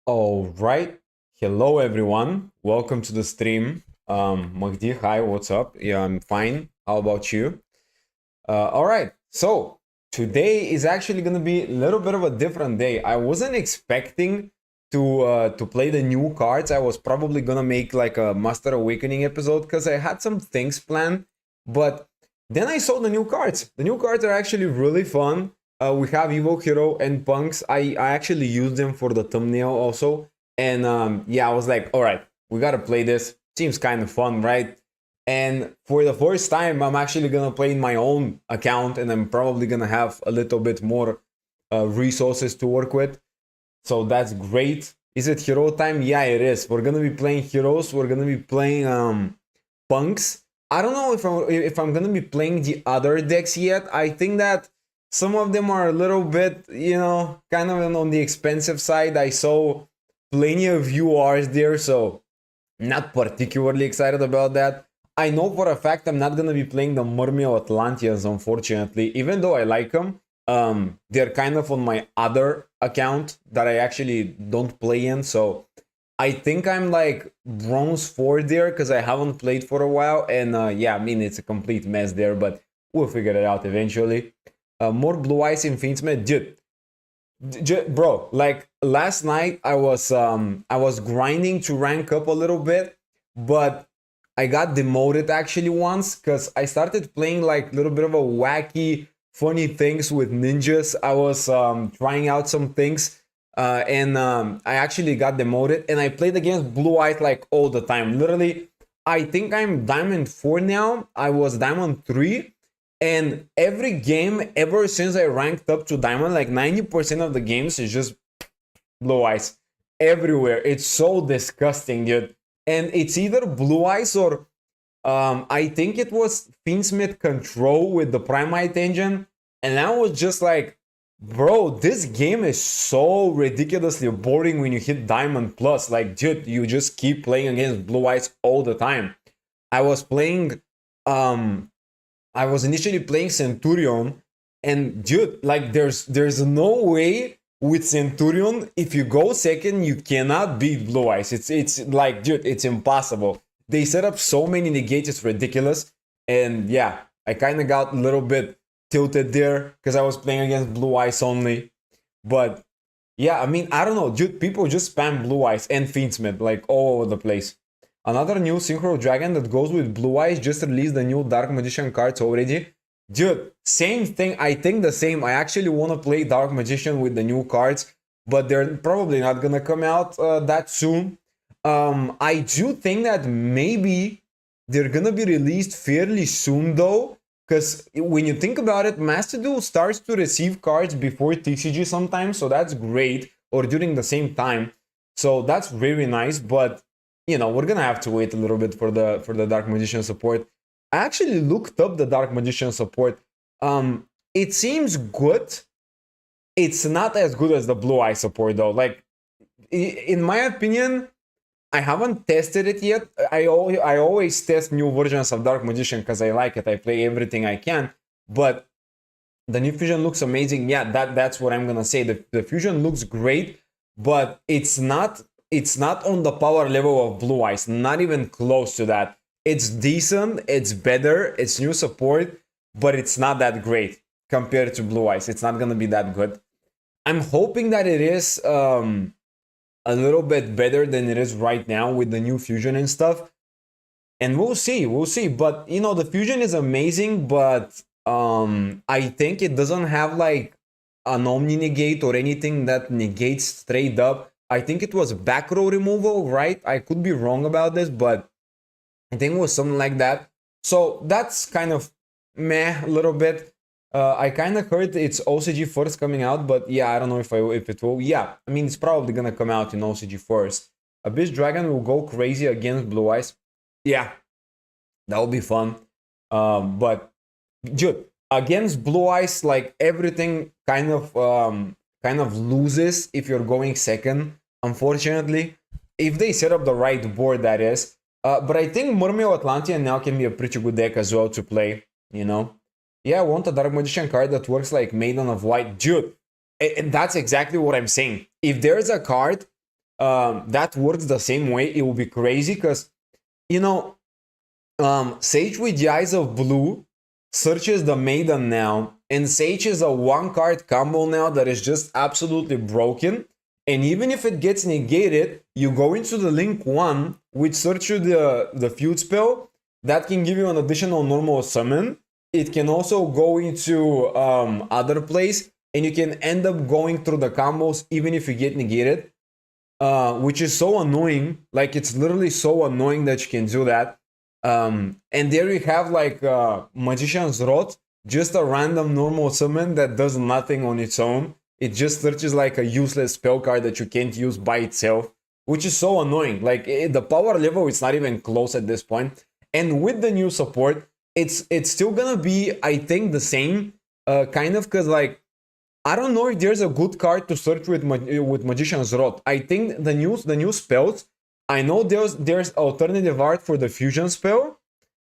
All right. Hello, everyone. Welcome to the stream. Magdi, hi, what's up? Yeah, I'm fine. How about you? All right. So today is actually gonna be a little bit of a different day. I wasn't expecting to play the new cards. I was probably gonna make like a Master Awakening episode because I had some things planned, but then I saw the new cards. The new cards are actually really fun. We have Evo Hero and Punks. I actually used them for the thumbnail also, and yeah, I was like, all right, we gotta play this. Seems kind of fun, right? And for the first time, I'm actually gonna play in my own account, and I'm probably gonna have a little bit more resources to work with. So that's great. Is it hero time? Yeah, it is. We're gonna be playing heroes. We're gonna be playing punks. I don't know if I'm gonna be playing the other decks yet. I think that some of them are a little bit, kind of on the expensive side. I saw plenty of URs there, so not particularly excited about that. I know for a fact I'm not gonna be playing the Murmio Atlanteans, unfortunately, even though I like them. They're kind of on my other account that I actually don't play in, so I think I'm like bronze 4 there because I haven't played for a while, and yeah, I mean it's a complete mess there, but we'll figure it out eventually. More Blue Eyes in Fiendsmith, dude. Bro, like last night I was grinding to rank up a little bit, but I got demoted actually once because I started playing like a little bit of a wacky funny things with ninjas. I was trying out some things, and I actually got demoted, and I played against Blue Eyes like all the time. Literally, I think I'm Diamond 4 now. I was Diamond 3, and every game ever since I ranked up to Diamond, like 90% of the games is just Blue Eyes everywhere. It's so disgusting, dude. And it's either Blue Eyes or I think it was Fiendsmith Control with the Primite engine. And I was just like, bro, this game is so ridiculously boring when you hit Diamond Plus. Like, dude, you just keep playing against Blue Eyes all the time. I was playing, um, I was initially playing Centurion, and dude, like, there's no way with Centurion, if you go second, you cannot beat Blue Eyes. It's like, dude, it's impossible. They set up so many negates, it's ridiculous. And yeah, I kind of got a little bit tilted there because I was playing against Blue Eyes only. But yeah, I mean, I don't know, dude. People just spam Blue Eyes and Fiendsmith like all over the place. Another new Synchro Dragon that goes with Blue Eyes just released the new Dark Magician cards already. Dude, same thing. I think the same. I actually want to play Dark Magician with the new cards, but they're probably not gonna come out that soon. I do think that maybe they're gonna be released fairly soon though, because when you think about it, Master Duel starts to receive cards before TCG sometimes, so that's great, or during the same time. So that's very nice, but we're gonna have to wait a little bit for the Dark Magician support. I actually looked up the Dark Magician support. It seems good. It's not as good as the Blue Eye support though. Like, in my opinion, I haven't tested it yet. I always test new versions of Dark Magician because I like it. I play everything I can, but the new fusion looks amazing. Yeah, that's what I'm gonna say. The fusion looks great, but it's not on the power level of Blue Eyes. Not even close to that. It's decent. It's better. It's new support, but it's not that great compared to Blue Eyes. It's not gonna be that good. I'm hoping that it is a little bit better than it is right now with the new fusion and stuff. And we'll see. But the fusion is amazing, but I think it doesn't have like an omni negate or anything that negates straight up. I think it was back row removal, right? I could be wrong about this, but I think it was something like that. So that's kind of meh a little bit. I kind of heard it's OCG first coming out, but yeah, I don't know if it will. Yeah, I mean it's probably gonna come out in OCG first. Abyss Dragon will go crazy against Blue Eyes. Yeah, that will be fun. But dude, against Blue Eyes, like everything kind of loses if you're going second. Unfortunately, if they set up the right board, that is. But I think Murmio Atlantean now can be a pretty good deck as well to play. Yeah, I want a Dark Magician card that works like Maiden of White. Dude, that's exactly what I'm saying. If there's a card that works the same way. It will be crazy because, you know, Sage with the Eyes of Blue searches the Maiden now, and Sage is a one-card combo now that is just absolutely broken. And even if it gets negated, you go into the Link 1, which search you the Feud spell, that can give you an additional normal summon. It can also go into other place, and you can end up going through the combos even if you get negated. Which is so annoying. Like, it's literally so annoying that you can do that. And there you have like Magician's Rod, just a random normal summon that does nothing on its own. It just searches like a useless spell card that you can't use by itself, which is so annoying. Like, the power level is not even close at this point. And with the new support, it's still gonna be, I think, the same, kind of, because like, I don't know if there's a good card to search with Magician's Rod. I think the new spells, I know there's alternative art for the fusion spell.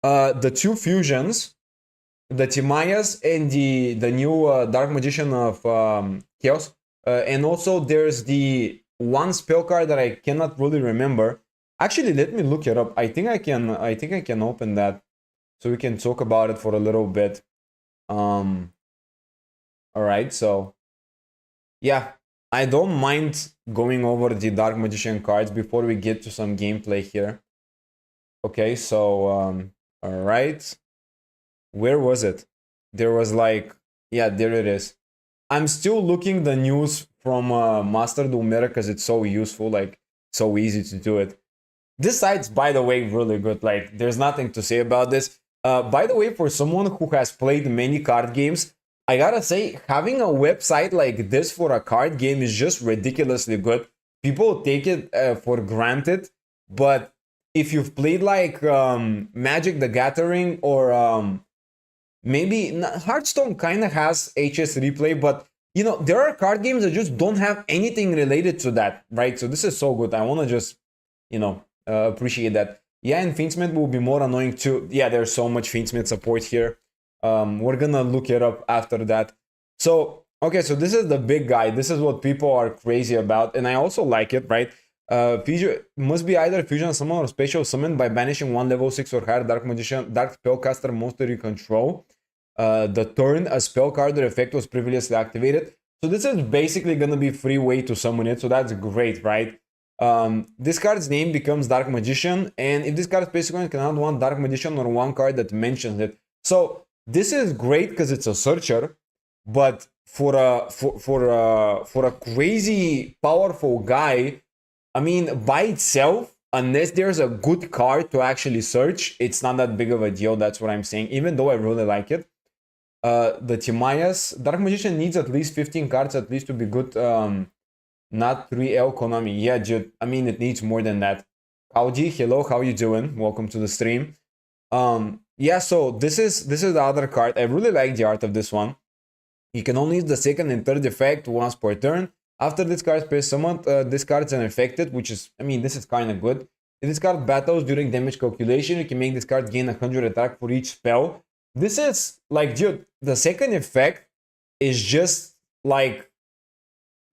The two fusions, the Timaeus and the new Dark Magician of Chaos. And also there's the one spell card that I cannot really remember. Actually, let me look it up. I think I can open that so we can talk about it for a little bit. Alright, so yeah, I don't mind going over the Dark Magician cards before we get to some gameplay here. Okay, so alright. Where was it? There was like, yeah, there it is. I'm still looking the news from Master Duel Meta because it's so useful, like so easy to do it. This site's, by the way, really good. Like, there's nothing to say about this. By the way, for someone who has played many card games, I gotta say, having a website like this for a card game is just ridiculously good. People take it for granted, but if you've played like Magic the Gathering or maybe Hearthstone kind of has HS replay, but you know, there are card games that just don't have anything related to that, right? So this is so good. I want to just, you know, appreciate that. Yeah, and Fiendsmith will be more annoying too. Yeah, there's so much Fiendsmith support here. We're gonna look it up after that. So, okay, so this is the big guy. This is what people are crazy about, and I also like it, right? Fusion must be either fusion summon or special summon by banishing one level 6 or higher Dark Magician, Dark Spellcaster monster you control. The turn a spell card or effect was previously activated. So this is basically gonna be free way to summon it, so that's great, right? This card's name becomes Dark Magician, and if this card space coin cannot one Dark Magician or one card that mentions it. So this is great because it's a searcher, but for a crazy powerful guy, I mean, by itself, unless there's a good card to actually search, it's not that big of a deal. That's what I'm saying, even though I really like it. The Timaeus, Dark Magician needs at least 15 cards at least to be good. Not 3L Konami. Yeah, dude, I mean, it needs more than that. Audi, hello, how you doing? Welcome to the stream. Yeah, so this is the other card. I really like the art of this one. You can only use the second and third effect once per turn. After this card space summoned, this card is unaffected, which is, I mean, this is kind of good. If this card battles during damage calculation, you can make this card gain 100 attack for each spell. This is like, dude, the second effect is just like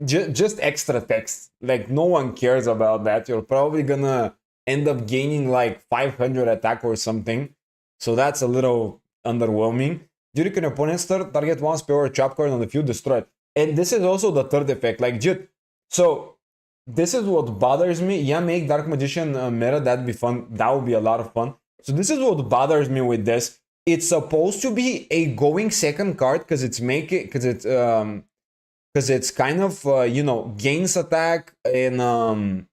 just extra text. Like, no one cares about that. You're probably gonna end up gaining like 500 attack or something. So that's a little underwhelming. During an opponent's turn, target one spell or trap card on the field, destroy it. And this is also the third effect. Like, dude, so this is what bothers me. Yeah, make Dark Magician meta, that'd be fun. That would be a lot of fun. So this is what bothers me with this. It's supposed to be a going second card because it's kind of you know, gains attack and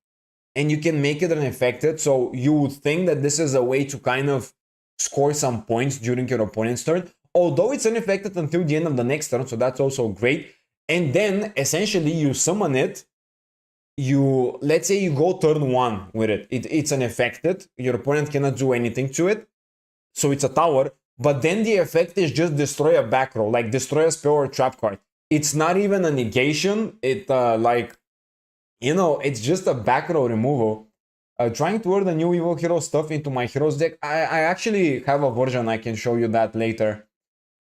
you can make it unaffected. So you would think that this is a way to kind of score some points during your opponent's turn, although it's unaffected until the end of the next turn, so that's also great. And then essentially you summon it. Let's say you go turn 1 with it. It's unaffected. Your opponent cannot do anything to it, so it's a tower. But then the effect is just destroy a back row, like destroy a spell or trap card. It's not even a negation. It like, you know, it's just a back row removal. Trying to add the new evil hero stuff into my heroes deck. I actually have a version. I can show you that later.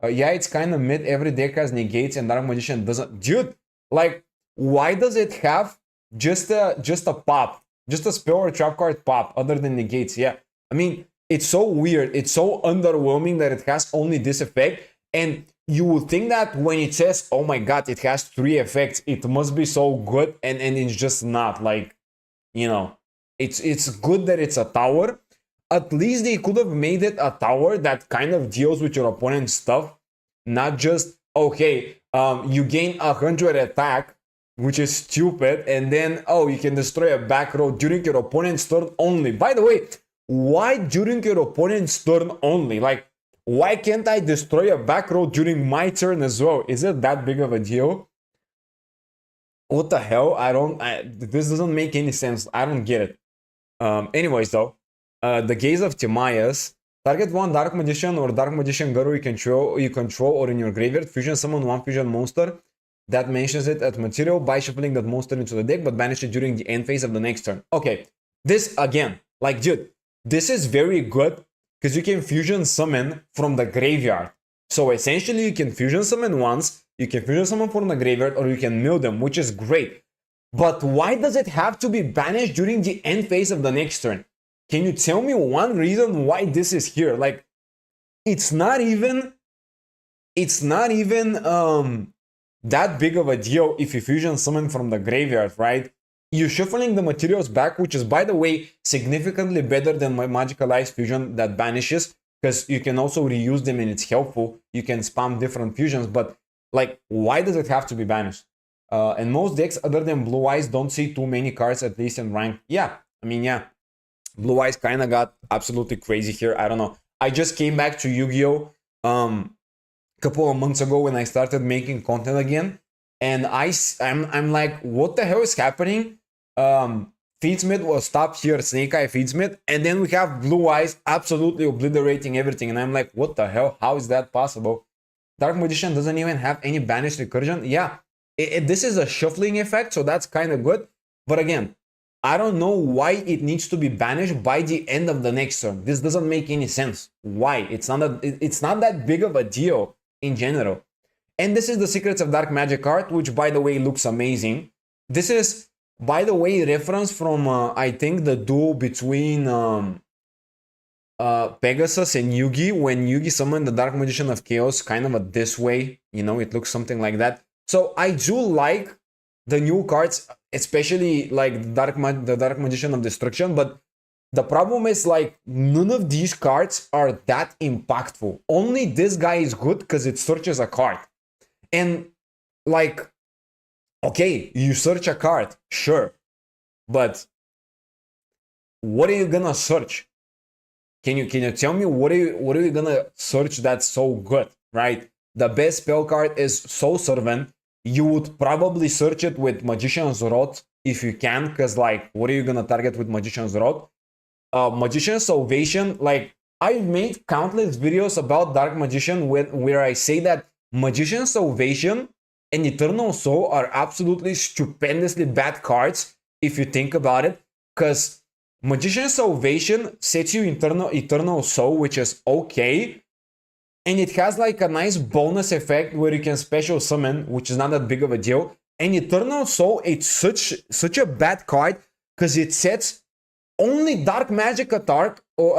Yeah, it's kind of mid. Every deck has negates and Dark Magician doesn't. Dude, like, why does it have just a pop, just a spell or trap card pop other than negates. Yeah, I mean, it's so weird, it's so underwhelming that it has only this effect. And you would think that when it says, oh my god, it has 3 effects, it must be so good, and it's just not. Like, you know, it's good that it's a tower. At least they could have made it a tower that kind of deals with your opponent's stuff, not just, okay, you gain 100 attack, which is stupid, and then, oh, you can destroy a back row during your opponent's turn only. By the way, why during your opponent's turn only? Like, why can't I destroy a back row during my turn as well? Is it that big of a deal? What the hell? This doesn't make any sense. I don't get it. Anyways, though, the Gaze of Timaeus. Target one Dark Magician or Dark Magician Guru you control or in your graveyard. Fusion summon one fusion monster that mentions it as material by shuffling that monster into the deck, but banish it during the end phase of the next turn. Okay, this again, like, dude, this is very good because you can fusion summon from the graveyard. So essentially, you can fusion summon once, you can fusion summon from the graveyard, or you can mill them, which is great. But why does it have to be banished during the end phase of the next turn? Can you tell me one reason why this is here? Like, it's not even that big of a deal if you fusion summon from the graveyard, right? You're shuffling the materials back, which is, by the way, significantly better than my Magical Ice fusion that banishes, because you can also reuse them and it's helpful. You can spam different fusions, but like, why does it have to be banished? And most decks other than Blue Eyes don't see too many cards, at least in rank. Yeah, I mean, yeah. Blue Eyes kind of got absolutely crazy here. I don't know. I just came back to Yu-Gi-Oh! Couple of months ago when I started making content again, and I'm like, what the hell is happening? Feedsmith was top here, Snake Eye Feedsmith, and then we have Blue Eyes absolutely obliterating everything, and I'm like, what the hell? How is that possible? Dark Magician doesn't even have any banished recursion. Yeah, this is a shuffling effect, so that's kind of good. But again, I don't know why it needs to be banished by the end of the next turn. This doesn't make any sense. Why? It's not that big of a deal in general. And this is the Secrets of Dark Magic art, which, by the way, looks amazing. This is, by the way, reference from I think the duel between Pegasus and Yugi, when Yugi summoned the Dark Magician of Chaos, kind of a this way. You know, it looks something like that. So I do like the new cards, especially like the Dark Magician of Destruction, but the problem is, like, none of these cards are that impactful. Only this guy is good because it searches a card. And, like, okay, you search a card, sure, but what are you gonna search? Can you tell me what are you gonna search that's so good, right? The best spell card is Soul Servant. You would probably search it with Magician's Rod if you can, because, like, what are you gonna target with Magician's Rod? Magician's Salvation, like, I've made countless videos about Dark Magician where I say that Magician's Salvation and Eternal Soul are absolutely stupendously bad cards if you think about it, because Magician's Salvation sets you Eternal Soul, which is okay, and it has like a nice bonus effect where you can special summon, which is not that big of a deal. And Eternal Soul, it's such a bad card because it sets only Dark Magic attack or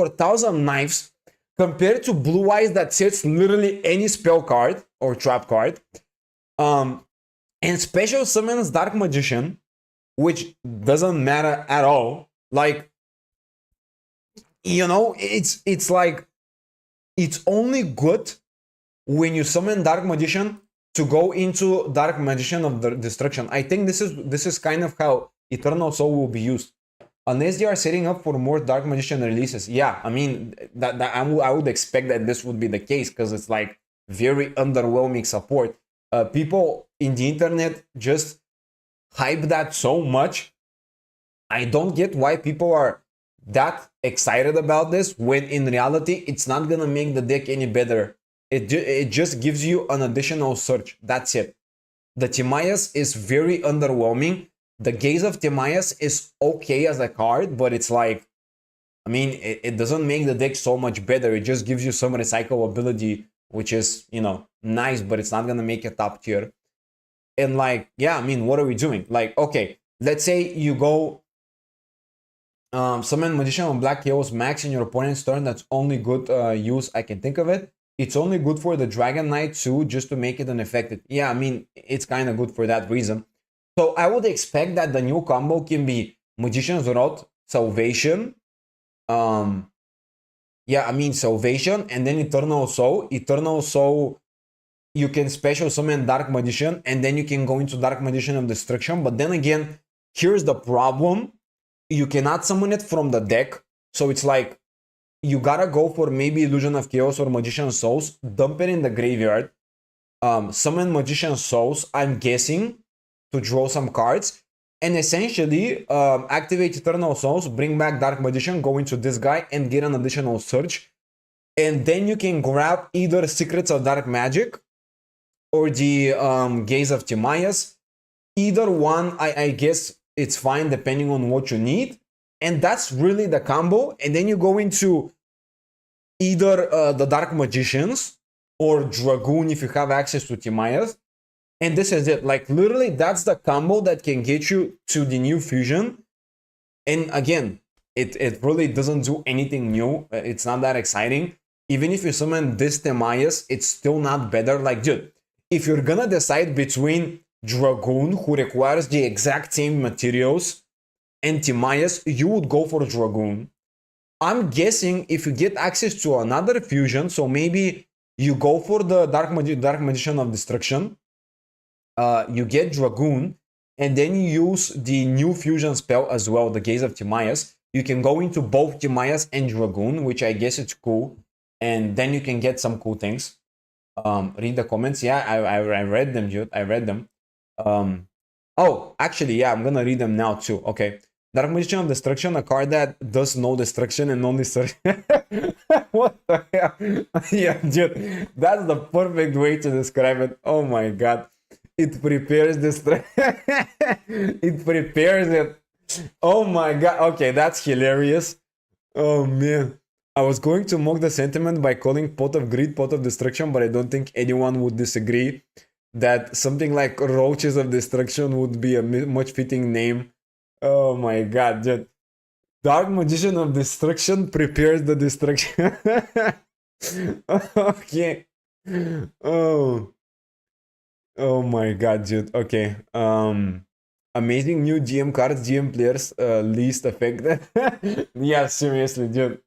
1,000 Knives, compared to Blue Eyes that sets literally any spell card or trap card. And special summons Dark Magician, which doesn't matter at all. Like, you know, it's like, it's only good when you summon Dark Magician to go into Dark Magician of the Destruction. I think this is kind of how Eternal Soul will be used. Unless they are setting up for more Dark Magician releases. Yeah, I mean, that I would expect that this would be the case, because it's like very underwhelming support. People in the internet just hype that so much. I don't get why people are that excited about this, when in reality it's not gonna make the deck any better. It just gives you an additional search. That's it. The Timaeus is very underwhelming. The Gaze of Timaeus is okay as a card, but it's like, I mean, it doesn't make the deck so much better. It just gives you some recycle ability, which is, you know, nice, but it's not gonna make it top tier. And like, yeah, I mean, what are we doing? Like, okay, let's say you go summon Magician on Black Chaos Max in your opponent's turn. That's only good use I can think of it. It's only good for the Dragon Knight too, just to make it unaffected. Yeah, I mean, it's kind of good for that reason. So I would expect that the new combo can be Magician's Rod, Salvation. Yeah, I mean, Salvation, and then Eternal Soul. Eternal Soul, you can special summon Dark Magician, and then you can go into Dark Magician of Destruction. But then again, here's the problem. You cannot summon it from the deck. So it's like, you gotta go for maybe Illusion of Chaos or Magician Souls, dump it in the graveyard, summon Magician Souls, I'm guessing, to draw some cards, and essentially activate Eternal Souls, bring back Dark Magician, go into this guy, and get an additional search. And then you can grab either Secrets of Dark Magic or the Gaze of Timaeus. Either one, I guess it's fine depending on what you need. And that's really the combo. And then you go into either the Dark Magicians or Dragoon if you have access to Timaeus. And this is it. Like, literally, that's the combo that can get you to the new fusion. And again, it really doesn't do anything new. It's not that exciting. Even if you summon this Timaeus, it's still not better. Like, dude, if you're gonna decide between Dragoon, who requires the exact same materials, and Timaeus, you would go for Dragoon. I'm guessing if you get access to another fusion, so maybe you go for the Dark Magician of Destruction, you get Dragoon, and then you use the new fusion spell as well, the Gaze of Timaeus. You can go into both Timaeus and Dragoon, which I guess it's cool, and then you can get some cool things. Read the comments. Yeah, I read them, dude. I read them. Oh, actually, yeah, I'm gonna read them now too. Okay. Dark Magician of Destruction, a card that does no destruction and only destruction. What the hell? Yeah, dude, that's the perfect way to describe it. Oh my god. It prepares destruction. It prepares it. Oh my god. Okay, that's hilarious. Oh man. I was going to mock the sentiment by calling Pot of Greed Pot of Destruction, but I don't think anyone would disagree that something like Roaches of Destruction would be a much fitting name. Oh my god, dude. Dark Magician of Destruction prepares the destruction. Okay. Oh. Oh my god, dude. Okay. Amazing new GM cards, GM players least affected. Yeah, seriously, dude.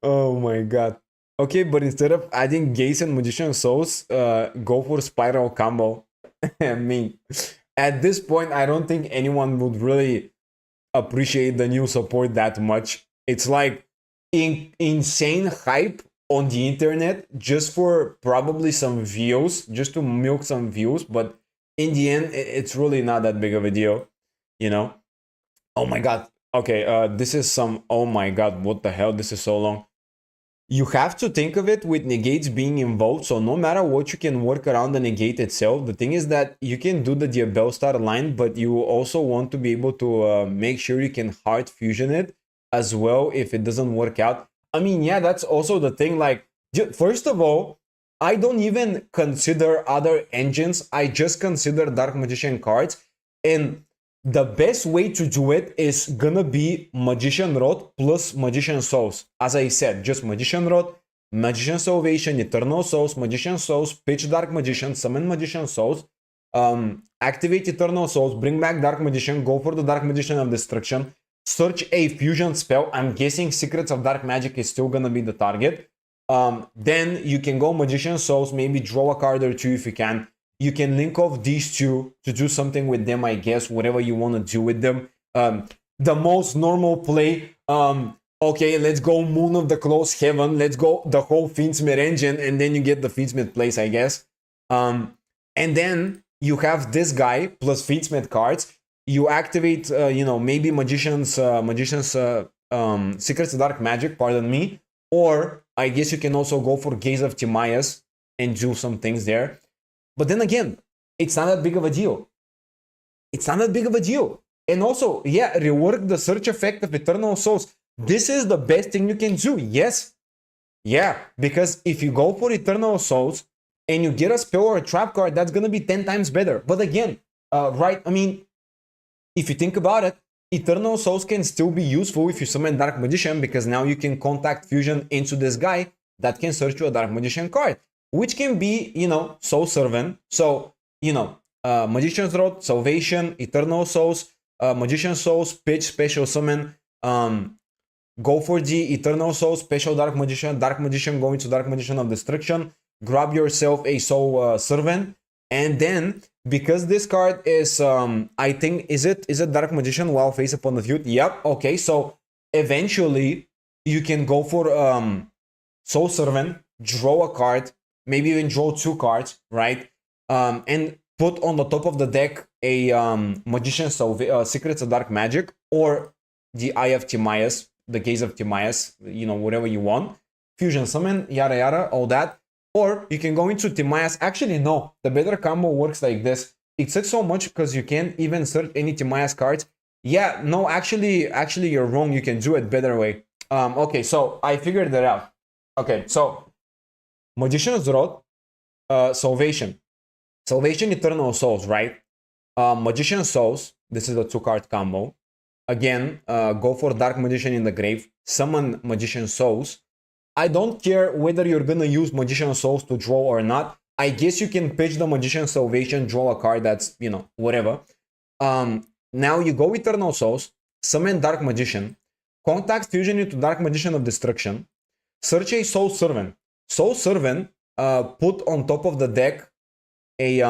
Oh my god. Okay, but instead of adding Gaze and Magician Souls, go for Spiral combo. I mean, at this point, I don't think anyone would really appreciate the new support that much. It's like insane hype on the internet just for probably some views, just to milk some views. But in the end, it's really not that big of a deal, you know? Oh my god. Okay, this is some... Oh my god, what the hell? This is so long. You have to think of it with negates being involved, so no matter what, you can work around the negate itself. The thing is that you can do the Diabellstar line, but you also want to be able to make sure you can hard fusion it as well if it doesn't work out. I mean, yeah, that's also the thing. Like, first of all, I don't even consider other engines. I just consider Dark Magician cards, and the best way to do it is gonna be Magician Rod plus Magician Souls. As I said, just Magician Rod, Magician Salvation, Eternal Souls, Magician Souls, pitch Dark Magician, summon Magician Souls, activate Eternal Souls, bring back Dark Magician, go for the Dark Magician of Destruction, search a fusion spell. I'm guessing Secrets of Dark Magic is still gonna be the target. Then you can go Magician Souls, maybe draw a card or two if you can. You can link off these two to do something with them, I guess, whatever you want to do with them. The most normal play, okay, let's go Moon of the Closed Heaven, let's go the whole Fiendsmith engine, and then you get the Fiendsmith plays, I guess. And then you have this guy plus Fiendsmith cards. You activate, you know, maybe Magician's Secrets of Dark Magic, pardon me. Or I guess you can also go for Gaze of Timaeus and do some things there. But then again, it's not that big of a deal. It's not that big of a deal. And also, yeah, rework the search effect of Eternal Souls. This is the best thing you can do, yes. Yeah, because if you go for Eternal Souls, and you get a spell or a trap card, that's gonna be 10 times better. But again, right, I mean, if you think about it, Eternal Souls can still be useful if you summon Dark Magician, because now you can contact fusion into this guy that can search you a Dark Magician card, which can be, you know, Soul Servant. So, you know, Magician's Rod, Salvation, Eternal Souls, Magician Souls, pitch, special summon, go for the Eternal Souls, special Dark Magician go into Dark Magician of Destruction, grab yourself a Soul Servant, and then, because this card is, I think, is it Dark Magician while face upon the field? Yep, okay, so eventually you can go for Soul Servant, draw a card, maybe even draw 2 cards, right? And put on the top of the deck a Magician Secrets of Dark Magic, or the Eye of Timaeus, the Gaze of Timaeus, you know, whatever you want. Fusion Summon, yada yada, all that. Or you can go into Timaeus. Actually, no, the better combo works like this. It sucks so much because you can't even search any Timaeus cards. Yeah, no, actually you're wrong. You can do it better way. Okay, so I figured that out. Okay, so Magician's Rod, Salvation, Eternal Souls, right? Magician Souls, this is a 2-card combo. Again, go for Dark Magician in the grave, summon Magician Souls. I don't care whether you're gonna use Magician Souls to draw or not. I guess you can pitch the Magician Salvation, draw a card, that's, you know, whatever. Now you go Eternal Souls, summon Dark Magician, contact fusion into Dark Magician of Destruction, search a Soul Servant. Soul Servant, put on top of the deck a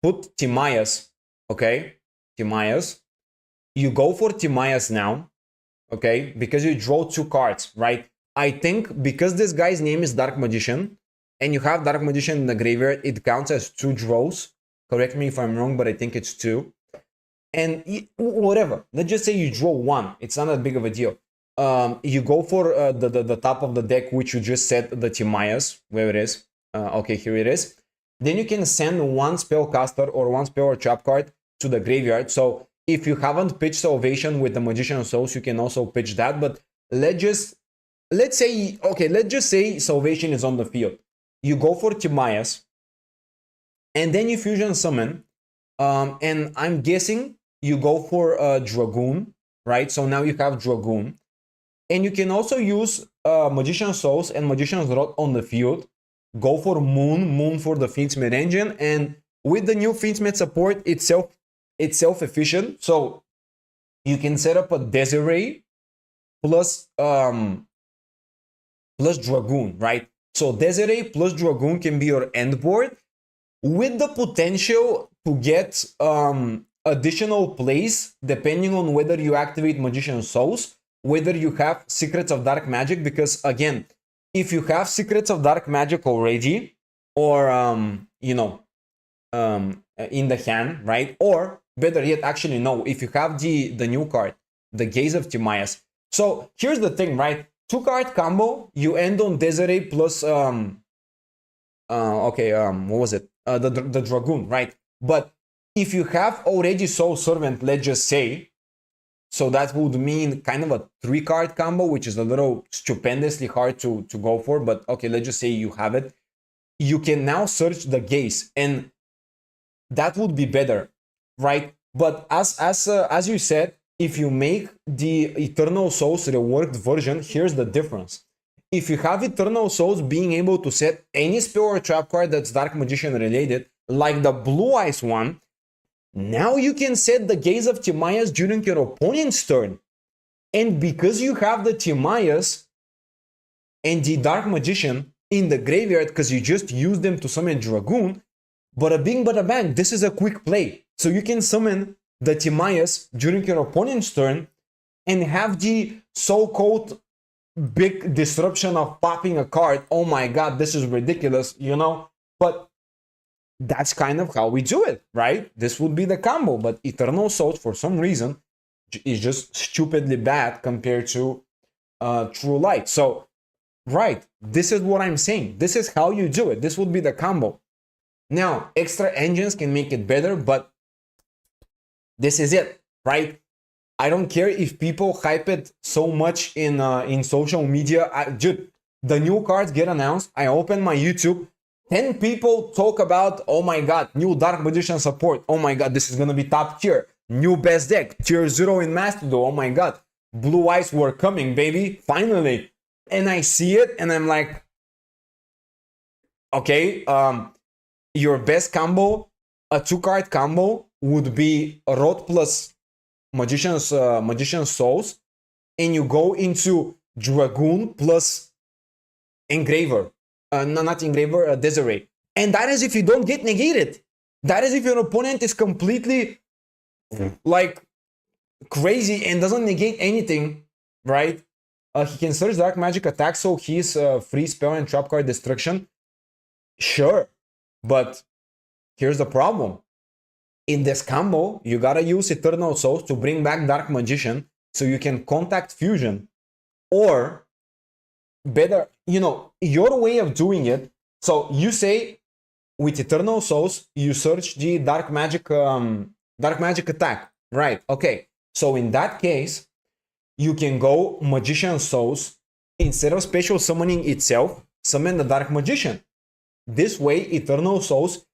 put Timaeus, okay? Timaeus. You go for Timaeus now, okay? Because you draw 2 cards, right? I think because this guy's name is Dark Magician, and you have Dark Magician in the graveyard, it counts as 2 draws. Correct me if I'm wrong, but I think it's 2. And whatever. Let's just say you draw 1. It's not that big of a deal. You go for the top of the deck, which you just said, the Timaeus, where it is. Okay, here it is. Then you can send 1 spellcaster or 1 spell or trap card to the graveyard. So if you haven't pitched Salvation with the Magician Souls, you can also pitch that. But let's just say Salvation is on the field. You go for Timaeus, and then you fusion summon. And I'm guessing you go for Dragoon, right? So now you have Dragoon. And you can also use Magician Souls and Magician's Rod on the field. Go for Moon for the Fiend's Mid Engine, and with the new Fiend's Mid support, it's self-efficient. So you can set up a Desiree plus Dragoon, right? So Desiree plus Dragoon can be your end board, with the potential to get additional plays depending on whether you activate Magician Souls, whether you have Secrets of Dark Magic, because again, if you have Secrets of Dark Magic already, or you know, in the hand, right? Or better yet, actually no, if you have the new card, the Gaze of Timaeus. So here's the thing, right? 2-card combo, you end on Desiree plus what was it? The Dragoon, right? But if you have already Soul Servant, let's just say, so that would mean kind of a 3-card combo, which is a little stupendously hard to go for. But okay, let's just say you have it. You can now search the Gaze, and that would be better, right? But as you said, if you make the Eternal Souls reworked version, here's the difference. If you have Eternal Souls being able to set any spell or trap card that's Dark Magician related, like the Blue Eyes one, now you can set the Gaze of Timaeus during your opponent's turn. And because you have the Timaeus and the Dark Magician in the graveyard, because you just use them to summon Dragoon, bada bing bada bang, this is a quick play. So you can summon the Timaeus during your opponent's turn and have the so-called big disruption of popping a card. Oh my god, this is ridiculous, you know? But that's kind of how we do it, right? This would be the combo, but Eternal Souls, for some reason, is just stupidly bad compared to True Light. So, right, this is what I'm saying. This is how you do it. This would be the combo. Now, extra engines can make it better, but this is it, right? I don't care if people hype it so much in social media. Dude, the new cards get announced. I open my YouTube. 10 people talk about, oh my god, new Dark Magician support. Oh my god, this is gonna be top tier. New best deck, tier 0 in Master Duel. Oh my god, blue eyes were coming, baby, finally. And I see it and I'm like, okay, your best combo, a 2-card combo, would be Rot plus Magician's Souls, and you go into Dragoon plus Engraver. No, not Engraver, Desiree. And that is if you don't get negated. That is if your opponent is completely like crazy and doesn't negate anything, right? He can search Dark Magic attack, so he's free spell and trap card destruction. Sure, but here's the problem. In this combo, you gotta use Eternal Souls to bring back Dark Magician so you can contact Fusion. Or better, you know, your way of doing it. So you say with Eternal Souls, you search the Dark Magic attack, right? Okay, so in that case, you can go Magician Souls, instead of special summoning itself, summon the Dark Magician. This way, Eternal Souls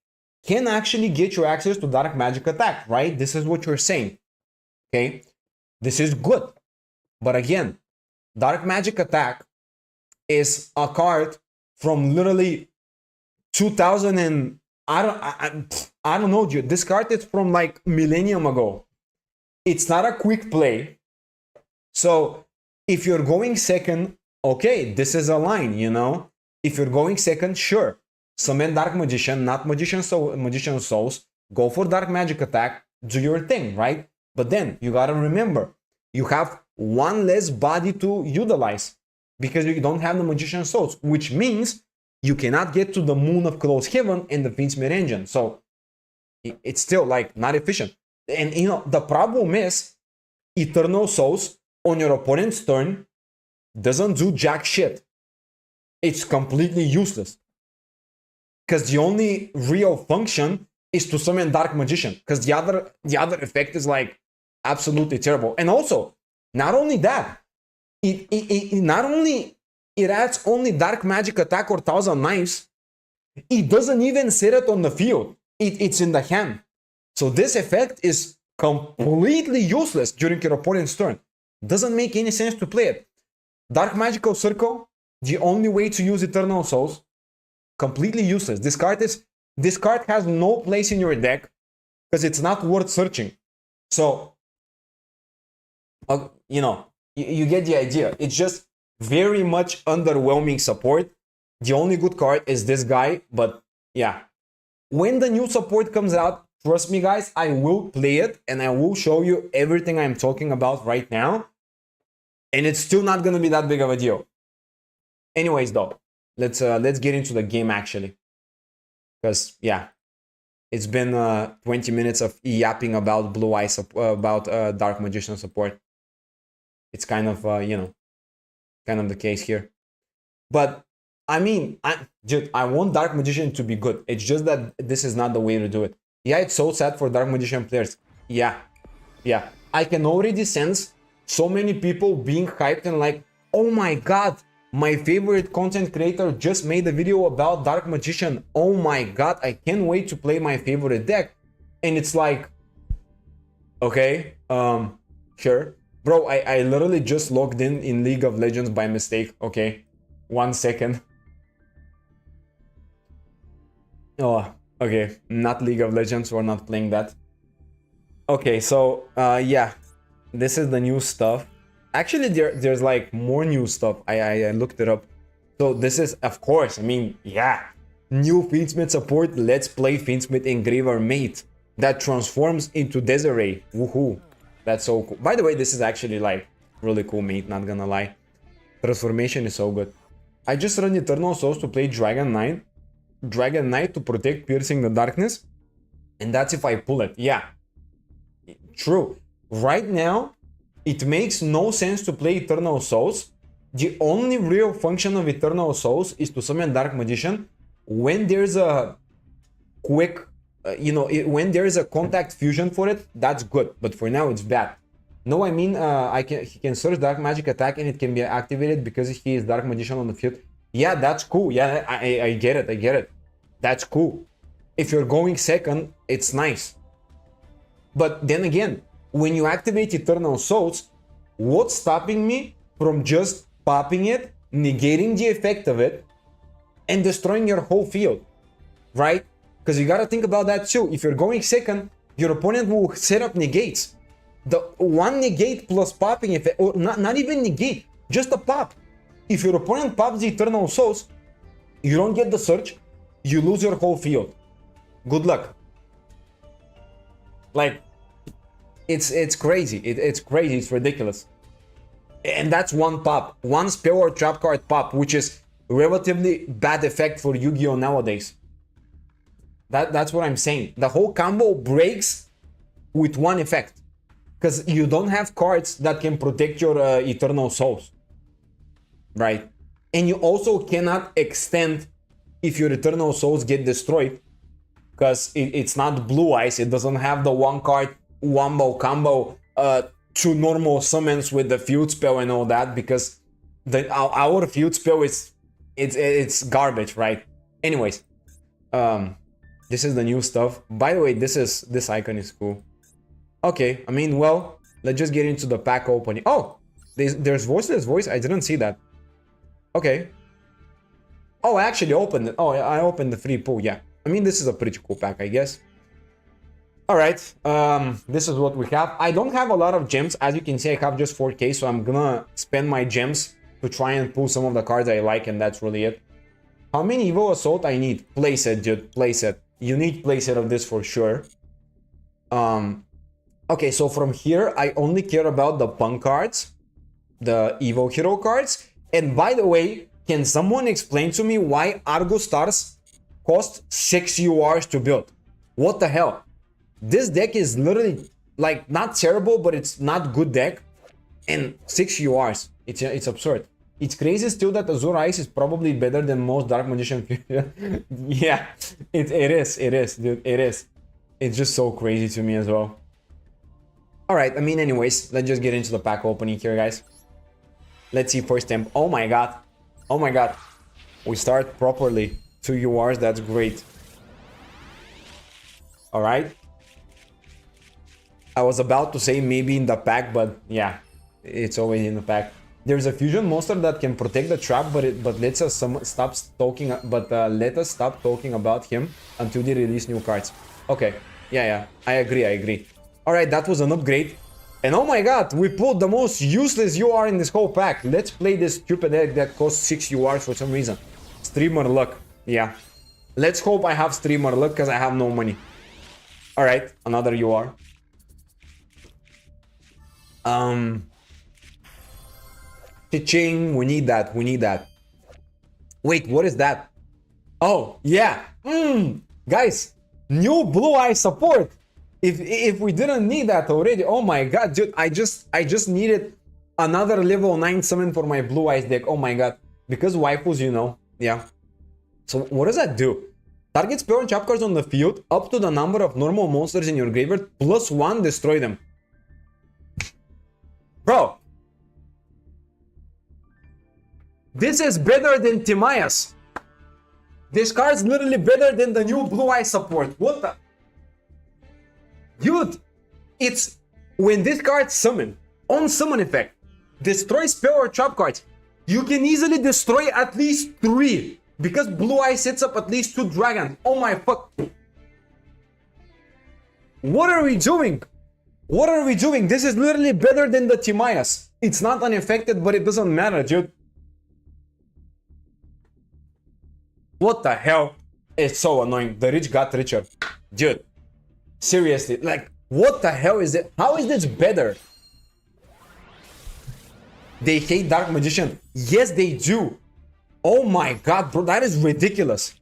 can actually get you access to Dark Magic attack, right? This is what you're saying, okay? This is good. But again, Dark Magic attack is a card from literally 2000 and I don't know, dude. This card is from like millennium ago. It's not a quick play. So if you're going second, okay, this is a line, you know? If you're going second, sure. Summon Dark Magician, not Magician Souls. Go for Dark Magic attack. Do your thing, right? But then you gotta remember, you have one less body to utilize because you don't have the Magician Souls, which means you cannot get to the Moon of Closed Heaven and the Fiendsmith engine. So it's still like not efficient. And you know, the problem is Eternal Souls on your opponent's turn doesn't do jack shit. It's completely useless. Because the only real function is to summon Dark Magician. Because the other effect is like absolutely terrible. And also, not only that, it adds only Dark Magic attack or Thousand Knives. It doesn't even set it on the field. It's in the hand. So this effect is completely useless during your opponent's turn. Doesn't make any sense to play it. Dark Magical Circle, the only way to use Eternal Souls, completely useless. This card has no place in your deck because it's not worth searching. So, you know, you get the idea. It's just very much underwhelming support. The only good card is this guy, but yeah. When the new support comes out, trust me guys, I will play it and I will show you everything I'm talking about right now. And it's still not gonna be that big of a deal. Anyways though, let's get into the game actually. Because yeah, it's been 20 minutes of yapping about Blue Eye about Dark Magician support. It's kind of you know, kind of the case here. But I mean, I want Dark Magician to be good. It's just that this is not the way to do it. Yeah, it's so sad for Dark Magician players. Yeah. I can already sense so many people being hyped and like, oh my god, my favorite content creator just made a video about Dark Magician. Oh my god, I can't wait to play my favorite deck. And it's like, okay, sure. Bro, I literally just logged in League of Legends by mistake. Okay, 1 second. Oh, okay, not League of Legends, we're not playing that. Okay, so, yeah, this is the new stuff. Actually, there's like more new stuff. I looked it up. So this is, of course, I mean, yeah, new Fiendsmith support. Let's play Fiendsmith Engraver Mate that transforms into Desiree. Woohoo. That's so cool. By the way, this is actually like really cool mate, not gonna lie. Transformation is so good. I just run Eternal Souls to play Dragon Knight to protect Piercing the Darkness. And that's if I pull it. Yeah. True. Right now, it makes no sense to play Eternal Souls. The only real function of Eternal Souls is to summon Dark Magician when there's a quick, you know, when there is a contact fusion for it. That's good, but for now it's bad. No, I mean, he can search Dark Magic attack and it can be activated because he is Dark Magician on the field. Yeah, that's cool. Yeah, I get it. I get it. That's cool. If you're going second, it's nice. But then again, when you activate Eternal Souls, what's stopping me from just popping it, negating the effect of it, and destroying your whole field, right? Because you gotta think about that too. If you're going second, your opponent will set up negates. The one negate plus popping effect, or not even negate, just a pop. If your opponent pops the Eternal Souls, you don't get the search, you lose your whole field. Good luck. Like, it's crazy. It's crazy. It's ridiculous. And that's one pop, one spell or trap card pop, which is relatively bad effect for Yu-Gi-Oh nowadays. That's what I'm saying. The whole combo breaks with one effect, because you don't have cards that can protect your Eternal Souls, right? And you also cannot extend if your Eternal Souls get destroyed, because it's not Blue Eyes. It doesn't have the one card wombo combo, two normal summons with the field spell and all that, because our field spell is it's garbage, right? Anyways, this is the new stuff. By the way, this icon is cool. Okay, I mean, well, let's just get into the pack opening. Oh, there's voiceless voice. I didn't see that. Okay. Oh, I actually opened it. Oh, I opened the free pool. Yeah, I mean, this is a pretty cool pack, I guess. All right, this is what we have. I don't have a lot of gems. As you can see, I have just 4k, so I'm gonna spend my gems to try and pull some of the cards I like, and that's really it. How many Evil Assault I need? Playset, dude, playset. You need playset of this for sure. Okay, so from here, I only care about the punk cards, the Evo Hero cards. And by the way, can someone explain to me why Argo Stars cost 6 URs to build? What the hell? This deck is literally, like, not terrible, but it's not good deck. And 6 URs. It's absurd. It's crazy still that Azure Ice is probably better than most Dark Magician Fusion. Yeah, it is, dude. It is. It's just so crazy to me as well. Alright, I mean, anyways, let's just get into the pack opening here, guys. Let's see first temp. Oh my god. Oh my god. We start properly. 2 URs, that's great. Alright. I was about to say maybe in the pack, but yeah, it's always in the pack. There's a fusion monster that can protect the trap, but let us stop talking. Let us stop talking about him until they release new cards. Okay, yeah, I agree. All right, that was an upgrade, and oh my god, we pulled the most useless UR in this whole pack. Let's play this stupid deck that costs 6 URs for some reason. Streamer luck, yeah. Let's hope I have streamer luck because I have no money. All right, another UR. Cha-ching, we need that. Wait, what is that? Oh, yeah. Guys, new Blue Eye support. If we didn't need that already, oh my god, dude, I just needed another level 9 summon for my Blue Eyes deck. Oh my god. Because waifus, you know. Yeah. So what does that do? Target spell and trap cards on the field up to the number of normal monsters in your graveyard +1, destroy them. Bro, this is better than Timaeus. This card's literally better than the new Blue Eye support. What the? Dude, it's when this card summon, on summon effect, destroy spell or trap cards, you can easily destroy at least 3. Because Blue Eye sets up at least 2 dragons. Oh my fuck. What are we doing? What are we doing? This is literally better than the Timaeus. It's not unaffected, but it doesn't matter, dude. What the hell? It's so annoying. The rich got richer. Dude. Seriously, like, what the hell is it? How is this better? They hate Dark Magician. Yes, they do. Oh my god, bro, that is ridiculous.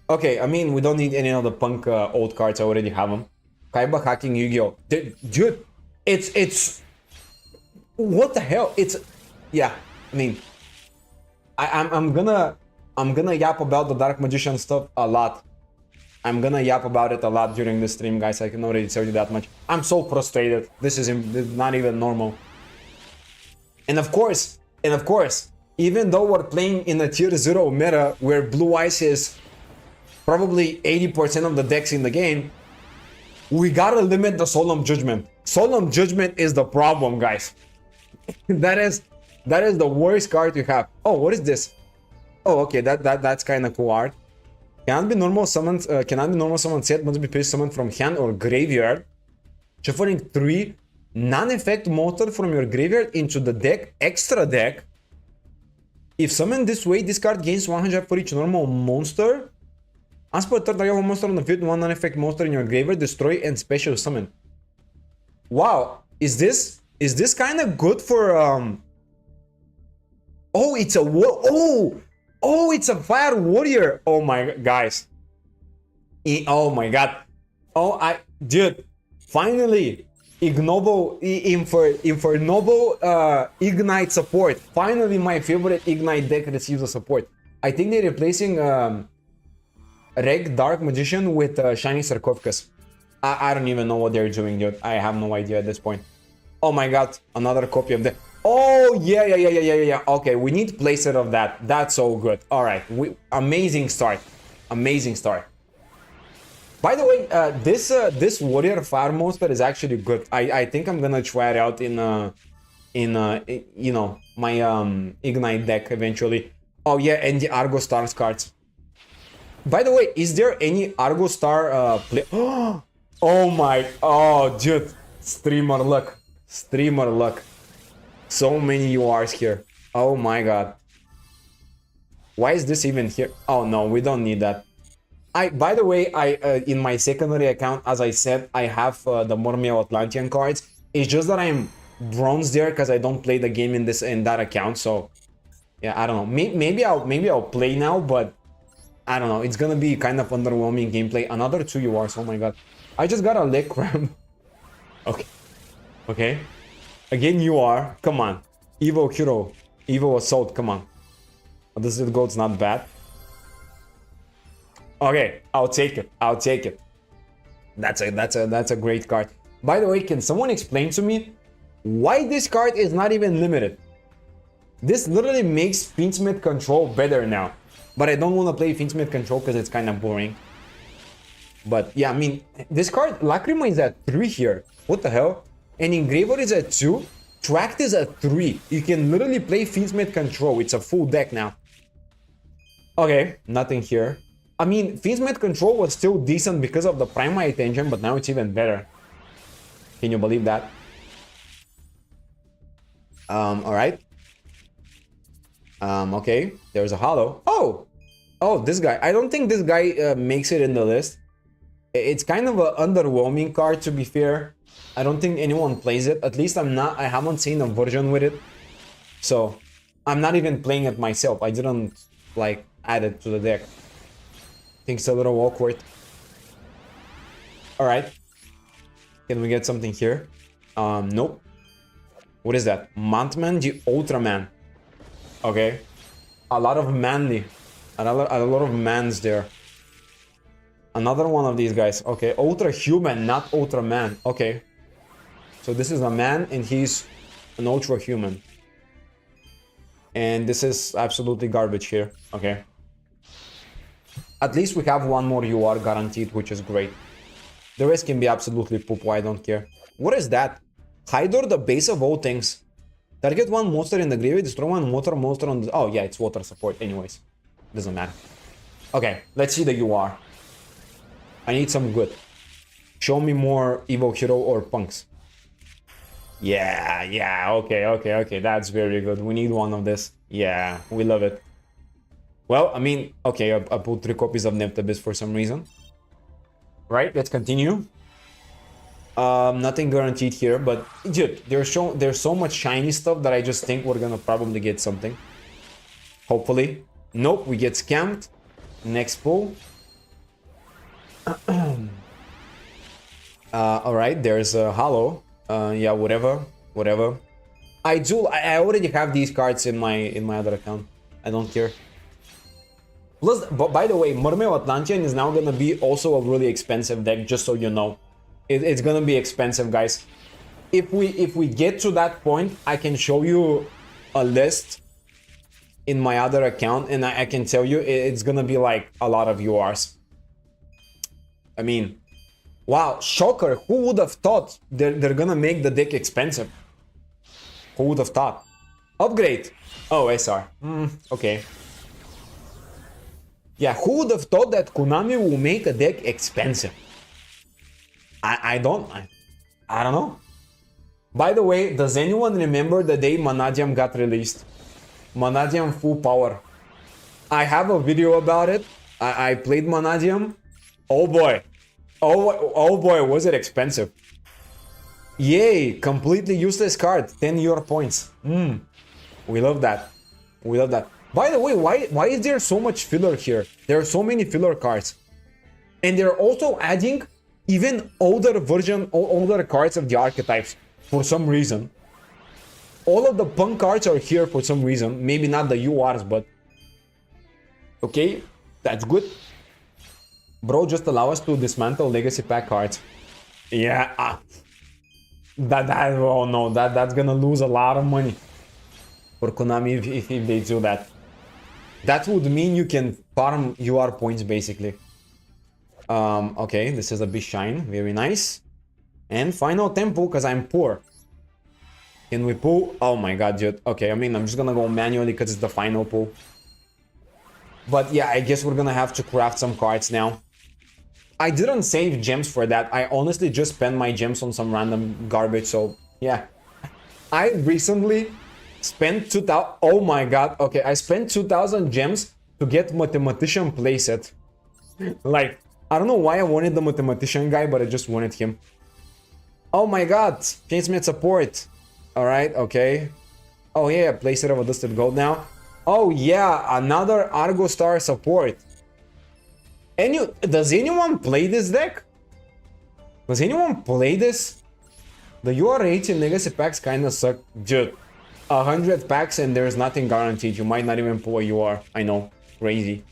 Okay, I mean, we don't need any of the punk old cards. I already have them. Kaiba hacking Yu-Gi-Oh! Dude, it's... What the hell? It's... Yeah, I mean... I'm gonna yap about the Dark Magician stuff a lot. I'm gonna yap about it a lot during the stream, guys. I can already tell you that much. I'm so frustrated. This is not even normal. And of course, even though we're playing in a tier 0 meta where Blue Eyes is probably 80% of the decks in the game, we gotta limit the Solemn Judgment. Solemn Judgment is the problem, guys. that is the worst card you have. Oh, what is this? Oh, okay, that's kind of cool art. Cannot be normal summoned. Cannot be normal summoned set. Must be placed summoned from hand or graveyard. Shuffling 3 non-effect monster from your graveyard into the deck. Extra deck. If summoned this way, this card gains 100 for each normal monster. As per third target monster on the field, one non-effect monster in your graveyard, destroy and special summon. Wow, is this kind of good for Oh, it's a oh, it's a fire warrior. Oh my guys. Oh my god. Oh, dude, finally ignoble ignite support. Finally my favorite ignite deck receives a support. I think they're replacing Reg Dark Magician with Shiny Sarcophagus. I don't even know what they're doing, dude. I have no idea at this point. Oh my god, another copy of that. Oh yeah. Okay, we need playset of that. That's so good. All right, amazing start. Amazing start. By the way, this warrior fire monster is actually good. I think I'm gonna try it out in you know, my ignite deck eventually. Oh yeah, and the Argo Stars cards. By the way, is there any Argo Star play? Oh my, oh dude, streamer luck. Streamer luck. So many URs here. Oh my god. Why is this even here? Oh no, we don't need that. By the way, in my secondary account, as I said, I have the Mormeo Atlantean cards. It's just that I'm bronze there because I don't play the game in that account. So yeah, I don't know. Maybe I'll play now, but I don't know. It's gonna be kind of underwhelming gameplay. Another 2 URs. Oh my god. I just got a leg cramp. Okay. Okay. Again, UR. Come on. Evo Hero. Evo Assault. Come on. This is gold's not bad. Okay, I'll take it. I'll take it. That's a great card. By the way, can someone explain to me why this card is not even limited? This literally makes Fiendsmith Control better now. But I don't want to play Fiendsmith Control because it's kind of boring. But yeah, I mean, this card, Lacrima is at 3 here. What the hell? And Engraver is at 2. Tract is at 3. You can literally play Fiendsmith Control. It's a full deck now. Okay, nothing here. I mean, Fiendsmith Control was still decent because of the Primite engine, but now it's even better. Can you believe that? Alright. Okay, there's a hollow. Oh, this guy. I don't think this guy makes it in the list. It's kind of an underwhelming card, to be fair. I don't think anyone plays it. At least I haven't seen a version with it. So, I'm not even playing it myself. I didn't, like, add it to the deck. I think it's a little awkward. Alright. Can we get something here? Nope. What is that? Montman the Ultraman. Okay. A lot of manly. A lot of mans there. Another one of these guys. Okay. Ultra human, not Ultraman. Okay. So this is a man and he's an ultra human. And this is absolutely garbage here. Okay. At least we have one more UR guaranteed, which is great. The rest can be absolutely poop. I don't care. What is that? Hydor, the base of all things. Target one monster in the graveyard, destroy one water monster on the... Oh yeah, it's water support anyways. Doesn't matter. Okay, let's see the UR. I need some good. Show me more Evo Hero or Punks. Yeah, okay. That's very good. We need one of this. Yeah, we love it. Well, I mean, okay, I pulled 3 copies of Neptabis for some reason. Right, let's continue. Nothing guaranteed here, but dude, there's so much shiny stuff that I just think we're gonna probably get something. Hopefully. Nope, we get scammed. Next pull. Alright, there's a hollow. Yeah, whatever. I already have these cards in my other account. I don't care. Plus, by the way, Mormeo Atlantean is now gonna be also a really expensive deck, just so you know. It's gonna be expensive, guys. If we get to that point, I can show you a list in my other account, and I can tell you it's gonna be like a lot of URs. I mean, wow, shocker. Who would have thought they're gonna make the deck expensive? Who would have thought? Upgrade. Oh, SR. Okay. Yeah, who would have thought that Konami will make a deck expensive? I don't know. By the way, does anyone remember the day Manadium got released? Manadium full power. I have a video about it. I played Manadium. Oh boy. Oh boy, was it expensive. Yay, completely useless card. 10 euro points. We love that. We love that. By the way, why is there so much filler here? There are so many filler cards. And they're also adding even older cards of the archetypes for some reason. All of the punk cards are here for some reason. Maybe not the URs, but okay, that's good. Bro, just allow us to dismantle legacy pack cards. Yeah, oh no, that's gonna lose a lot of money for Konami if they do that. That would mean you can farm UR points basically. Okay, this is a big shine, very nice. And final tempo, because I'm poor. Can we pull? Oh my god, dude. Okay, I mean, I'm just gonna go manually because it's the final pull. But yeah, I guess we're gonna have to craft some cards now. I didn't save gems for that. I honestly just spent my gems on some random garbage, so yeah. I recently spent 2,000... Oh my god, okay, I spent 2,000 gems to get Mathematician playset. Like, I don't know why I wanted the Mathematician guy, but I just wanted him. Oh my god, Chainsmith support. Alright, okay. Oh yeah, playset of a Dusted Gold now. Oh yeah, another Argo Star support. Does anyone play this deck? Does anyone play this? The UR18 Legacy packs kinda suck. Dude, 100 packs and there's nothing guaranteed. You might not even pull a UR. I know, crazy.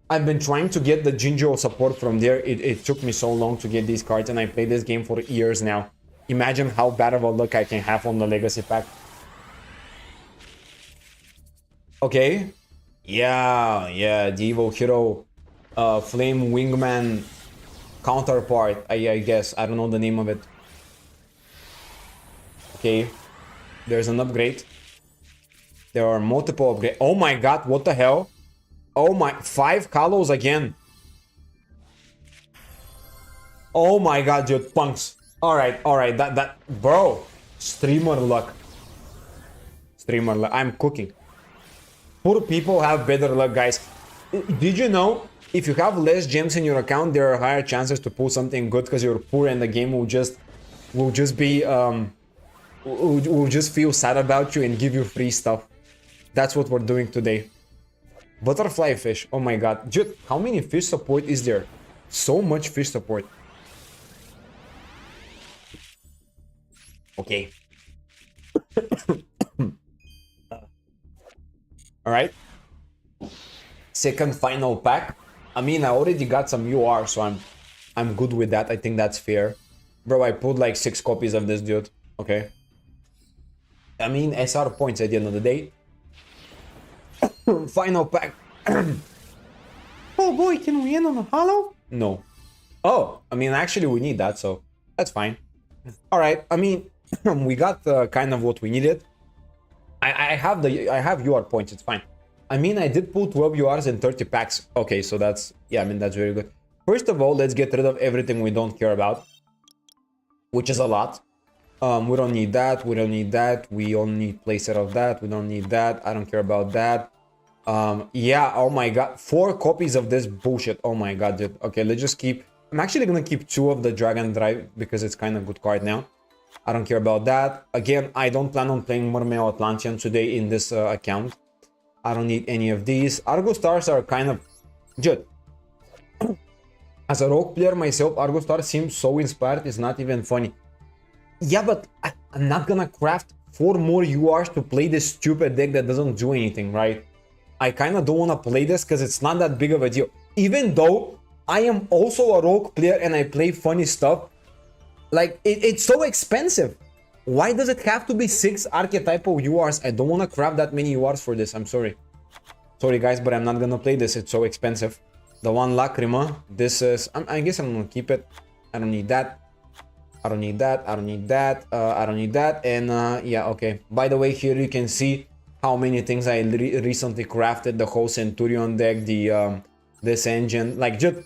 I've been trying to get the Jinjo support from there. It took me so long to get these cards, and I played this game for years now. Imagine how bad of a luck I can have on the Legacy pack. Okay. Yeah, the Evil Hero Flame Wingman counterpart, I guess. I don't know the name of it. Okay. There's an upgrade. There are multiple upgrades. Oh my god, what the hell? Oh my, 5 Kalos again. Oh my god, dude, punks. Alright, bro. Streamer luck. Streamer luck. I'm cooking. Poor people have better luck, guys. Did you know if you have less gems in your account, there are higher chances to pull something good because you're poor and the game will just feel sad about you and give you free stuff. That's what we're doing today. Butterfly fish. Oh my god. Dude, how many fish support is there? So much fish support. Okay. Alright. Second final pack. I mean, I already got some UR, so I'm good with that. I think that's fair. Bro, I pulled like 6 copies of this dude. Okay. I mean, SR points at the end of the day. Final pack. Oh boy, can we end on a hollow? No. Oh, I mean, actually we need that, so that's fine. Alright, I mean, we got kind of what we needed. I have UR points, it's fine. I mean, I did pull 12 URs and 30 packs. Okay, so that's, yeah, I mean, that's very good. First of all, let's get rid of everything we don't care about, which is a lot. We don't need that, we don't need that, we only need playset of that, we don't need that, I don't care about that. Yeah, oh my god, 4 copies of this bullshit. Oh my god, dude. Okay, let's just keep... I'm actually gonna keep 2 of the Dragon Drive because it's kind of good card now. I don't care about that. Again, I don't plan on playing Mermail Atlantean today in this account. I don't need any of these. Argo Stars are kind of... Dude. As a rogue player myself, Argo Star seems so inspired, it's not even funny. Yeah, but I'm not gonna craft 4 more URs to play this stupid deck that doesn't do anything, right? I kind of don't want to play this because it's not that big of a deal. Even though I am also a rogue player and I play funny stuff, like, it's so expensive. Why does it have to be 6 archetypal URs? I don't want to craft that many URs for this. I'm sorry. Sorry guys, but I'm not gonna play this. It's so expensive. The one Lacrima. This is... I guess I'm gonna keep it. I don't need that. I don't need that. I don't need that. I don't need that. And yeah, okay. By the way, here you can see how many things I recently crafted. The whole Centurion deck, the this engine. Like, just...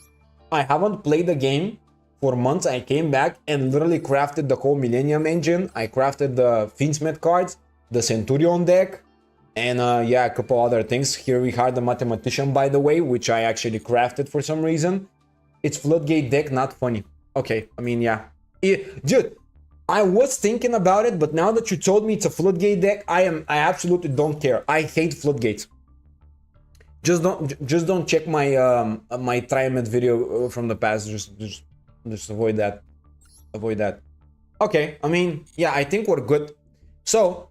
I haven't played the game for months. I came back and literally crafted the whole Millennium engine. I crafted the Fiendsmith cards, the Centurion deck, and yeah, a couple other things. Here we have the Mathematician, by the way, which I actually crafted for some reason. It's Floodgate deck, not funny. Okay, I mean, yeah. Dude, I was thinking about it, but now that you told me it's a Floodgate deck, I absolutely don't care. I hate Floodgates. Just don't check my my Triumph video from the past. Just avoid that. Avoid that. Okay, I mean, yeah, I think we're good. So,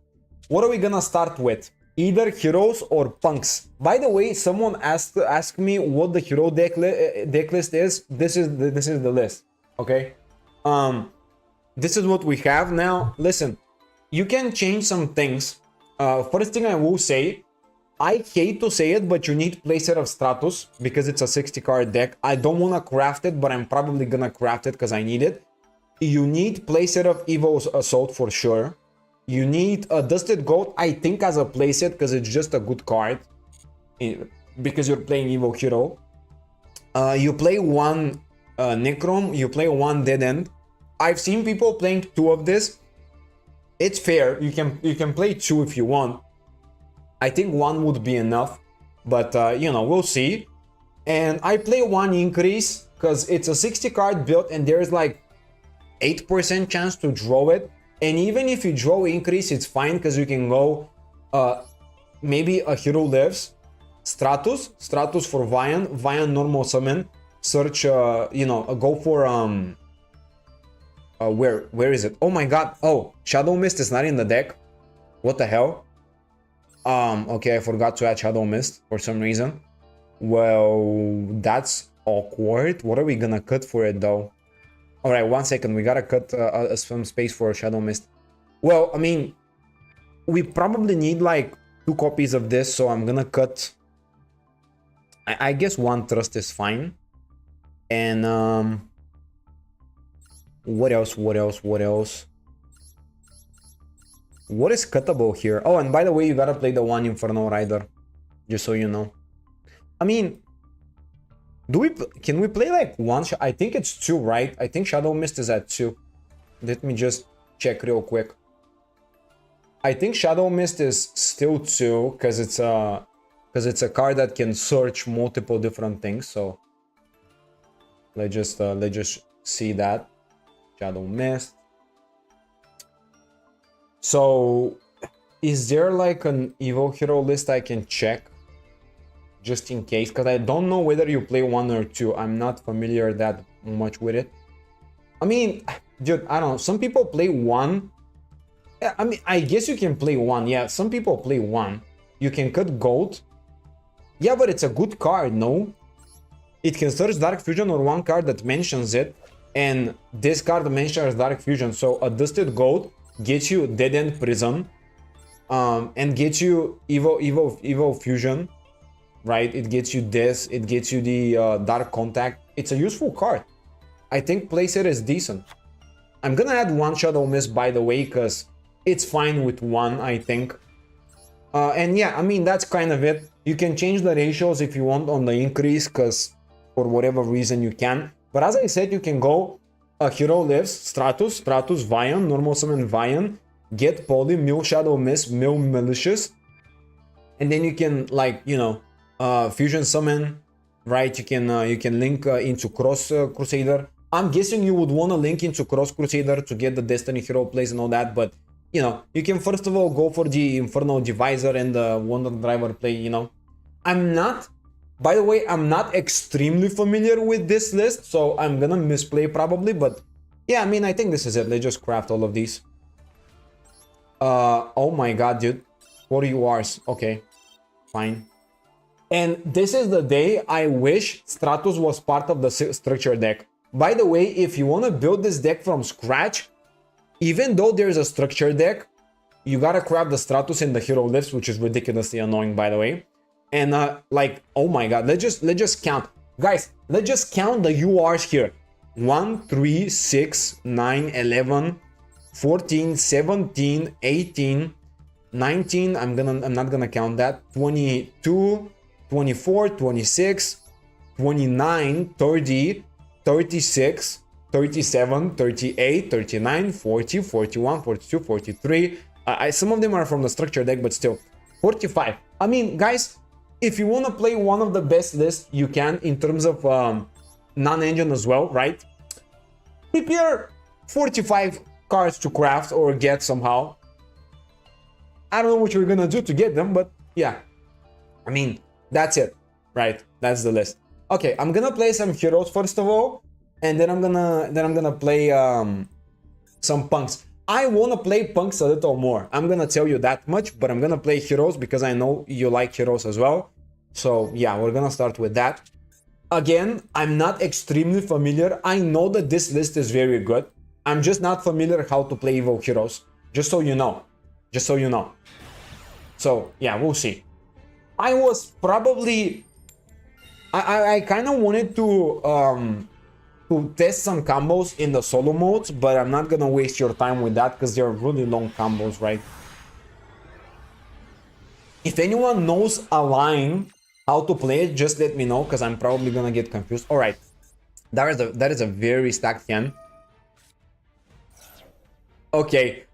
what are we gonna start with? Either heroes or punks. By the way, someone asked me what the hero deck list is. This is the list. Okay. This is what we have now. Listen, you can change some things. First thing I will say, I hate to say it, but you need playset of Stratus because it's a 60 card deck. I don't want to craft it, but I'm probably gonna craft it because I need it. You need playset of Evo's Assault for sure. You need a Dusted Goat, I think, as a playset because it's just a good card. Because you're playing Evo Hero. You play one Necrom, you play one Dead End. I've seen people playing 2 of this. It's fair. You can play 2 if you want. I think 1 would be enough, but you know, we'll see. And I play 1 Increase because it's a 60 card build and there's like 8% chance to draw it. And even if you draw Increase, it's fine because you can go maybe a Hero Lives, Stratus for Vian normal summon, search you know, go for where is it? Oh my god. Oh, Shadow Mist is not in the deck. What the hell? Okay, I forgot to add Shadow Mist for some reason. Well, that's awkward. What are we gonna cut for it though? Alright, 1 second. We gotta cut some space for Shadow Mist. Well, I mean, we probably need like 2 copies of this, so I'm gonna cut... I guess 1 Trust is fine. And what else? What is cuttable here? Oh, and by the way, you gotta play the 1 Inferno Rider, just so you know. I mean, can we play like 1? I think it's 2, right? I think Shadow Mist is at 2. Let me just check real quick. I think Shadow Mist is still 2 because it's a card that can search multiple different things. So let's just see that. Shadow Mist. So, is there like an Evo Hero list I can check? Just in case, because I don't know whether you play 1 or 2. I'm not familiar that much with it. I mean, dude, I don't know. Some people play 1. I mean, I guess you can play 1. Yeah, some people play 1. You can cut Gold. Yeah, but it's a good card, no? It can search Dark Fusion or 1 card that mentions it. And this card mentions Dark Fusion. So, a Dusted Gold gets you Dead End Prison, and gets you Evo Fusion, right? It gets you this, it gets you the Dark Contact. It's a useful card. I think playset is decent. I'm gonna add 1 Shadow Mist, by the way, because it's fine with 1, I think. And yeah, I mean, that's kind of it. You can change the ratios if you want on the increase, because for whatever reason you can. But as I said, you can go Hero Lives, Stratus, Vian, normal summon Vian, get Poly, mill Shadow Mist, mill Malicious, and then you can, like, you know, fusion summon, right? You can link into Cross Crusader. I'm guessing you would want to link into Cross Crusader to get the Destiny Hero plays and all that, but you know, you can first of all go for the Inferno Divisor and the Wonder Driver play, you know. By the way, I'm not extremely familiar with this list, so I'm gonna misplay probably, but yeah, I mean, I think this is it. Let's just craft all of these. Oh my god, dude. 4 URs. Okay, fine. And this is the day I wish Stratus was part of the structure deck. By the way, if you want to build this deck from scratch, even though there's a structure deck, you gotta grab the Stratus and the hero lifts, which is ridiculously annoying, by the way. And like, oh my god, let's just count, guys. Let's just count the URs here: 1, 3, 6, 9, 11, 14, 17, 18, 19. I'm not gonna count that. 22, 24, 26, 29, 30, 36, 37, 38, 39, 40, 41, 42, 43. Some of them are from the structure deck, but still 45. I mean, guys, if you want to play one of the best lists you can in terms of non-engine as well, right? Prepare 45 cards to craft or get somehow. I don't know what you're gonna do to get them, but yeah, I mean, that's it, right? That's the list. Okay, I'm gonna play some heroes first of all, and then I'm gonna play some punks. I wanna play punks a little more. I'm gonna tell you that much, but I'm gonna play heroes because I know you like heroes as well. So yeah, we're gonna start with that. Again, I'm not extremely familiar. I know that this list is very good. I'm just not familiar how to play Evo heroes. Just so you know. Just so you know. So yeah, we'll see. I was probably... I kind of wanted to test some combos in the solo modes, but I'm not gonna waste your time with that because they're really long combos, right? If anyone knows a line how to play it, just let me know because I'm probably gonna get confused. All right, that is a very stacked hand. Okay,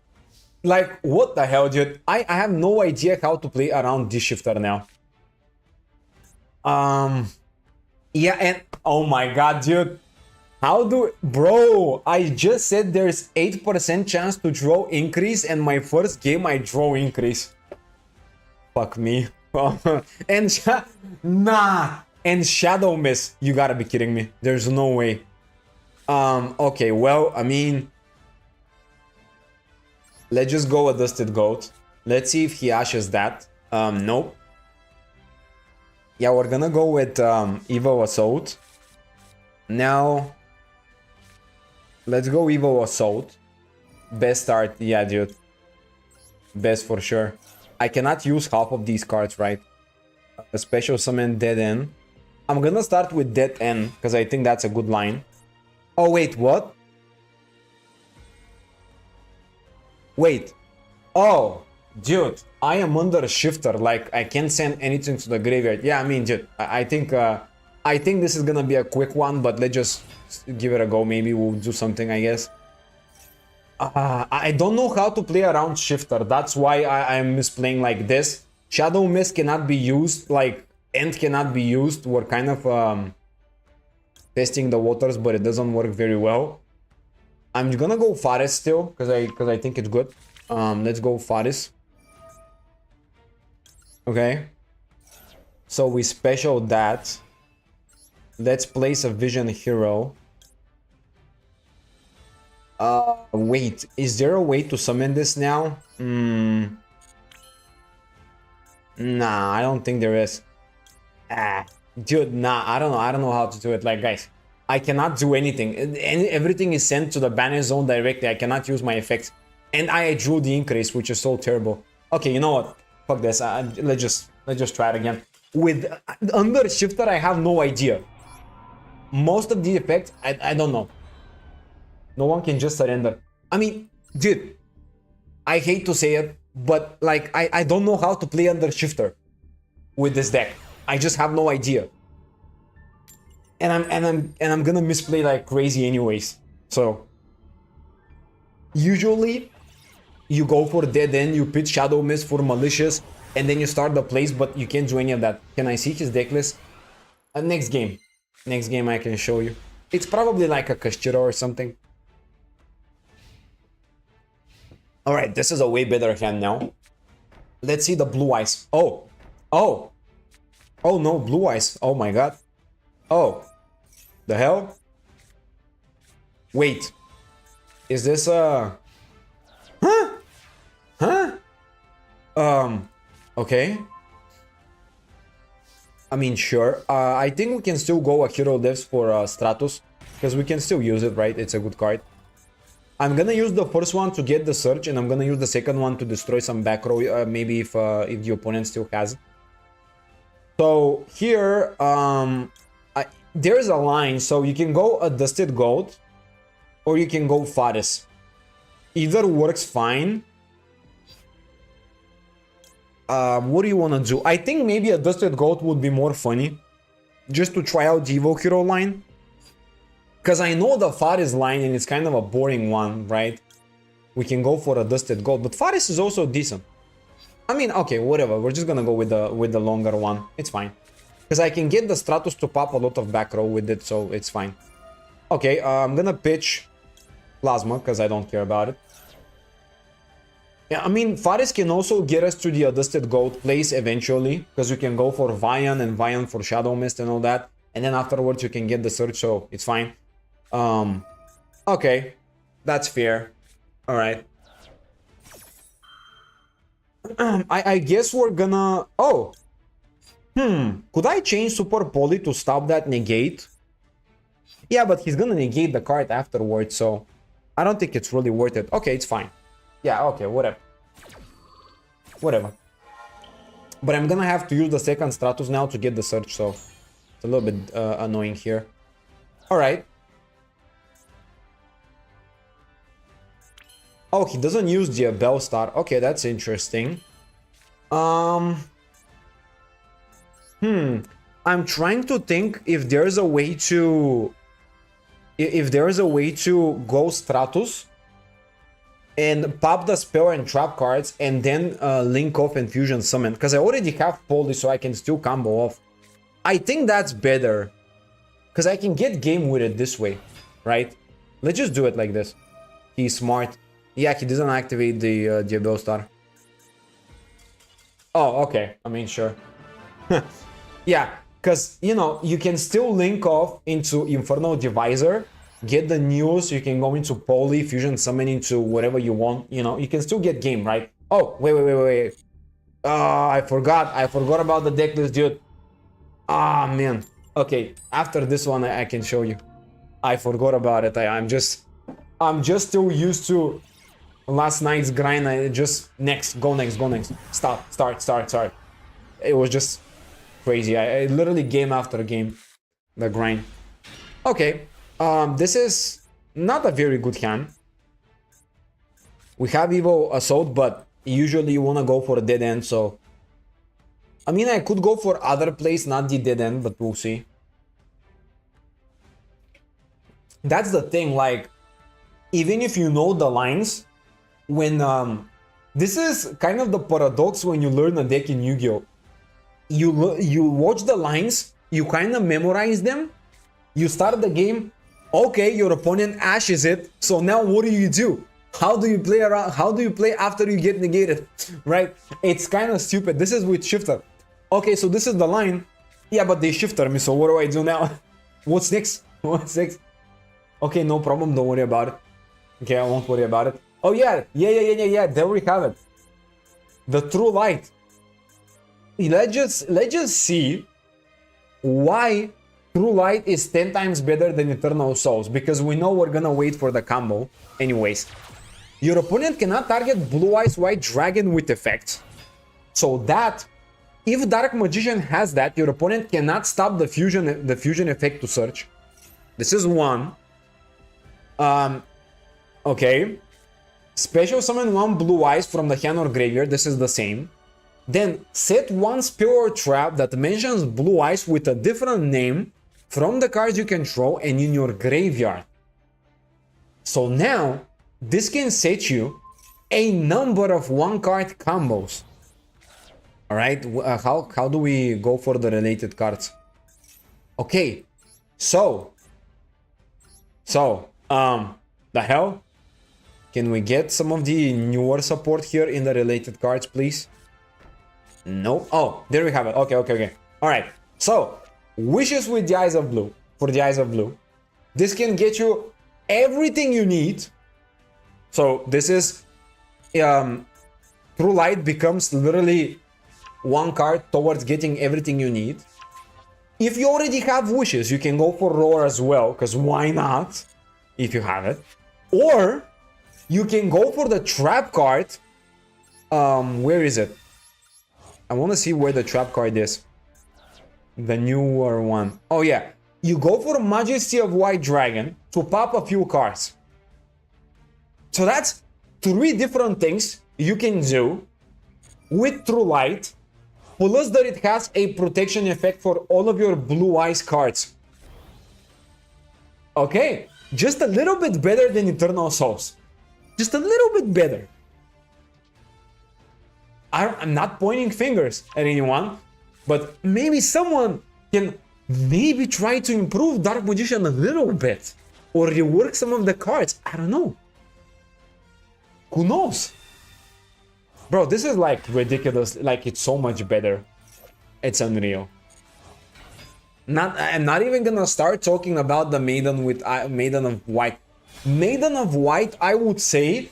like what the hell, dude? I have no idea how to play around this shifter now. Yeah, and oh my god, dude. How do... Bro, I just said there's 8% chance to draw increase, and my first game I draw increase. Fuck me. And nah. And Shadow Miss. You gotta be kidding me. There's no way. Okay, well, I mean... Let's just go with Dusted Goat. Let's see if he ashes that. Nope. Yeah, we're gonna go with Evo Assault. Now... Let's go Evo Assault. Best start, yeah, dude. Best for sure. I cannot use half of these cards, right? A special summon Dead End. I'm gonna start with Dead End, because I think that's a good line. Oh, wait, what? Wait. Oh, dude. I am under a shifter. Like, I can't send anything to the graveyard. Yeah, I mean, dude, I think this is gonna be a quick one, but let's just give it a go. Maybe we'll do something, I guess. I don't know how to play around shifter. That's why I'm misplaying like this. Shadow Mist cannot be used, like End cannot be used. We're kind of testing the waters, but it doesn't work very well. I'm gonna go Faris still, because I think it's good. Let's go Faris. Okay. So we special that. Let's place a Vision Hero. Wait, is there a way to summon this now? Nah, I don't think there is. Dude, nah, I don't know how to do it. Like, guys, I cannot do anything. Everything is sent to the banner zone directly. I cannot use my effects. And I drew the increase, which is so terrible. Okay, you know what? Fuck this. Let's just try it again. With under shifter, I have no idea. Most of the effects, I don't know. No one can just surrender. I mean, dude, I hate to say it, but like I don't know how to play under shifter with this deck. I just have no idea. And I'm gonna misplay like crazy anyways. So usually you go for Dead End, you pitch Shadow Mist for Malicious, and then you start the plays, but you can't do any of that. Can I see his deck list? Next game. Next game I can show you. It's probably like a Kashira or something. Alright, this is a way better hand now. Let's see the Blue Eyes. Oh. Oh. Oh no, Blue Eyes. Oh my god. Oh. The hell? Wait. Is this a... Huh? Huh? Okay. I mean, sure. I think we can still go a Hero Lives for Stratus, because we can still use it, right? It's a good card. I'm gonna use the first one to get the search, and I'm gonna use the second one to destroy some back row, maybe if the opponent still has it. So here, there's a line, so you can go a Dusted Goat, or you can go Faris. Either works fine. What do you want to do? I think maybe a Dusted Goat would be more funny, just to try out the Evo Hero line. Because I know the Faris line, and it's kind of a boring one, right? We can go for a Dusted Goat, but Faris is also decent. I mean, okay, whatever. We're just gonna go with the longer one. It's fine. Because I can get the Stratus to pop a lot of back row with it, so it's fine. Okay, I'm gonna pitch Plasma, because I don't care about it. Yeah, I mean, Faris can also get us to the Dusted Goat place eventually, because you can go for Vian and Vian for Shadow Mist and all that. And then afterwards you can get the search, so it's fine. Okay, that's fair. Alright. I guess we're gonna... Oh! Could I change Super Poly to stop that negate? Yeah, but he's gonna negate the card afterwards, so... I don't think it's really worth it. Okay, it's fine. Yeah, okay, whatever. Whatever. But I'm gonna have to use the second Stratus now to get the search, so... It's a little bit annoying here. Alright. Oh, he doesn't use the Bellstar. Okay, that's interesting. I'm trying to think if there's a way to... If there's a way to go Stratus and pop the spell and trap cards and then link off and fusion summon. Because I already have Poly, so I can still combo off. I think that's better. Because I can get game with it this way, right? Let's just do it like this. He's smart. Yeah, he doesn't activate the Bellstar. Oh, okay. I mean, sure. Yeah, because, you know, you can still link off into Infernal Divisor, get the news, you can go into Poly, fusion summon into whatever you want, you know, you can still get game, right? Oh, wait. I forgot about the deck list, dude. Ah, man. Okay, after this one, I can show you. I forgot about it. I'm just still used to last night's grind. I just go next. Start. It was just crazy. I literally game after game, the grind. Okay, this is not a very good hand. We have Evo Assault, but usually you want to go for a dead end, so... I mean, I could go for other plays, not the dead end, but we'll see. That's the thing, like, even if you know the lines, when... this is kind of the paradox when you learn a deck in Yu-Gi-Oh! You watch the lines, you kind of memorize them, you start the game, okay, your opponent ashes it, so now what do? How do you play around? How do you play after you get negated? Right? It's kind of stupid. This is with Shifter. Okay, so this is the line. Yeah, but they Shifter me, so what do I do now? What's next? Okay, no problem, don't worry about it. Okay, I won't worry about it. Oh yeah, there we have it. The True Light. Let's just see why True Light is 10 times better than Eternal Souls, because we know we're gonna wait for the combo anyways. Your opponent cannot target Blue Eyes White Dragon with effects. So that, if Dark Magician has that, your opponent cannot stop the fusion effect to search. This is one. Okay. Special summon one Blue Eyes from the hand or graveyard. This is the same. Then set one spell or trap that mentions Blue Eyes with a different name from the cards you control and in your graveyard. So now, this can set you a number of one-card combos. Alright, how do we go for the related cards? Okay, so, the hell? Can we get some of the newer support here in the related cards, please? No. Oh, there we have it. Okay. Alright, so, Wishes with the Eyes of Blue. For the Eyes of Blue. This can get you everything you need. So, this is... True Light becomes literally one card towards getting everything you need. If you already have Wishes, you can go for Roar as well, because why not? If you have it. Or, You can go for the trap card. Where is it? I want to see where the trap card is. The newer one. Oh yeah. You go for Majesty of White Dragon to pop a few cards. So that's 3 different things you can do with True Light. Plus that it has a protection effect for all of your Blue Eyes cards. Okay, just a little bit better than Eternal Souls. Just a little bit better. I'm not pointing fingers at anyone, but maybe someone can maybe try to improve Dark Magician a little bit. Or rework some of the cards. I don't know. Who knows? Bro, this is like ridiculous. Like, it's so much better. It's unreal. I'm not even gonna start talking about the Maiden with Maiden of White. Maiden of White, I would say,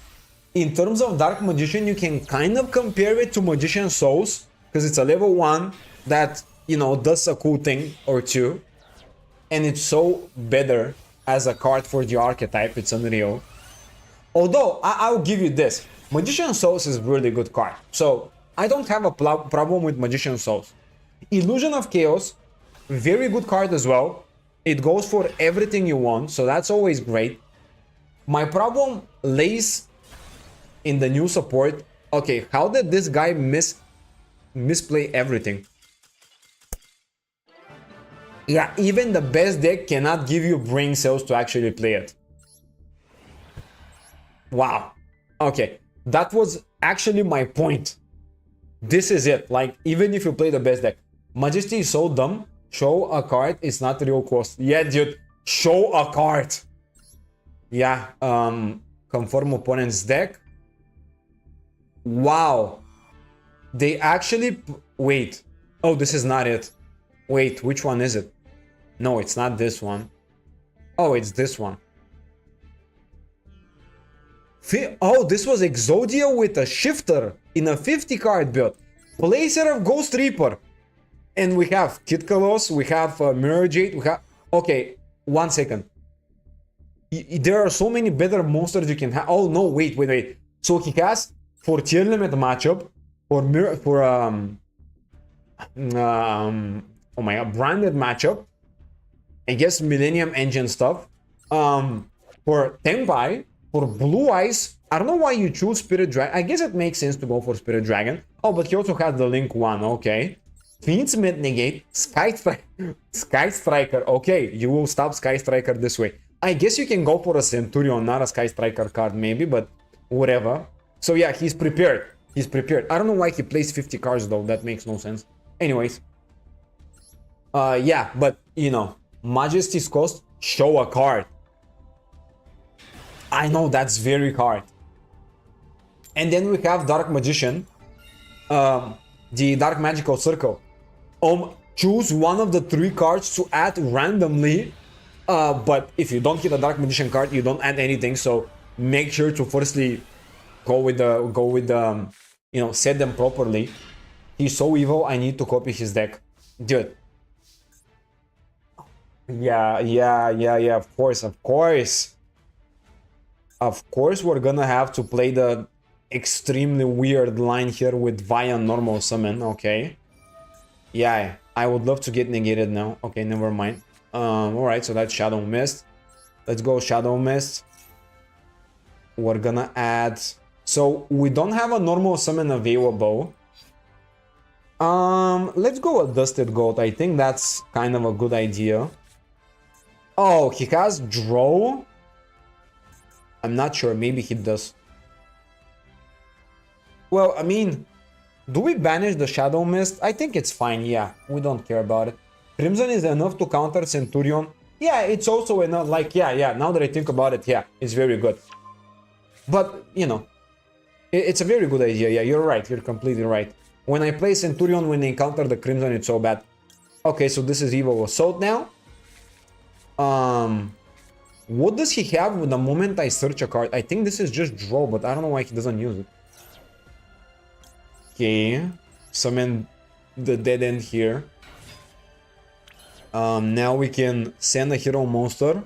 in terms of Dark Magician, you can kind of compare it to Magician Souls, because it's a level 1 that, you know, does a cool thing or two, and it's so better as a card for the archetype. It's unreal. Although I'll give you this, Magician Souls is a really good card, so I don't have a problem with Magician Souls. Illusion of Chaos, very good card as well. It goes for everything you want, so that's always great. My problem lays in the new support. Okay, how did this guy misplay everything? Yeah, even the best deck cannot give you brain cells to actually play it. Wow. Okay, that was actually my point. This is it. Like, even if you play the best deck, Majesty is so dumb. Show a card is not real cost. Yeah, dude. Show a card. Yeah. Confirm opponent's deck. Wow. They actually... Wait. Oh, this is not it. Wait, which one is it? No, it's not this one. Oh, it's this one. Oh, this was Exodia with a shifter in a 50 card build. Placer of Ghost Reaper. And we have Kid Kalos, we have Mirror Jade, we have... Okay, 1 second. There are so many better monsters you can have. Oh no, wait. So he has for tier limit matchup, for oh my god, branded matchup, I guess Millennium Engine stuff. For Tenpai, for Blue Eyes, I don't know why you choose Spirit Dragon. I guess it makes sense to go for Spirit Dragon. Oh, but he also has the Link one, okay. Fiend's Mid Negate, Sky Striker. Okay, you will stop Sky Striker this way. I guess you can go for a Centurion, not a Sky Striker card maybe, but whatever. So yeah, he's prepared. He's prepared. I don't know why he plays 50 cards though. That makes no sense. Anyways. Yeah, but you know, Majesty's cost, show a card. I know that's very hard. And then we have Dark Magician. The Dark Magical Circle. Choose one of the 3 cards to add randomly. But if you don't hit a Dark Magician card, you don't add anything. So make sure to firstly go with the you know, set them properly. He's so evil, I need to copy his deck. Dude. Yeah, of course. Of course we're gonna have to play the extremely weird line here with Via Normal Summon, okay. Yeah, I would love to get negated now. Okay, never mind. Alright, so that's Shadow Mist. Let's go Shadow Mist. We're gonna add... So, we don't have a normal summon available. Let's go with Dusted Gold. I think that's kind of a good idea. Oh, he has Draw? I'm not sure, maybe he does. Well, I mean, do we banish the Shadow Mist? I think it's fine, yeah. We don't care about it. Crimson is enough to counter Centurion. Yeah, it's also enough, like, yeah, now that I think about it, yeah, it's very good. But, you know, it's a very good idea, yeah, you're right, you're completely right. When I play Centurion, when they counter the Crimson, it's so bad. Okay, so this is Evil Assault now. What does he have with the moment I search a card? I think this is just Draw, but I don't know why he doesn't use it. Okay, summon the dead end here. Now we can send a hero monster.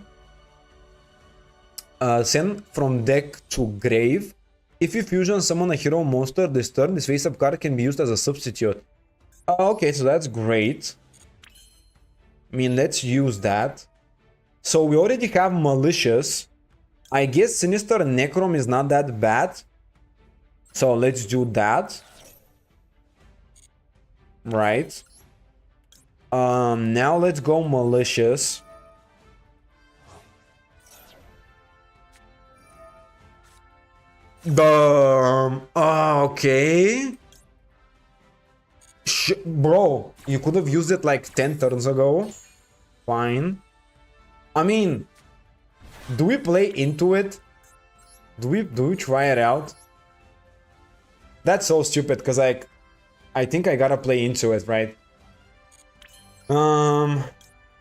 Send from deck to grave. If you fusion summon a hero monster this turn, this face-up card can be used as a substitute. Okay, so that's great. I mean, let's use that. So we already have Malicious. I guess Sinister Necrom is not that bad. So let's do that. Right. Now let's go Malicious. Okay. Bro, you could have used it like 10 turns ago. Fine. I mean, do we play into it? Do we try it out? That's so stupid because like I think I gotta play into it, right?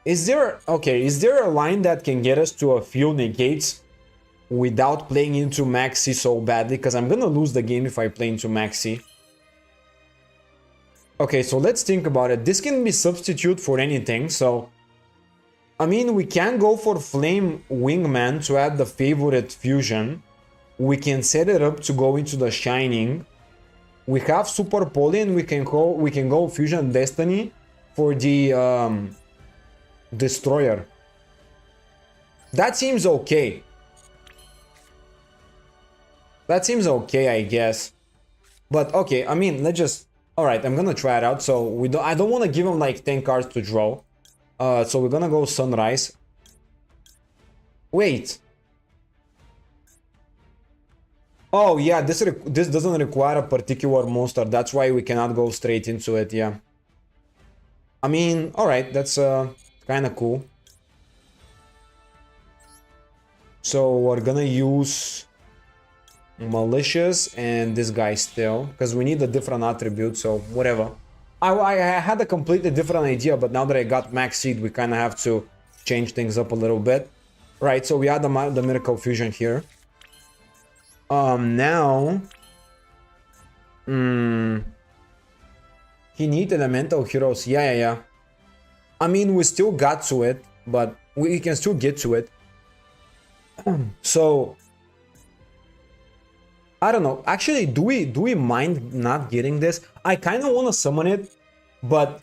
Is there a line that can get us to a few negates without playing into Maxi so badly? Because I'm gonna lose the game if I play into Maxi. Okay, so let's think about it. This can be substitute for anything, so I mean, we can go for Flame Wingman to add the favorite fusion. We can set it up to go into the Shining. We have Super Poly and we can go Fusion Destiny for the Destroyer. That seems okay. That seems okay, I guess. But okay, I mean, let's just... Alright, I'm gonna try it out. So I don't want to give him like 10 cards to draw. So we're gonna go Sunrise. Wait. Oh yeah, this doesn't require a particular monster. That's why we cannot go straight into it, yeah. I mean, alright, that's kind of cool. So we're gonna use Malicious and this guy still, because we need a different attribute, so whatever. I had a completely different idea, but now that I got Max Seed, we kind of have to change things up a little bit. Right, so we add the Miracle Fusion here. Now... He needs Elemental Heroes. Yeah. I mean, we still got to it, but we can still get to it. So... I don't know. Actually, do we mind not getting this? I kind of want to summon it, but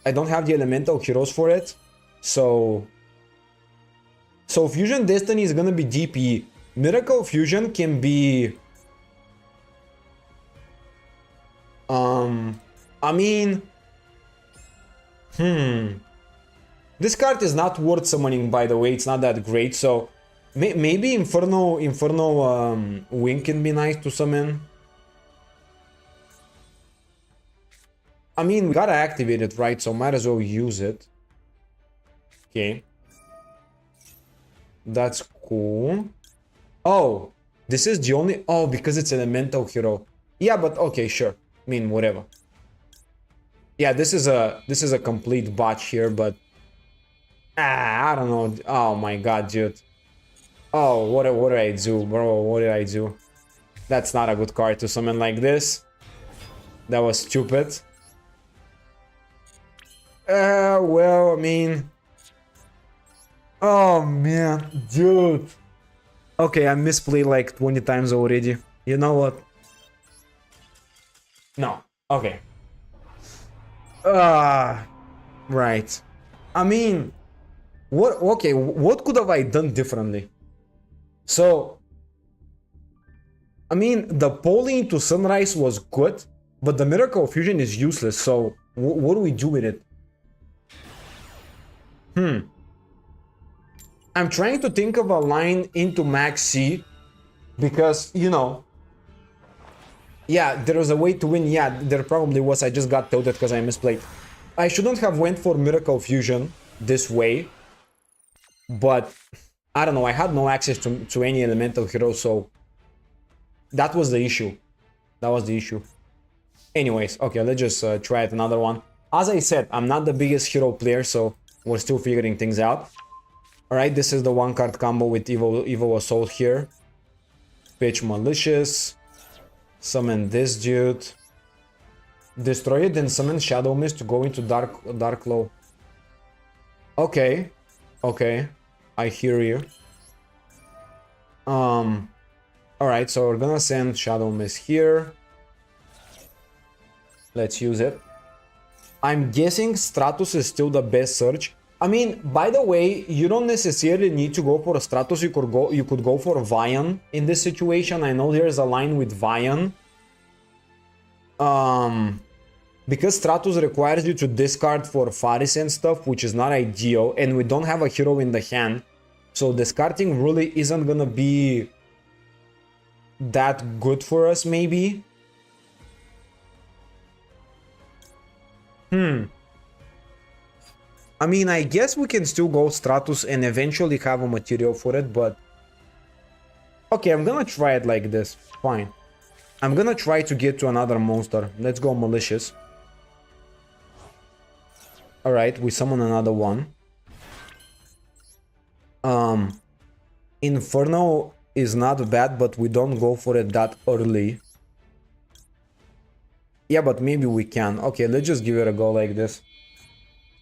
I don't have the Elemental Heroes for it. So Fusion Destiny is gonna be DP. Miracle Fusion can be... I mean... This card is not worth summoning, by the way. It's not that great, so... Maybe Inferno Wing can be nice to summon. I mean, we gotta activate it, right? So might as well use it. Okay. That's cool. Oh, this is the only... Oh, because it's Elemental Hero. Yeah, but okay, sure. I mean, whatever. Yeah, this is a complete botch here, but... I don't know. Oh my god, dude. Oh, what did I do, bro? What did I do? That's not a good card to summon like this. That was stupid. Well, I mean... Oh, man, dude. Okay, I misplayed like 20 times already. You know what? No. Okay. Right. I mean... What? Okay, what could have I done differently? So, I mean, the Poly into Sunrise was good, but the Miracle Fusion is useless, so what do we do with it? I'm trying to think of a line into Max C, because, you know, yeah, there was a way to win. Yeah, there probably was. I just got tilted because I misplayed. I shouldn't have went for Miracle Fusion this way, but... I don't know, I had no access to any elemental hero, so that was the issue. That was the issue. Anyways, okay, let's just try it another one. As I said, I'm not the biggest hero player, so we're still figuring things out. Alright, this is the one card combo with Evil Assault here. Pitch Malicious. Summon this dude. Destroy it, then summon Shadow Mist to go into Dark Low. Okay. Okay. I hear you. Alright, so we're gonna send Shadow Mist here. Let's use it. I'm guessing Stratos is still the best search. I mean, by the way, you don't necessarily need to go for a Stratos. You could go for Vian in this situation. I know there's a line with Vian. Because Stratos requires you to discard for Faris and stuff, which is not ideal, and we don't have a hero in the hand, so discarding really isn't gonna be that good for us, maybe. I mean, I guess we can still go Stratos and eventually have a material for it, but... Okay, I'm gonna try it like this. Fine. I'm gonna try to get to another monster. Let's go Malicious. Alright, we summon another one. Inferno is not bad, but we don't go for it that early. Yeah, but maybe we can. Okay, let's just give it a go like this.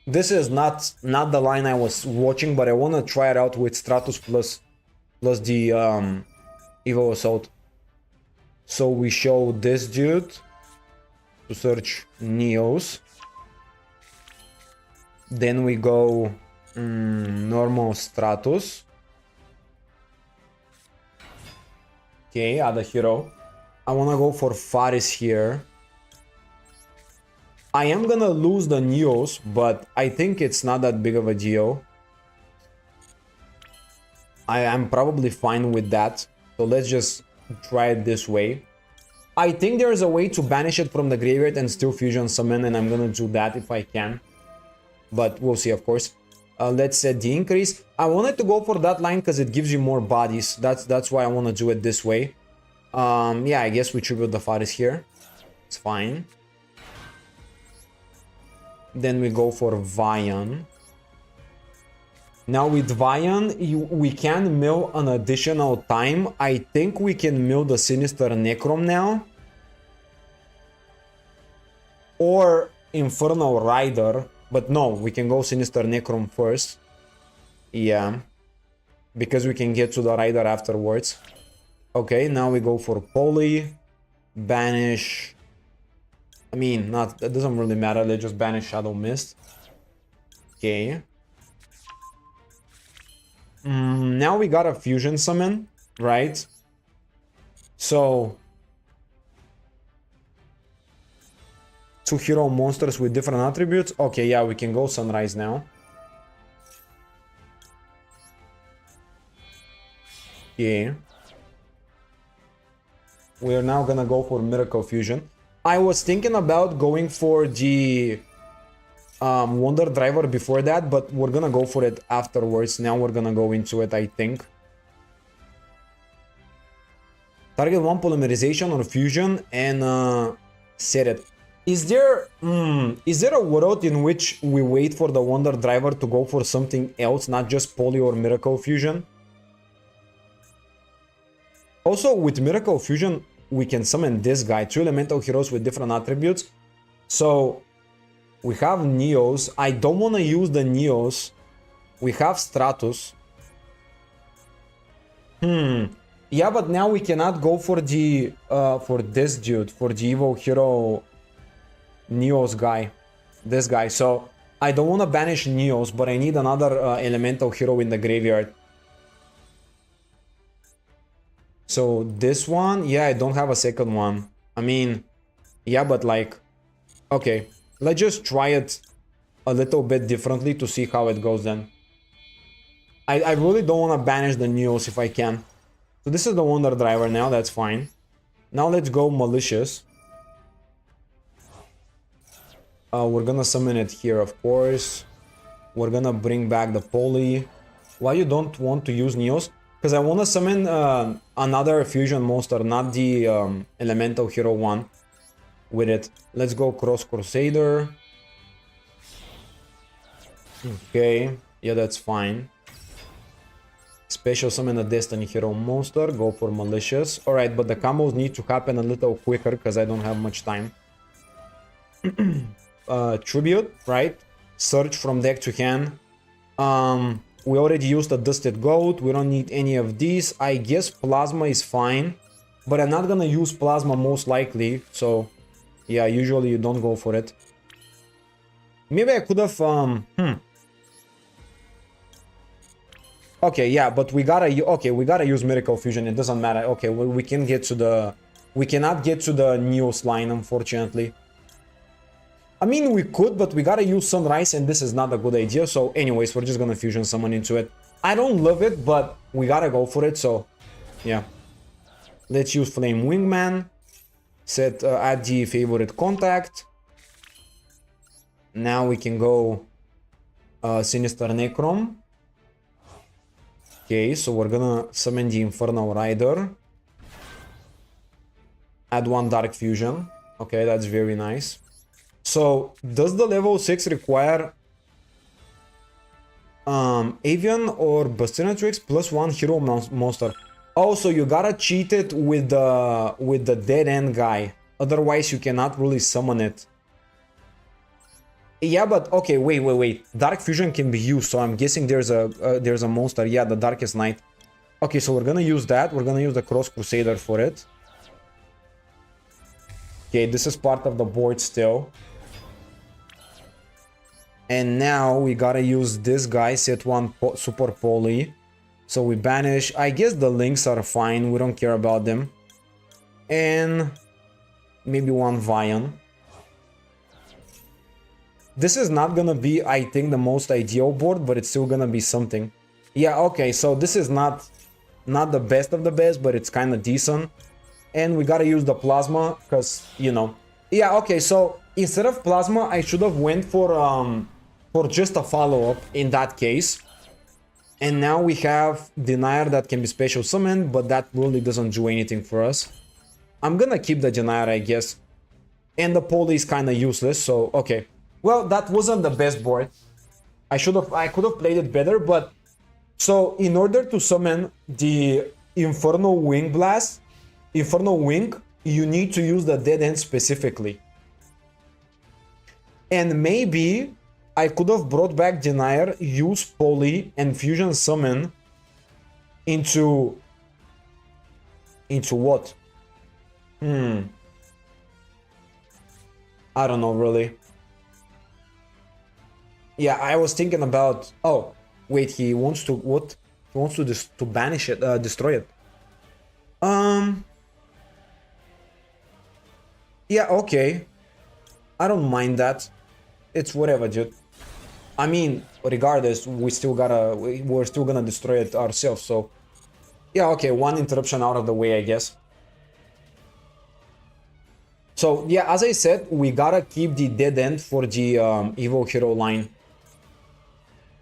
This is not the line I was watching, but I want to try it out with Stratos plus the Evo Assault. So we show this dude to search Neos. Then we go normal Stratos. Okay, add a hero. I want to go for Faris here. I am gonna lose the Neos, but I think it's not that big of a deal. I am probably fine with that. So let's just try it this way. I think there's a way to banish it from the graveyard and still fusion summon, and I'm gonna do that if I can. But we'll see, of course. Let's set the increase. I wanted to go for that line because it gives you more bodies. That's why I want to do it this way. Yeah, I guess we tribute the Faris here. It's fine. Then we go for Vian. Now with Vian, we can mill an additional time. I think we can mill the Sinister Necrom now. Or Infernal Rider. But no, we can go Sinister Necrom first. Yeah. Because we can get to the Rider afterwards. Okay, now we go for Poly. Banish. I mean, that doesn't really matter. Let's just banish Shadow Mist. Okay. Now we got a fusion summon, right? So 2 hero monsters with different attributes. Okay, yeah, we can go Sunrise now. Yeah. We're now gonna go for Miracle Fusion. I was thinking about going for the Wonder Driver before that, but we're gonna go for it afterwards. Now we're gonna go into it, I think. Target 1 Polymerization or Fusion and set it. Is there a world in which we wait for the Wonder Driver to go for something else, not just Poly or Miracle Fusion? Also, with Miracle Fusion, we can summon this guy, 2 elemental heroes with different attributes. So we have Neos. I don't want to use the Neos. We have Stratos. Yeah, but now we cannot go for the for this dude, for the Evo hero Neos guy. This guy. So I don't want to banish Neos, but I need another elemental hero in the graveyard. So this one, yeah, I don't have a second one. I mean, yeah, but like, okay, let's just try it a little bit differently to see how it goes then. I really don't want to banish the Neos if I can. So this is the Wonder Driver now, that's fine. Now let's go Malicious. We're gonna summon it here, of course. We're gonna bring back the Poly. Why you don't want to use Neos? Because I want to summon another fusion monster, not the elemental hero one with it. Let's go Cross Crusader. Okay, yeah, that's fine. Special summon a Destiny hero monster, go for Malicious. Alright, but the combos need to happen a little quicker because I don't have much time. Tribute, right? Search from deck to hand. We already used a Dusted Goat. We don't need any of these. I guess Plasma is fine. But I'm not gonna use Plasma most likely. So, yeah, usually you don't go for it. Maybe I could have... Okay, yeah, but we gotta... Okay, we gotta use Miracle Fusion. It doesn't matter. Okay, we can get to the... We cannot get to the Neos line, unfortunately. I mean, we could, but we gotta use Sunrise, and this is not a good idea. So, anyways, we're just gonna Fusion Summon into it. I don't love it, but we gotta go for it, so... Yeah. Let's use Flame Wingman. Set, add the favorite contact. Now we can go... Sinister Necrom. Okay, so we're gonna summon the Infernal Rider. Add one Dark Fusion. Okay, that's very nice. So, does the level 6 require Avian or Bastinatrix plus one hero monster? Oh, so you gotta cheat it with the dead end guy. Otherwise, you cannot really summon it. Yeah, but okay, wait. Dark Fusion can be used, so I'm guessing there's a monster. Yeah, the Darkest Night. Okay, so we're gonna use that. We're gonna use the Cross Crusader for it. Okay, this is part of the board still. And now we gotta use this guy, set one Super Poly. So we banish. I guess the links are fine. We don't care about them. And maybe one Vion. This is not gonna be, I think, the most ideal board, but it's still gonna be something. Yeah, okay, so this is not the best of the best, but it's kind of decent. And we gotta use the Plasma, because, you know. Yeah, okay, so instead of Plasma, I should have went for just a follow-up in that case. And now we have Denier that can be special summoned, but that really doesn't do anything for us. I'm gonna keep the Denier, I guess. And the Poly is kind of useless, so okay. Well, that wasn't the best board. I could have played it better, but... So, in order to summon the Infernal Wing Blast, Infernal Wing, you need to use the Dead End specifically. And maybe I could have brought back Denier, use Poly, and Fusion Summon into what? I don't know, really. Yeah, I was thinking about... Oh, wait, he wants to... What? He wants to banish it, destroy it. Yeah, okay. I don't mind that. It's whatever, dude. I mean, regardless, we're still gonna destroy it ourselves, so... Yeah, okay, one interruption out of the way, I guess. So, yeah, as I said, we gotta keep the Dead End for the Evil Hero line.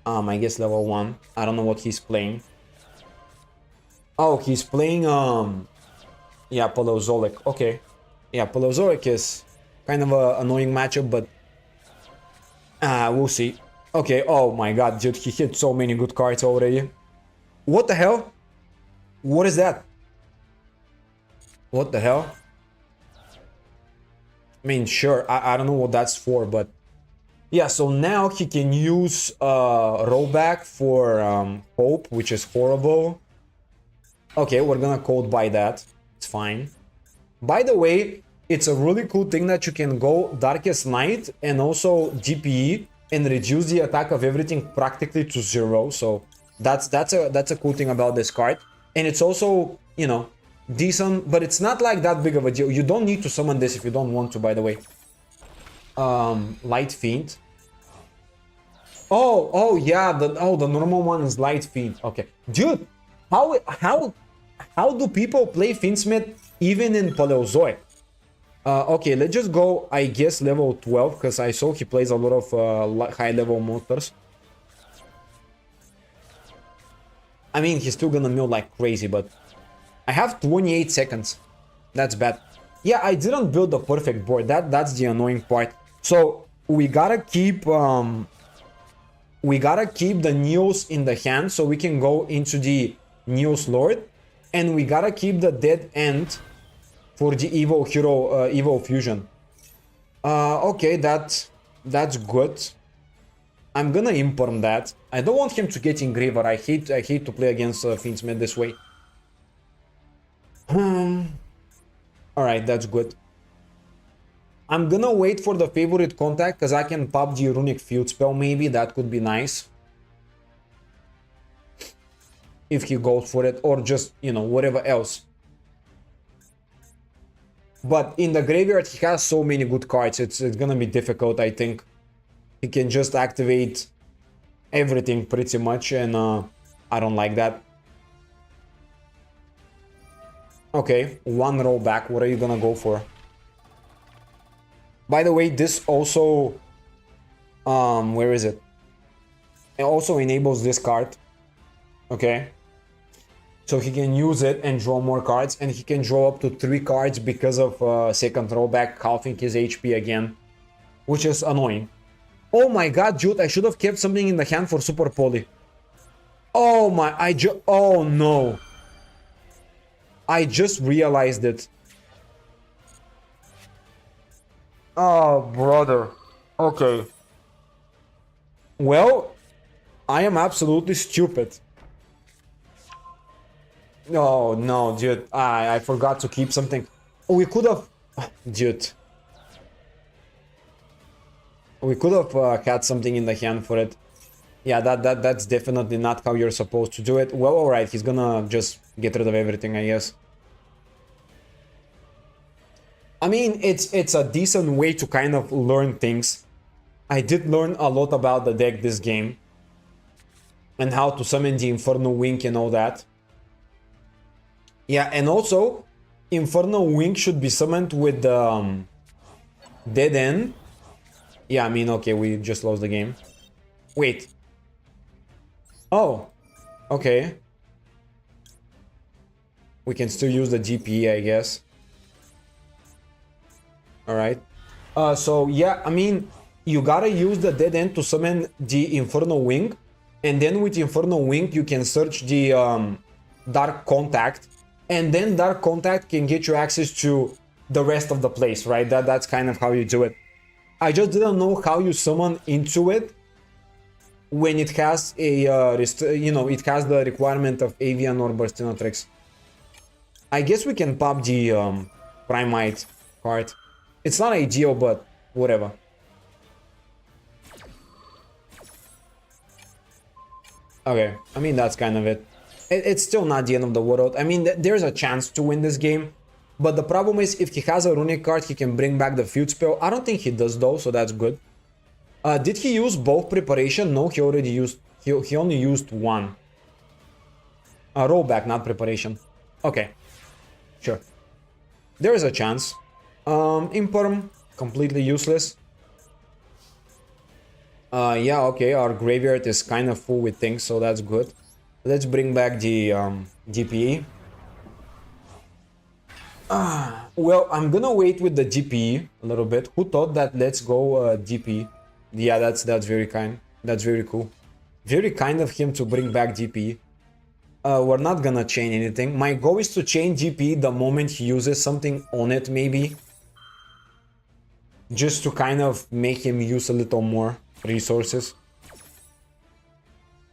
I guess level 1. I don't know what he's playing. Oh, he's playing, yeah, Paleozoic. Okay. Yeah, Paleozoic is kind of an annoying matchup, but... we'll see. Okay, oh my god, dude, he hit so many good cards already. What the hell? What is that? What the hell? I mean, sure, I don't know what that's for, but... Yeah, so now he can use rollback for Hope, which is horrible. Okay, we're gonna code by that. It's fine. By the way, it's a really cool thing that you can go Darkest Night and also GPE and reduce the attack of everything practically to 0. So that's a cool thing about this card. And it's also, you know, decent, but it's not like that big of a deal. You don't need to summon this if you don't want to, by the way. Light Fiend. Oh yeah, the normal one is Light Fiend. Okay, dude, how do people play Fiendsmith even in Paleozoic? Okay, let's just go, I guess, level 12, because I saw he plays a lot of high level monsters. I mean, he's still gonna mill like crazy, but I have 28 seconds. That's bad. Yeah, I didn't build the perfect board. That's the annoying part. So we gotta keep the Neos in the hand so we can go into the Neos Lord, and we gotta keep the Dead End for the Evil Hero, Evil Fusion. Okay, that's good. I'm gonna imperm that. I don't want him to get Engraver. I hate to play against Fiendsmith this way. Alright, that's good. I'm gonna wait for the favorite contact because I can pop the Runic Field spell maybe. That could be nice. If he goes for it, or just, you know, whatever else. But in the graveyard, he has so many good cards. It's gonna be difficult, I think. He can just activate everything pretty much, and I don't like that. Okay, one row back. What are you gonna go for? By the way, this also... where is it? It also enables this card. Okay. So he can use it and draw more cards, and he can draw up to 3 cards because of second rollback, halving his HP again, which is annoying. Oh my god, dude, I should have kept something in the hand for Super Poly. Oh my, oh no. I just realized it. Oh, brother. Okay. Well, I am absolutely stupid. Oh, no, dude. I forgot to keep something. We could have... Dude. We could have had something in the hand for it. Yeah, that's definitely not how you're supposed to do it. Well, alright, he's gonna just get rid of everything, I guess. I mean, it's a decent way to kind of learn things. I did learn a lot about the deck this game. And how to summon the Infernal Wing and all that. Yeah, and also, Infernal Wing should be summoned with the Dead End. Yeah, I mean, okay, we just lost the game. Wait. Oh, okay. We can still use the GP, I guess. Alright. So, yeah, I mean, you gotta use the Dead End to summon the Infernal Wing. And then with Infernal Wing, you can search the Dark Contact. And then Dark Contact can get you access to the rest of the place, right? That's kind of how you do it. I just didn't know how you summon into it when it has a, it has the requirement of Avian or Burstinatrix. I guess we can pop the Primite card. It's not ideal, but whatever. Okay, I mean, that's kind of it. It's still not the end of the world. I mean, there's a chance to win this game. But the problem is, if he has a Runic card, he can bring back the Field Spell. I don't think he does, though, so that's good. Did he use both preparation? No, he already used... He only used one. Rollback, not preparation. Okay. Sure. There is a chance. Imperm, completely useless. Yeah, okay, our graveyard is kind of full with things, so that's good. Let's bring back the DPE. Well, I'm gonna wait with the GPE a little bit. Who thought that? Let's go DPE. Yeah, that's very kind. That's very cool. Very kind of him to bring back GPE. We're not gonna chain anything. My goal is to chain GPE the moment he uses something on it, maybe. Just to kind of make him use a little more resources.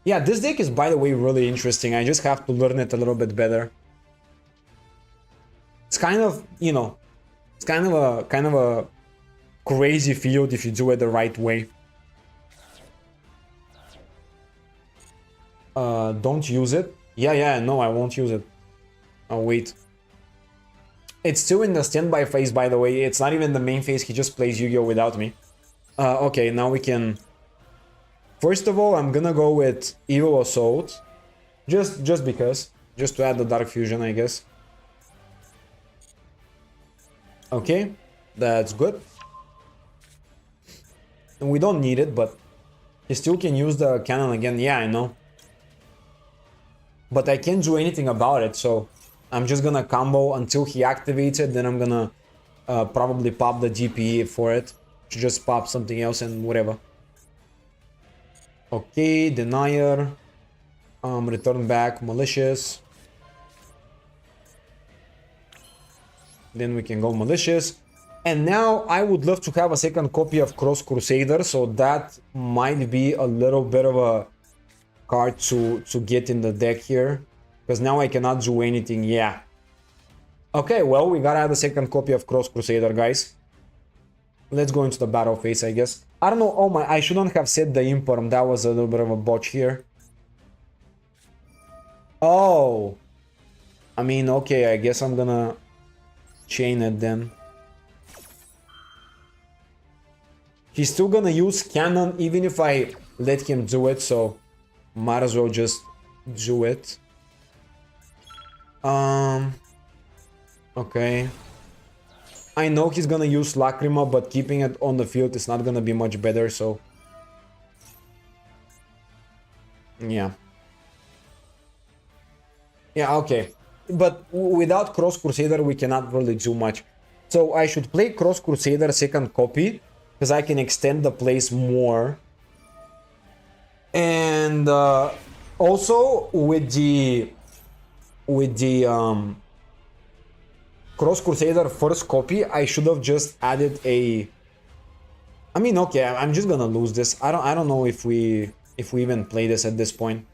Yeah, this deck is, by the way, really interesting. I just have to learn it a little bit better. It's kind of, you know, it's kind of a crazy field if you do it the right way. Don't use it. Yeah, no, I won't use it. I'll wait. It's still in the standby phase, by the way. It's not even the main phase. He just plays Yu-Gi-Oh without me. Okay, now we can... First of all, I'm gonna go with Evil Assault. Just because. Just to add the Dark Fusion, I guess. Okay, that's good. And we don't need it, but he still can use the cannon again. Yeah, I know. But I can't do anything about it, so I'm just gonna combo until he activates it. Then I'm gonna probably pop the GPE for it. To just pop something else and whatever. Okay, Denier. Return back, Malicious. Then we can go Malicious. And now I would love to have a second copy of Cross Crusader, so that might be a little bit of a card to get in the deck here. Because now I cannot do anything, yeah. Okay, well, we gotta have a second copy of Cross Crusader, guys. Let's go into the battle phase, I guess. I don't know, oh my, I shouldn't have said the Imperm, that was a little bit of a botch here. Oh. I mean, okay, I guess I'm gonna chain it then. He's still gonna use cannon even if I let him do it, so might as well just do it. Okay. I know he's gonna use Lacrima, but keeping it on the field is not gonna be much better, so... Yeah. Yeah, okay. But without Cross Crusader, we cannot really do much. So I should play Cross Crusader second copy, because I can extend the plays more. And also with the Cross Crusader first copy, I should have just added a... I mean, okay, I'm just gonna lose this. I don't know if we even play this at this point.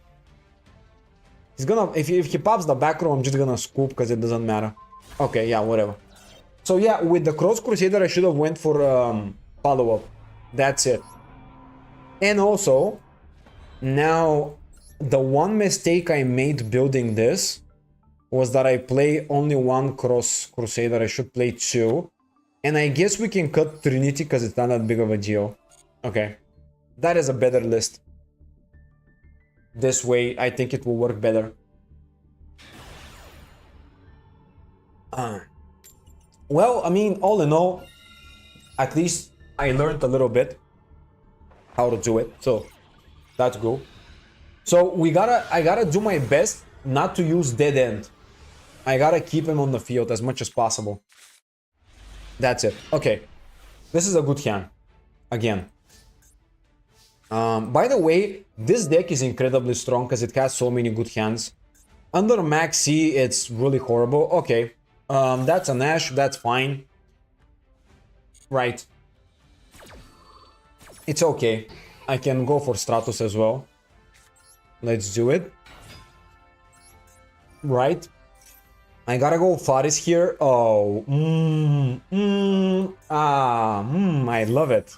He's gonna, if he pops the back row, I'm just gonna scoop because it doesn't matter. Okay, yeah, whatever. So yeah, with the Cross Crusader, I should have went for follow-up. That's it. And also, now, the one mistake I made building this was that I play only one Cross Crusader. I should play two. And I guess we can cut Trinity because it's not that big of a deal. Okay. That is a better list. This way, I think it will work better. Well, I mean, all in all, at least I learned a little bit how to do it. So, that's good. So, I gotta do my best not to use Dead End. I gotta keep him on the field as much as possible. That's it. Okay. This is a good hand. Again. By the way, this deck is incredibly strong because it has so many good hands. Under Max C, it's really horrible. Okay. That's an Ash. That's fine. Right. It's okay. I can go for Stratos as well. Let's do it. Right. I gotta go Faris here. Oh. I love it.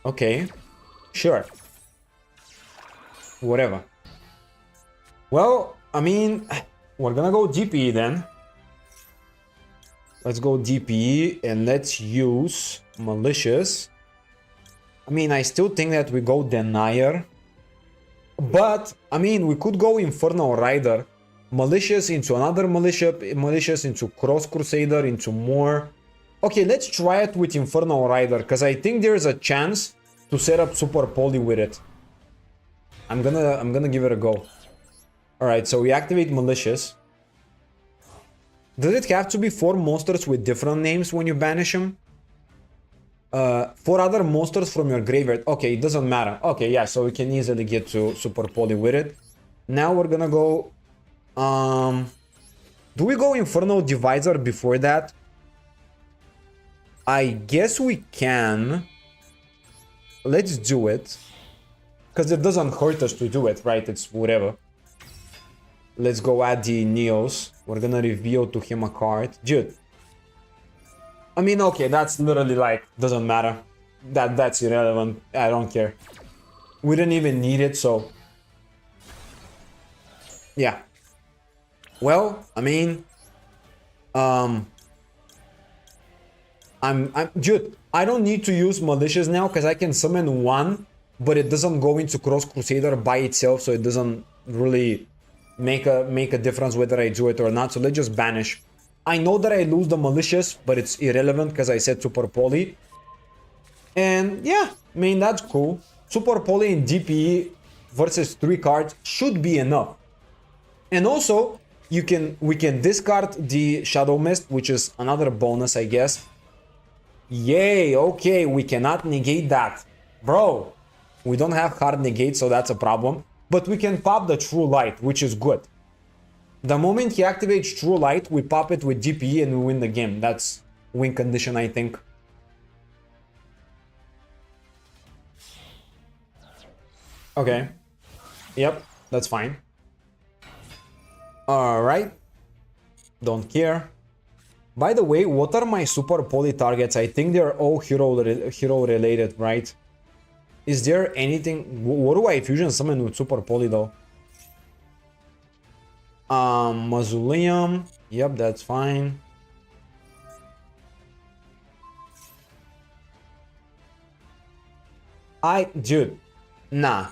Okay. Sure. Whatever. Well, I mean, we're gonna go DPE then. Let's go DPE and let's use Malicious. I mean, I still think that we go Denier. But, I mean, we could go Infernal Rider. Malicious into another Malicious into Cross Crusader, into more. Okay, let's try it with Infernal Rider, because I think there's a chance to set up Super Poly with it. I'm gonna give it a go. Alright, so we activate Malicious. Does it have to be 4 monsters with different names when you banish them? 4 other monsters from your graveyard. Okay, it doesn't matter. Okay, yeah, so we can easily get to Super Poly with it. Now we're gonna go... do we go Infernal Divisor before that? I guess we can. Let's do it. Because it doesn't hurt us to do it, right? It's whatever. Let's go add the Neos. We're gonna reveal to him a card. Dude. I mean, okay, that's literally like, doesn't matter. That's irrelevant. I don't care. We didn't even need it, so... Yeah. Well, I mean... Dude, I don't need to use Malicious now because I can summon one, but it doesn't go into Cross Crusader by itself, so it doesn't really make a difference whether I do it or not. So let's just banish. I know that I lose the Malicious, but it's irrelevant because I said Super Poly. And yeah, I mean, that's cool. Super Poly in DPE versus 3 cards should be enough. And also, we can discard the Shadow Mist, which is another bonus, I guess. Yay, okay, we cannot negate that. Bro, we don't have hard negate, so that's a problem. But we can pop the True Light, which is good. The moment he activates True Light, we pop it with DPE and we win the game. That's win condition, I think. Okay. Yep, that's fine. Alright. Don't care. By the way, what are my super poly targets? I think they're all hero related, right? Is there anything... What do I fusion summon with super poly though? Mausoleum. Yep, that's fine. Dude, nah.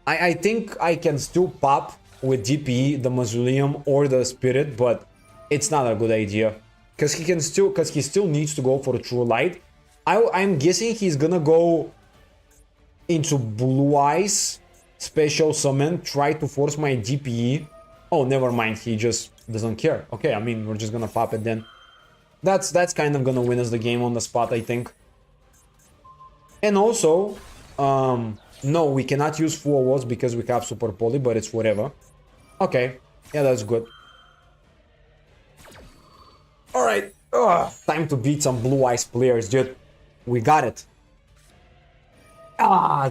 I think I can still pop with DPE, the Mausoleum or the Spirit, but it's not a good idea. Because he still needs to go for True Light. I'm guessing he's gonna go into Blue Eyes, Special Summon, try to force my DPE. Oh, never mind, he just doesn't care. Okay, I mean, we're just gonna pop it then. That's kind of gonna win us the game on the spot, I think. And also, no, we cannot use full awards because we have super poly, but it's whatever. Okay, yeah, that's good. Alright, time to beat some Blue Eyes players, dude. We got it.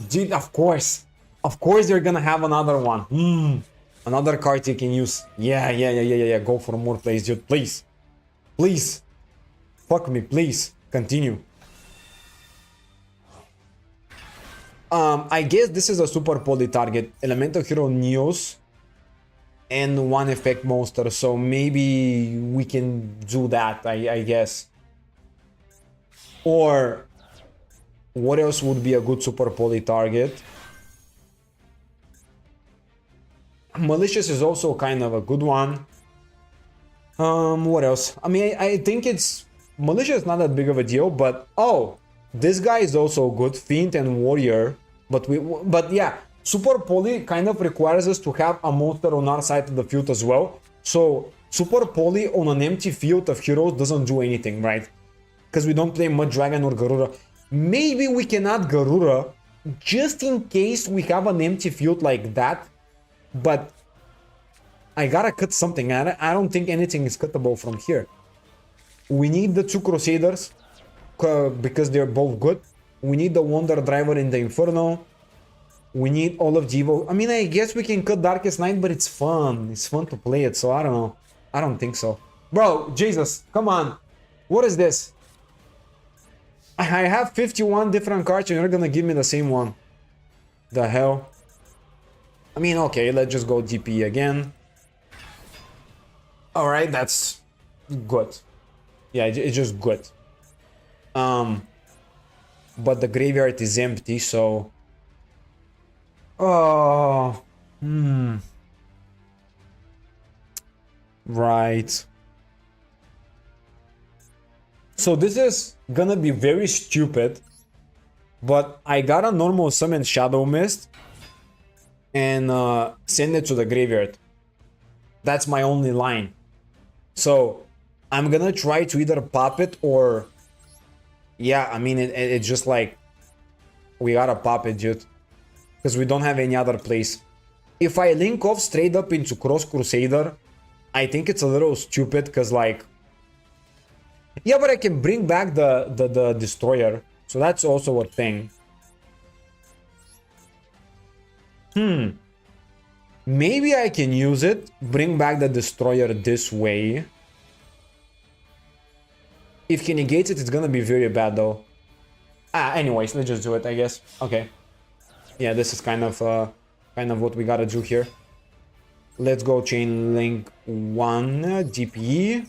Dude, of course. Of course they're gonna have another one. Another card you can use. Yeah. Go for more plays, dude. Please. Please. Fuck me, please. Continue. I guess this is a super poly target. Elemental Hero Neos. And one effect monster. So maybe we can do that, I guess. Or... what else would be a good super poly target? Malicious is also kind of a good one. What else? I mean, I think it's... Malicious is not that big of a deal, but... Oh! This guy is also good. Fiend and Warrior. But yeah, super poly kind of requires us to have a monster on our side of the field as well. So, super poly on an empty field of heroes doesn't do anything, right? Because we don't play Mud Dragon or Garura. Maybe we can add Garura just in case we have an empty field like that. But I gotta cut something. I don't think anything is cuttable from here. We need the two Crusaders because they're both good. We need the Wonder Driver in the Inferno. We need all of Devo. I mean, I guess we can cut Darkest Night, but it's fun. It's fun to play it, so I don't know. I don't think so. Bro, Jesus, come on. What is this? I have 51 different cards and you're gonna give me the same one. The hell? I mean, okay, let's just go DP again. Alright, that's good. Yeah, it's just good. But the graveyard is empty, so... Oh... Right. So this is gonna be very stupid, but I gotta normal summon Shadow Mist and send it to the graveyard. That's my only line. So I'm gonna try to either pop it or... Yeah, I mean, it's just like... We gotta pop it, dude. Because we don't have any other place. If I link off straight up into Cross Crusader, I think it's a little stupid, because like... Yeah, but I can bring back the Destroyer. So that's also a thing. Maybe I can use it, bring back the Destroyer this way. If he negates it, it's gonna be very bad though. Anyways, let's just do it, I guess. Okay. Yeah, this is kind of what we gotta do here. Let's go chain link 1 DPE.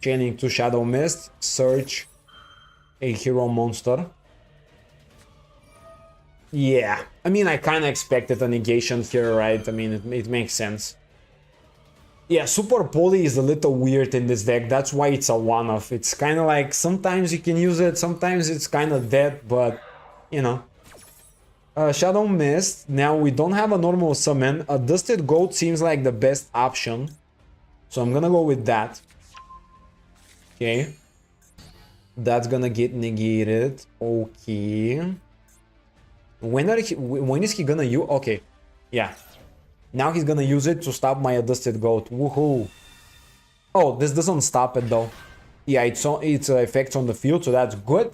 Chain link 2 Shadow Mist. Search a hero monster. Yeah. I mean, I kind of expected a negation here, right? I mean, it makes sense. Yeah, Super Poly is a little weird in this deck. That's why it's a one-off. It's kind of like, sometimes you can use it, sometimes it's kind of dead, but, you know. Shadow Mist. Now, we don't have a normal summon. A Dusted Goat seems like the best option. So I'm gonna go with that. Okay. That's gonna get negated. Okay. When is he gonna use? Okay. Yeah. Now he's gonna use it to stop my Dusted Goat. Woohoo. Oh, this doesn't stop it though. Yeah, its effects on the field, so that's good.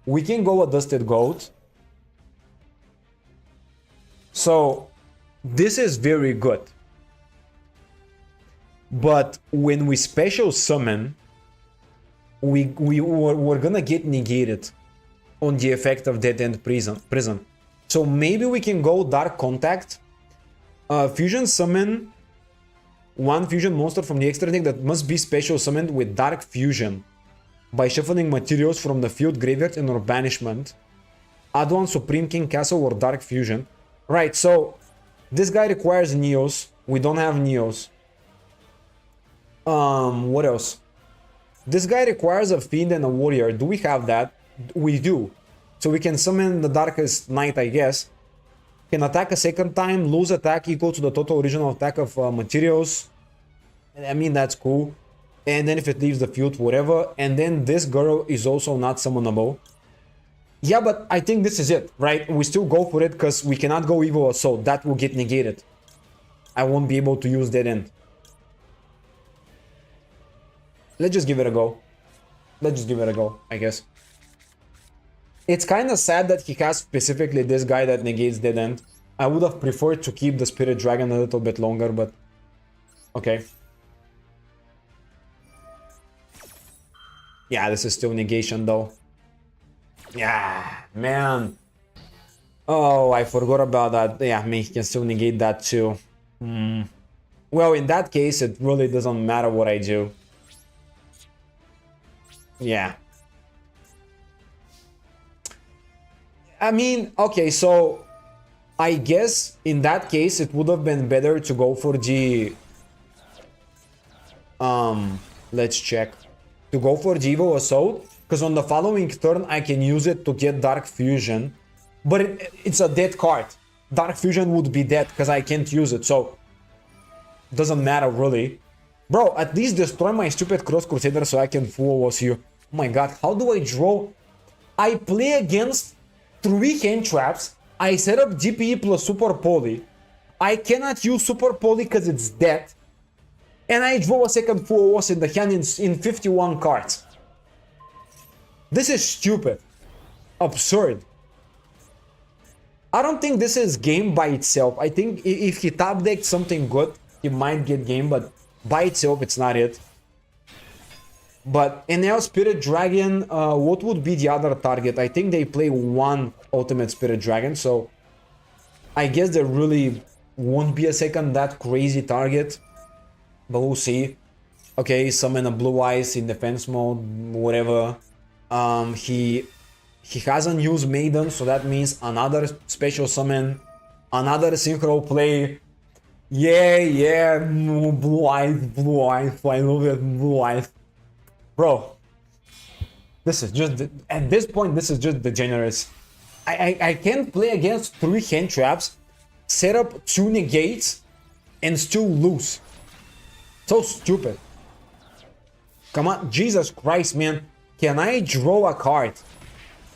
We can go a Dusted Goat. So this is very good. But when we special summon, we're gonna get negated on the effect of Dead End Prison. So maybe we can go Dark Contact, fusion summon one fusion monster from the extra deck that must be special summoned with Dark Fusion by shuffling materials from the field, graveyard, and or banishment. Add one Supreme King Castle or Dark Fusion. Right, so this guy requires Neos. We don't have Neos. What else? This guy requires a Fiend and a Warrior. Do we have that? We do. So we can summon the Darkest Night, I guess. Can attack a second time, lose attack equal to the total original attack of materials. I mean, that's cool. And then if it leaves the field, whatever. And then this girl is also not summonable. Yeah, but I think this is it, right? We still go for it because we cannot go Evil Assault. That will get negated. I won't be able to use Dead End. Let's just give it a go. Let's just give it a go, I guess. It's kind of sad that he has specifically this guy that negates Dead End. I would have preferred to keep the Spirit Dragon a little bit longer, but... okay. Yeah, this is still negation though. Yeah, man. Oh, I forgot about that. Yeah, I mean, he can still negate that too. Well, in that case, it really doesn't matter what I do. Yeah. I mean, okay, so I guess in that case it would have been better to go for the let's check. To go for the Evil Assault, because on the following turn I can use it to get Dark Fusion. But it's a dead card. Dark Fusion would be dead because I can't use it, so doesn't matter really. Bro, at least destroy my stupid Cross Crusader so I can full was you. Oh my god, how do I draw? I play against 3 hand traps. I set up DPE plus Super Poly. I cannot use Super Poly because it's dead. And I draw a second full was in the hand in 51 cards. This is stupid. Absurd. I don't think this is game by itself. I think if he top decked something good, he might get game, but by itself it's not it. But, and now Spirit Dragon, what would be the other target? I think they play one Ultimate Spirit Dragon, so I guess there really won't be a second that crazy target. But we'll see. Okay, summon a Blue Eyes in defense mode, whatever. He hasn't used Maiden, so that means another special summon, another synchro play. Yeah, Blue Eyes, I love it, Blue Eyes. Bro, this is just, at this point, this is just degenerates. I can't play against 3 hand traps, set up 2 negates, and still lose. So stupid. Come on, Jesus Christ, man. Can I draw a card?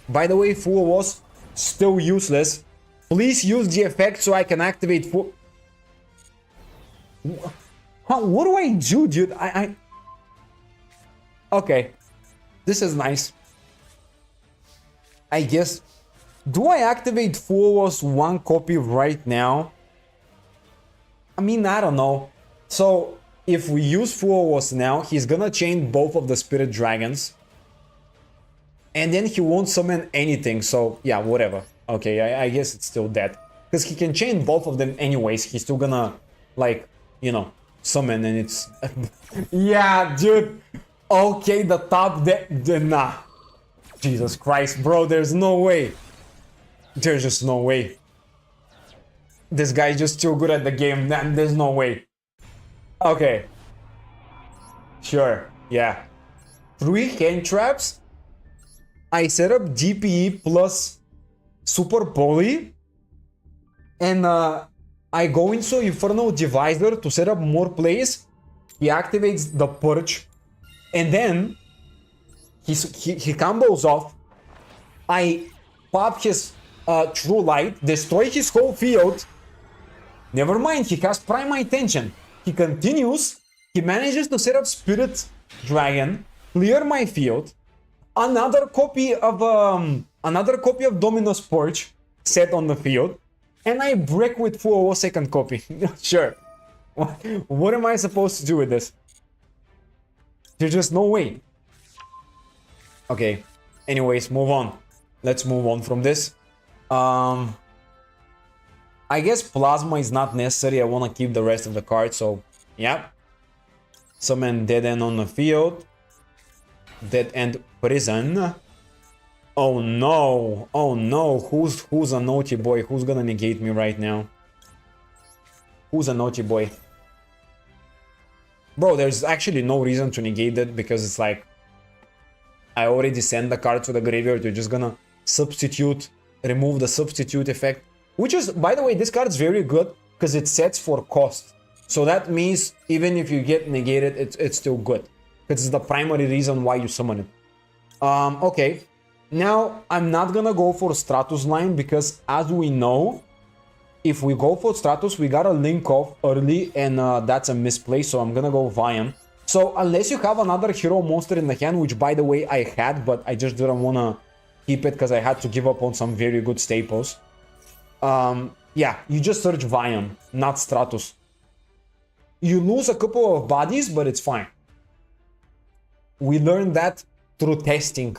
By the way, Full was still useless. Please use the effect so I can activate Full. What do I do, dude? Okay. This is nice. I guess. Do I activate Full was 1 copy right now? I mean, I don't know. So, if we use Full was now, he's gonna chain both of the Spirit Dragons. And then he won't summon anything, so yeah, whatever. Okay, I guess it's still dead. Because he can chain both of them anyways, he's still gonna, like, you know, summon and it's... yeah, dude! Okay, the top deck... nah. Jesus Christ, bro, there's no way. There's just no way. This guy's just too good at the game, man, there's no way. Okay. Sure, yeah. 3 hand traps? I set up DPE plus Super Poly, and I go into Infernal Divisor to set up more plays. He activates the Purge, and then he combos off. I pop his True Light, destroy his whole field. Never mind, he has Prime Attention. He continues, he manages to set up Spirit Dragon. clear my field, another copy of Dominus Purge set on the field, and I break with 4 second copy. Sure. What am I supposed to do with this? There's just no way. Okay. Anyways, move on. Let's move on from this. I guess Plasma is not necessary. I want to keep the rest of the cards, so yeah. Summon Dead End on the field. Dead End Prison. Oh no. Oh no. Who's a naughty boy? Who's gonna negate me right now? Who's a naughty boy? Bro, there's actually no reason to negate it because it's like I already sent the card to the graveyard. You're just gonna substitute, remove the substitute effect. Which is, by the way, this card's very good because it sets for cost. So that means even if you get negated, it's still good. Because it's the primary reason why you summon it. Okay. Now, I'm not gonna go for Stratus line because as we know, if we go for Stratus, we gotta link off early and that's a misplay. So I'm gonna go Vian. So unless you have another hero monster in the hand, which by the way I had, but I just didn't wanna keep it because I had to give up on some very good staples. Yeah, you just search Vian, not Stratus. You lose a couple of bodies, but it's fine. We learned that through testing.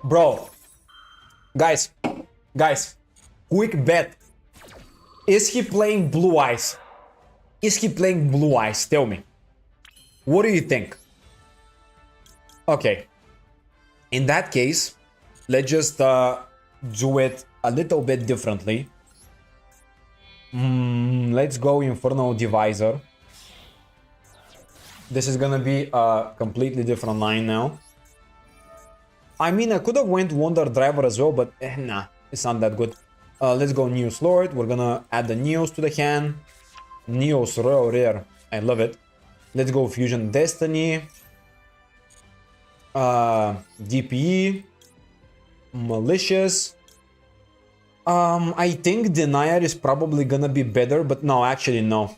Bro, guys, quick bet. Is he playing Blue Eyes? Is he playing Blue Eyes? Tell me. What do you think? Okay. In that case, let's just do it a little bit differently. Let's go Infernal Divisor. This is gonna be a completely different line now. I mean, I could have went Wonder Driver as well, but nah, it's not that good. Let's go Neos Lord. We're gonna add the Neos to the hand. Neos Royal Rare. I love it. Let's go Fusion Destiny. DPE. Malicious. I think Denier is probably gonna be better, but no, actually no.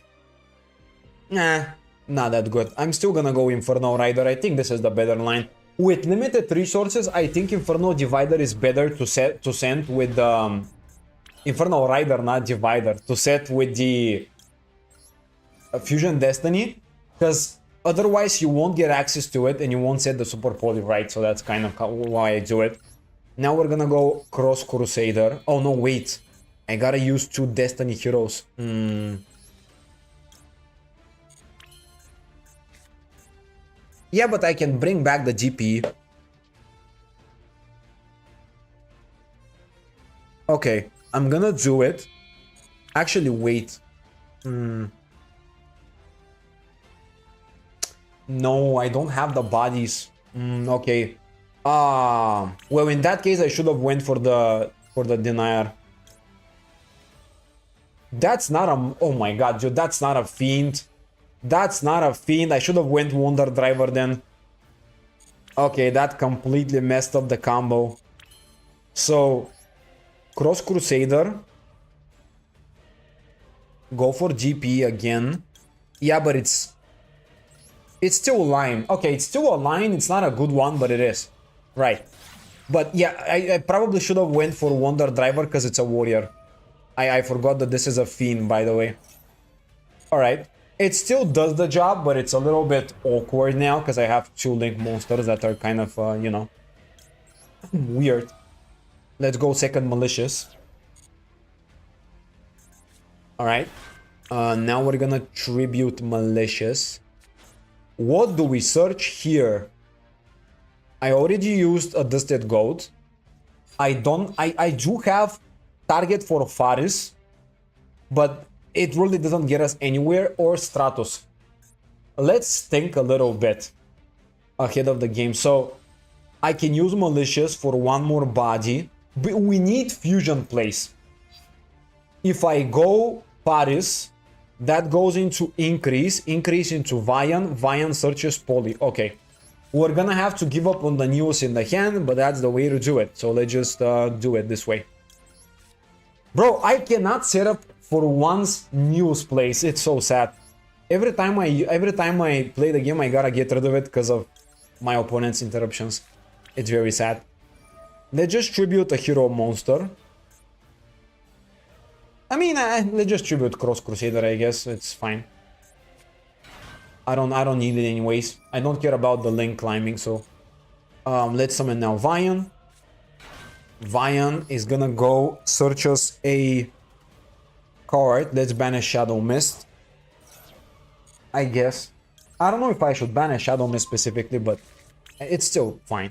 Nah, not that good. I'm still gonna go Infernal Rider. I think this is the better line. With limited resources, I think Infernal Divider is better to send with Infernal Rider, not Divider, to set with the Fusion Destiny, because otherwise you won't get access to it and you won't set the Super Poly right, so that's kind of why I do it. Now we're gonna go Cross Crusader. Oh no, wait. I gotta use 2 Destiny heroes. Yeah, but I can bring back the GP. Okay, I'm gonna do it. Actually, wait. No, I don't have the bodies. Okay. Well, in that case, I should have went for the Denier. That's not a... Oh my god, dude, that's not a Fiend. That's not a Fiend. I should have went Wonder Driver then. Okay, that completely messed up the combo. So, Cross Crusader. Go for GP again. Yeah, but it's still a line. Okay, it's still a line. It's not a good one, but it is. Right. But yeah, I probably should have went for Wonder Driver because it's a warrior. I forgot that this is a Fiend, by the way. Alright. It still does the job, but it's a little bit awkward now because I have 2 Link monsters that are kind of, you know, weird. Let's go second Malicious. Alright. Now we're gonna tribute Malicious. What do we search here? I already used a Dusted Goat. I do have target for Faris, but it really doesn't get us anywhere, or Stratus. Let's think a little bit ahead of the game. So I can use Malicious for 1 more body, but we need Fusion Place. If I go Paris, that goes into increase into Vian searches Poly. Okay. We're gonna have to give up on the Neos in the hand, but that's the way to do it. So let's just do it this way. Bro, I cannot set up for once Neos place. It's so sad. Every time I play the game, I gotta get rid of it because of my opponent's interruptions. It's very sad. Let's just tribute a hero monster. I mean, let's just tribute Cross Crusader, I guess. It's fine. I don't need it anyways. I don't care about the link climbing, so let's summon now Vion. Vion is gonna go search us a card. Let's banish Shadow Mist, I guess. I don't know if I should banish Shadow Mist specifically, but it's still fine.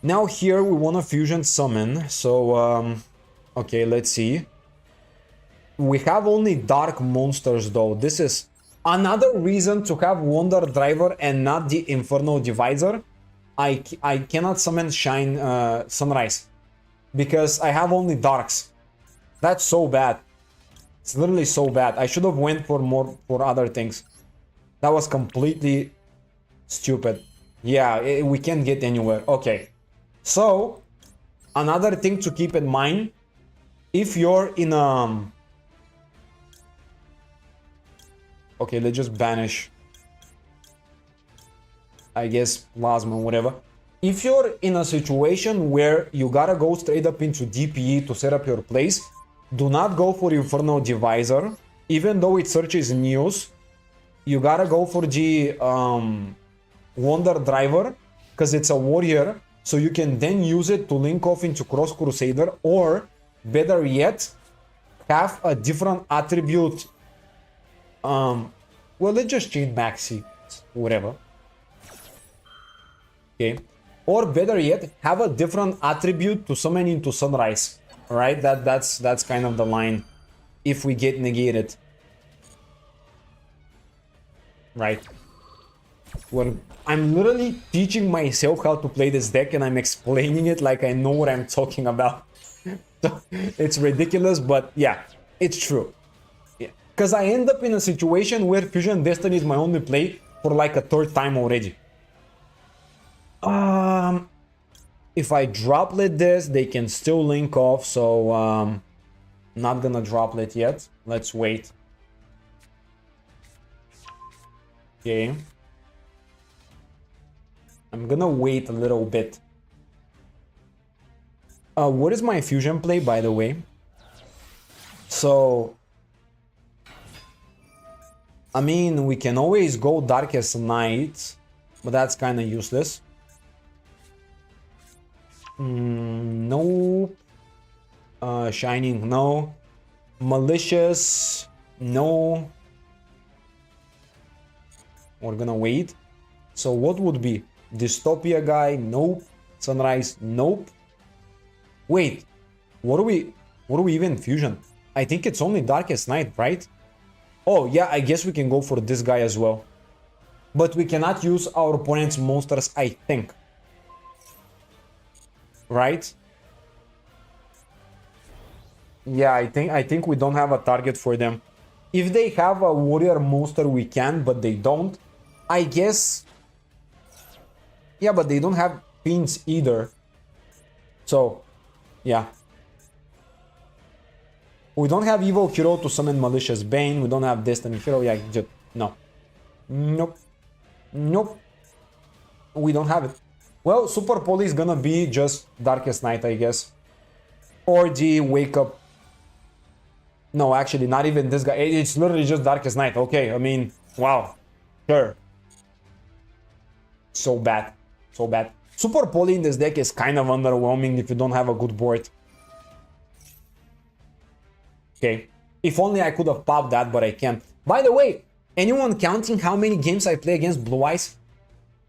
Now here we want to fusion summon, so okay, let's see. We have only dark monsters though. This is another reason to have Wonder Driver and not the Inferno Divisor. I cannot summon Sunrise because I have only darks. That's so bad. It's literally so bad. I should have went for other things. That was completely stupid. Yeah, we can't get anywhere. Okay. So, another thing to keep in mind, if you're in okay, let's just banish, I guess, Plasma, whatever. If you're in a situation where you gotta go straight up into DPE to set up your place, do not go for Inferno Divisor. Even though it searches Neos, you gotta go for the Wonder Driver, because it's a warrior, so you can then use it to link off into Cross Crusader, or better yet, have a different attribute. Well, let's just change Maxi, whatever. Okay, or better yet, have a different attribute to summon into Sunrise. All right, that's kind of the line. If we get negated, right? Well, I'm literally teaching myself how to play this deck, and I'm explaining it like I know what I'm talking about. So, it's ridiculous, but yeah, it's true. Because I end up in a situation where Fusion Destiny is my only play for like a third time already. If I droplet this, they can still link off, so not gonna droplet yet. Let's wait. Okay. I'm gonna wait a little bit. What is my fusion play, by the way? So, I mean, we can always go Darkest Night, but that's kind of useless. Nope. Shining, no. Malicious, no. We're gonna wait. So what would be? Dystopia guy, nope. Sunrise, nope. Wait, what do we even fusion? I think it's only Darkest Night, right? Oh yeah, I guess we can go for this guy as well. But we cannot use our opponent's monsters, I think. Right? Yeah, I think we don't have a target for them. If they have a warrior monster, we can, but they don't. I guess. Yeah, but they don't have pins either. So, yeah. We don't have Evil Hero to summon Malicious Bane. We don't have Destiny Hero. Yeah, just no. Nope. Nope. We don't have it. Well, Super Poly is gonna be just Darkest Night, I guess. Or the Wake Up. No, actually, not even this guy. It's literally just Darkest Night. Okay, I mean, wow. Sure. So bad. So bad. Super Poly in this deck is kind of underwhelming if you don't have a good board. Okay. If only I could have popped that, but I can't. By the way, anyone counting how many games I play against Blue Eyes?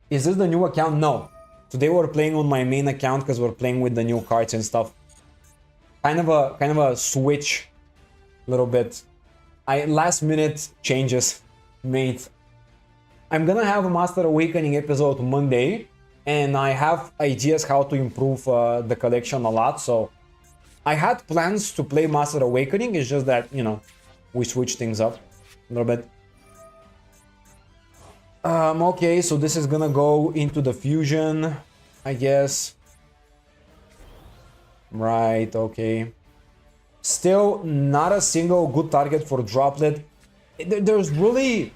Is this the new account? No. Today we're playing on my main account because we're playing with the new cards and stuff. Kind of a switch, little bit. Last minute changes made. I'm gonna have a Master Awakening episode Monday, and I have ideas how to improve the collection a lot. So I had plans to play Master Awakening. It's just that, you know, we switch things up a little bit. Okay, so this is gonna go into the fusion, I guess. Right, okay. Still not a single good target for droplet. there's really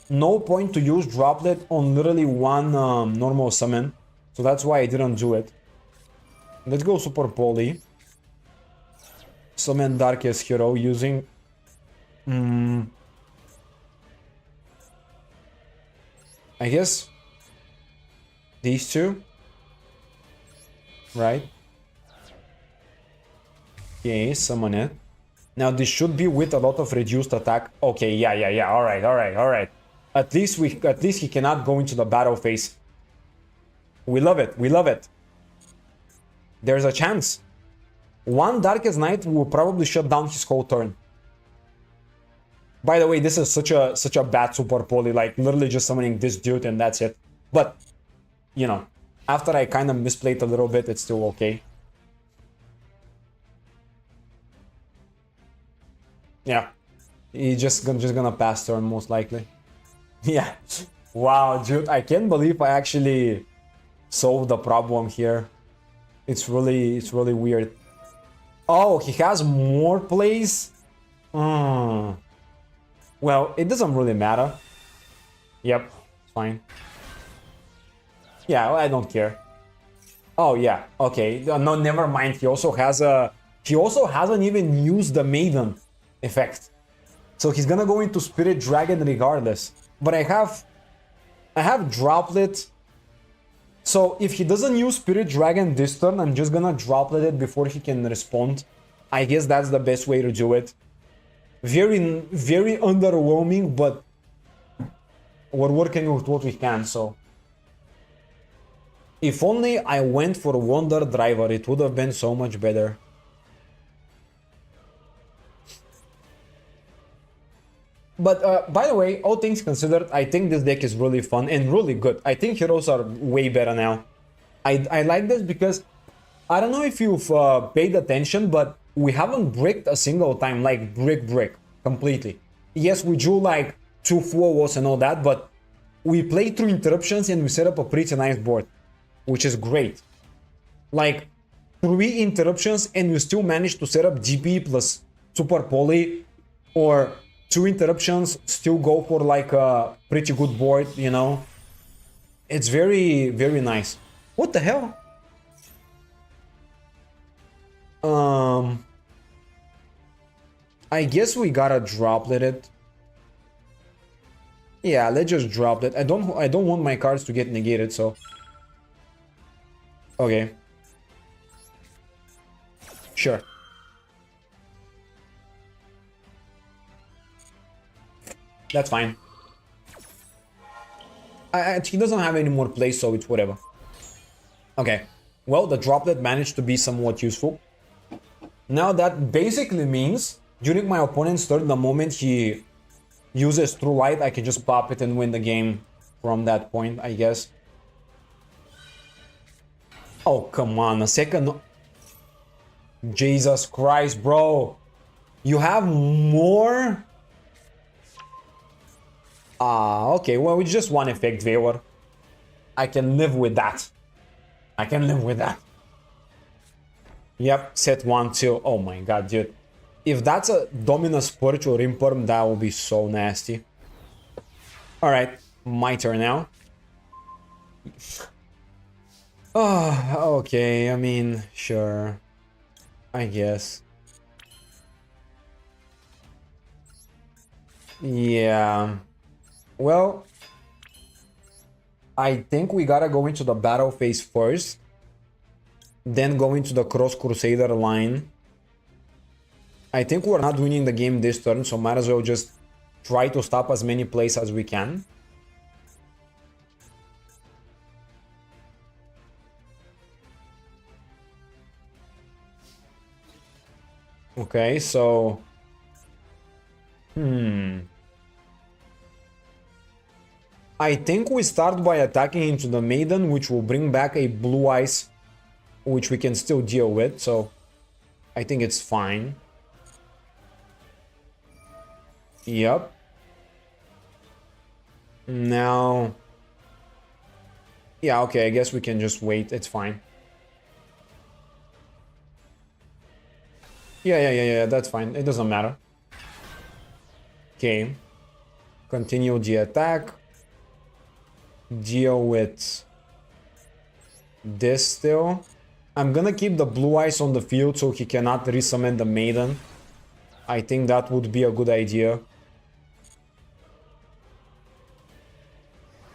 no point to use droplet on literally one normal summon. So that's why I didn't do it. Let's go Super Poly. Summon Darkest Hero using... I guess... these two. Right? Okay, summon it. Now this should be with a lot of reduced attack. Okay, yeah. Alright. At least he cannot go into the battle phase. We love it. There's a chance. One Darkest Night will probably shut down his whole turn. By the way, this is such a bad Super Poly, like literally just summoning this dude and that's it. But, you know, after I kind of misplayed a little bit, it's still okay. Yeah, he's just gonna pass turn most likely. Yeah. Wow, dude, I can't believe I actually solved the problem here. It's really weird. Oh, he has more plays? Well, it doesn't really matter. Yep, fine. Yeah, I don't care. Oh yeah, okay. No, never mind. He also hasn't even used the Maiden effect. So he's gonna go into Spirit Dragon regardless. But I have Droplet. So if he doesn't use Spirit Dragon this turn, I'm just gonna Droplet it before he can respond. I guess that's the best way to do it. Very underwhelming, but we're working with what we can, so. If only I went for Wonder Driver, it would have been so much better. But by the way, all things considered, I think this deck is really fun and really good. I think heroes are way better now. I like this because I don't know if you've paid attention, but we haven't bricked a single time, like brick completely. Yes, we drew like 2 4-walls and all that, but we played through interruptions and we set up a pretty nice board, which is great. Like 3 interruptions and we still managed to set up GP plus Super Poly, or 2 interruptions, still go for like a pretty good board, you know. It's very nice. What the hell? I guess we gotta droplet it. Yeah, let's just droplet. I don't want my cards to get negated, so. Okay. Sure. That's fine. He doesn't have any more plays, so it's whatever. Okay. Well, the droplet managed to be somewhat useful. Now that basically means during my opponent's turn, the moment he uses True Light, I can just pop it and win the game from that point, I guess. Oh, come on, a second. Jesus Christ, bro. You have more? Okay, well, it's just one effect, Viewer. I can live with that. Yep, set 1, 2. Oh my god, dude. If that's a Dominus Purge or Imperm, that will be so nasty. Alright, my turn now. Oh, okay, I mean, sure. I guess. Yeah. Well, I think we gotta go into the battle phase first. Then go into the Cross Crusader line. I think we're not winning the game this turn, so might as well just try to stop as many plays as we can. Okay, so... I think we start by attacking into the Maiden, which will bring back a Blue Eyes, which we can still deal with, so I think it's fine. Yep. Now... Yeah, okay, I guess we can just wait, it's fine. Yeah, that's fine, it doesn't matter. Okay. Continue the attack. Deal with this still. I'm gonna keep the blue eyes on the field so he cannot resummon the maiden. I think that would be a good idea.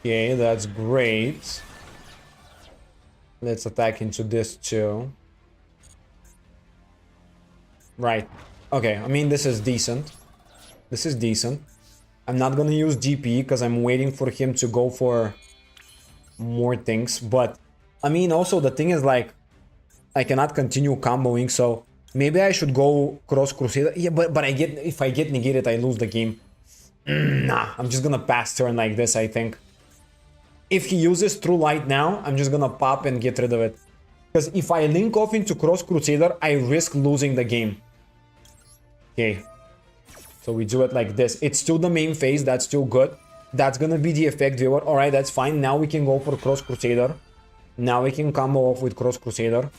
Okay, that's great. Let's attack into this too. Right. Okay, I mean, this is decent. This is decent. I'm not gonna use GP because I'm waiting for him to go for more things. But, I mean, also the thing is, like, I cannot continue comboing, so maybe I should go Cross Crusader. Yeah, but if I get negated, I lose the game. Nah, I'm just gonna pass turn like this, I think. If he uses True Light now, I'm just gonna pop and get rid of it. Because if I link off into Cross Crusader, I risk losing the game. Okay. So we do it like this. It's still the main phase, that's still good. That's gonna be the effect viewer. Alright, that's fine. Now we can go for Cross Crusader. Now we can combo off with Cross Crusader.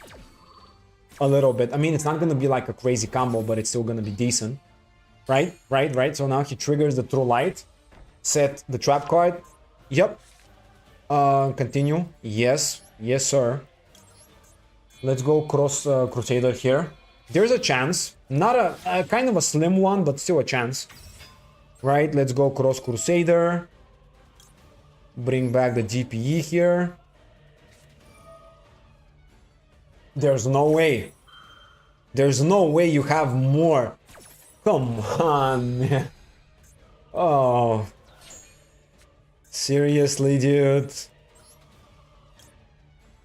A little bit. I mean, it's not gonna be like a crazy combo, but it's still gonna be decent. Right? Right. So now he triggers the True Light. Set the trap card. Yep. Continue. Yes. Yes, sir. Let's go Cross Crusader here. There's a chance. Not a kind of a slim one, but still a chance. Right, let's go Cross Crusader. Bring back the GPE here. There's no way. There's no way you have more. Come on, man. Oh. Seriously, dude.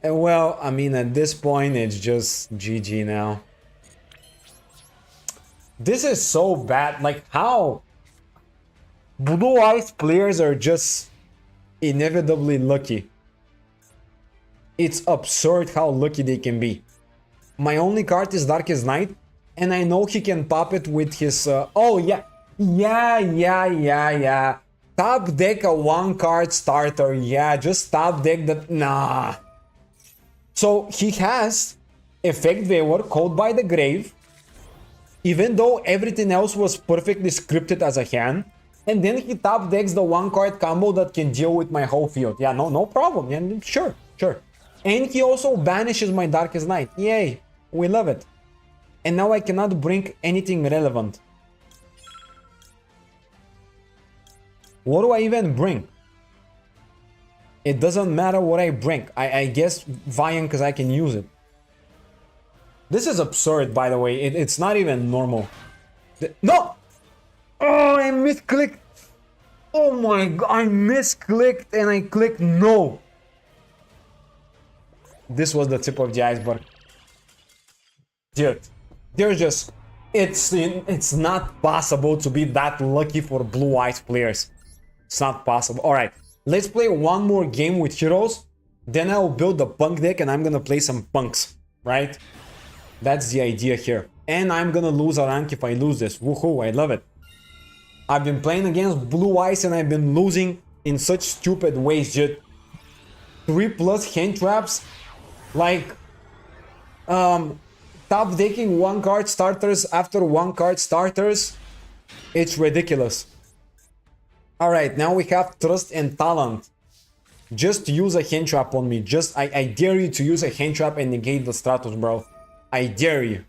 Well, I mean, at this point, it's just GG now. This is so bad. Like, how? Blue Eyes players are just inevitably lucky. It's absurd how lucky they can be. My only card is Darkest Night, and I know he can pop it with his... oh, yeah. Yeah. Top deck a one card starter. Yeah, just top deck that... Nah. So he has Effect Viewer, Code by the Grave, even though everything else was perfectly scripted as a hand, and then he top decks the one card combo that can deal with my whole field. Yeah, no problem. Yeah, sure. And he also banishes my Darkest Night. Yay, we love it. And now I cannot bring anything relevant. What do I even bring? It doesn't matter what I bring. I guess Vian because I can use it. This is absurd, by the way. It's not even normal. No! Oh, I misclicked. Oh my god, I misclicked and I clicked no. This was the tip of the iceberg. Dude, there's just... It's not possible to be that lucky for Blue Eyes players. It's not possible. Alright, let's play one more game with heroes. Then I'll build the punk deck and I'm gonna play some punks. Right? That's the idea here. And I'm gonna lose a rank if I lose this. Woohoo, I love it. I've been playing against Blue Eyes and I've been losing in such stupid ways, dude. 3+ hand traps. Like, top decking one card starters after one card starters. It's ridiculous. Alright, now we have Trust and Talent. Just use a hand trap on me. I dare you to use a hand trap and negate the Stratos, bro. I dare you.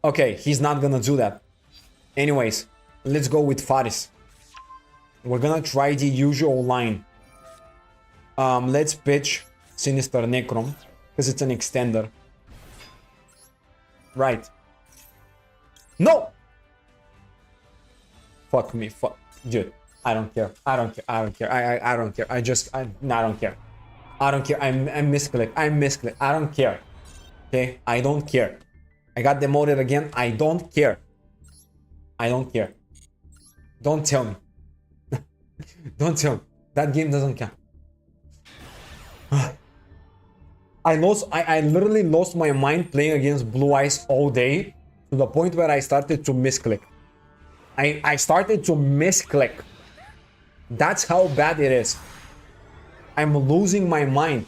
Okay, he's not gonna do that. Anyways, let's go with Faris. We're gonna try the usual line. Let's pitch Sinister Necrom, because it's an extender. Right. No! Fuck me, fuck. Dude, I don't care. I don't care. I don't care. I don't care. I don't care. I don't care. I misclick. I misclick. I don't care. Okay? I don't care. I got demoted again. I don't care. I don't care. Don't tell me. Don't tell me. That game doesn't count. I literally lost my mind playing against Blue Eyes all day to the point where I started to misclick. I started to misclick. That's how bad it is. I'm losing my mind.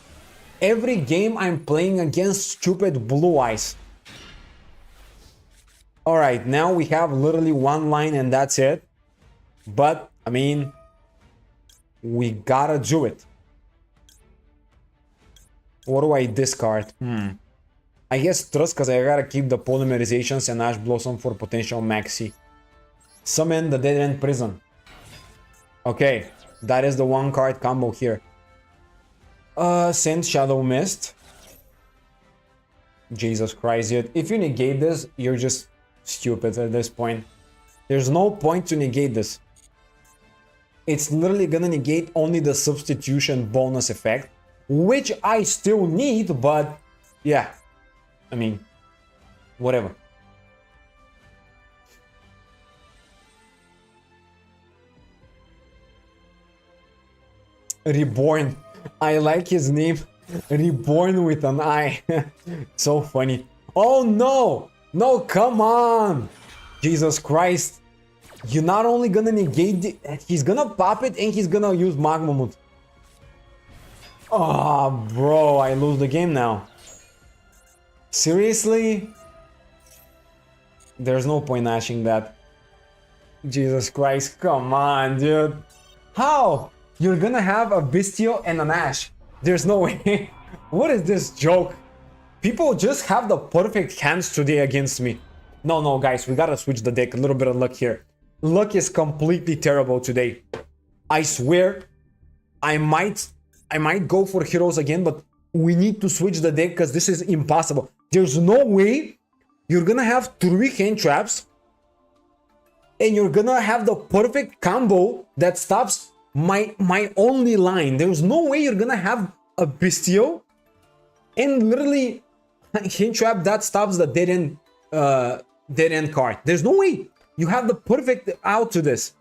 Every game I'm playing against stupid Blue Eyes. All right, now we have literally one line and that's it. But, I mean, we gotta do it. What do I discard? I guess Trust, because I gotta keep the Polymerizations and Ash Blossom for potential maxi. Summon the Dead End Prison. Okay, that is the one card combo here. Send Shadow Mist. Jesus Christ, dude. If you negate this, you're just stupid at this point. There's no point to negate this. It's literally gonna negate only the substitution bonus effect, which I still need, but yeah. I mean, whatever. Reborn. I like his name. Reborn with an I. So funny. Oh no! No, come on! Jesus Christ. You're not only gonna negate the... He's gonna pop it and he's gonna use Magma Mood. Oh, bro, I lose the game now. Seriously? There's no point ashing that. Jesus Christ, come on, dude. How? You're gonna have a Bestial and an Ash. There's no way. What is this joke? People just have the perfect hands today against me. No, guys, we gotta switch the deck. A little bit of luck here. Luck is completely terrible today. I swear, I might go for heroes again, but we need to switch the deck because this is impossible. There's no way you're gonna have 3 hand traps and you're gonna have the perfect combo that stops my only line. There's no way you're gonna have a Bestial and literally hand trap that stops the dead end card. There's no way. You have the perfect out to this.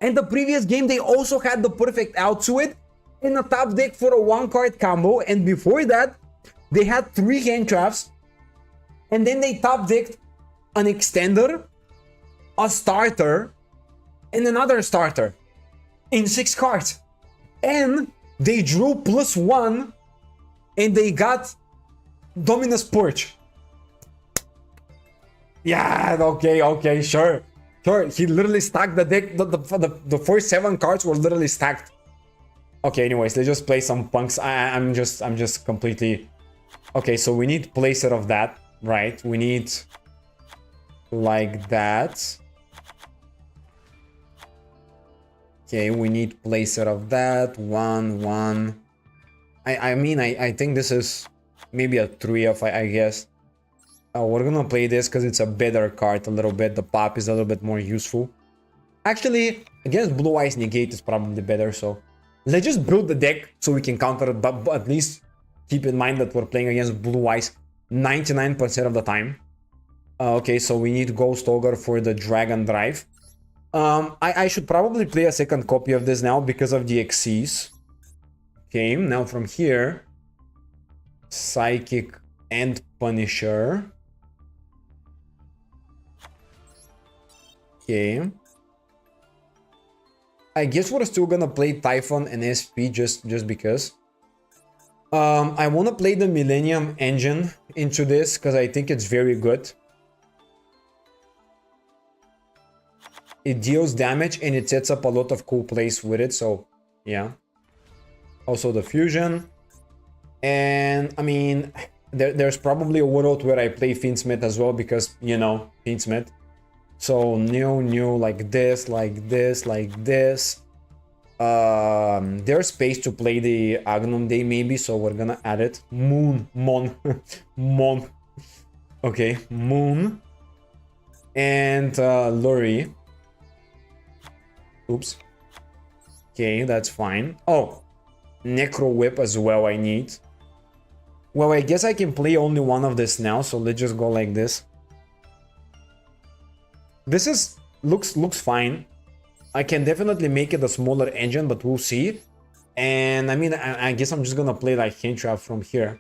And the previous game, they also had the perfect out to it in a top deck for a 1-card combo. And before that, they had 3 hand traps. And then they top decked an extender, a starter, and another starter in 6 cards. And they drew +1 and they got Dominus Purge. Yeah, okay, sure. He literally stacked the deck. The first 7 cards were literally stacked. Okay, anyways, let's just play some punks. I'm just completely... Okay, so we need placer of that, right? We need like that. Okay, we need placer of that. 1. I mean, I think this is maybe a 3 of, I guess. We're gonna play this because it's a better card a little bit. The pop is a little bit more useful. Actually, against Blue Eyes, negate is probably better, so let's just build the deck so we can counter it, but at least keep in mind that we're playing against Blue Eyes 99% of the time. Okay, so we need Ghost Ogre for the Dragon Drive. I should probably play a second copy of this now because of the Xyz. Okay, now from here, Psychic and Punisher. Okay. I guess we're still gonna play Typhon and SP just because. I want to play the Millennium Engine into this because I think it's very good. It deals damage and it sets up a lot of cool plays with it, so yeah. Also the Fusion. And I mean, there's probably a world where I play Fiendsmith as well because, you know, Fiendsmith. So new, like this. There's space to play the Agnum Day maybe, so we're gonna add it. Mon. Okay, Moon. And Lurie. Oops. Okay, that's fine. Oh, Necro Whip as well I need. Well, I guess I can play only one of this now, so let's just go like this. This is looks fine. I can definitely make it a smaller engine, but we'll see. And I mean, I guess I'm just gonna play like Hint Trap from here.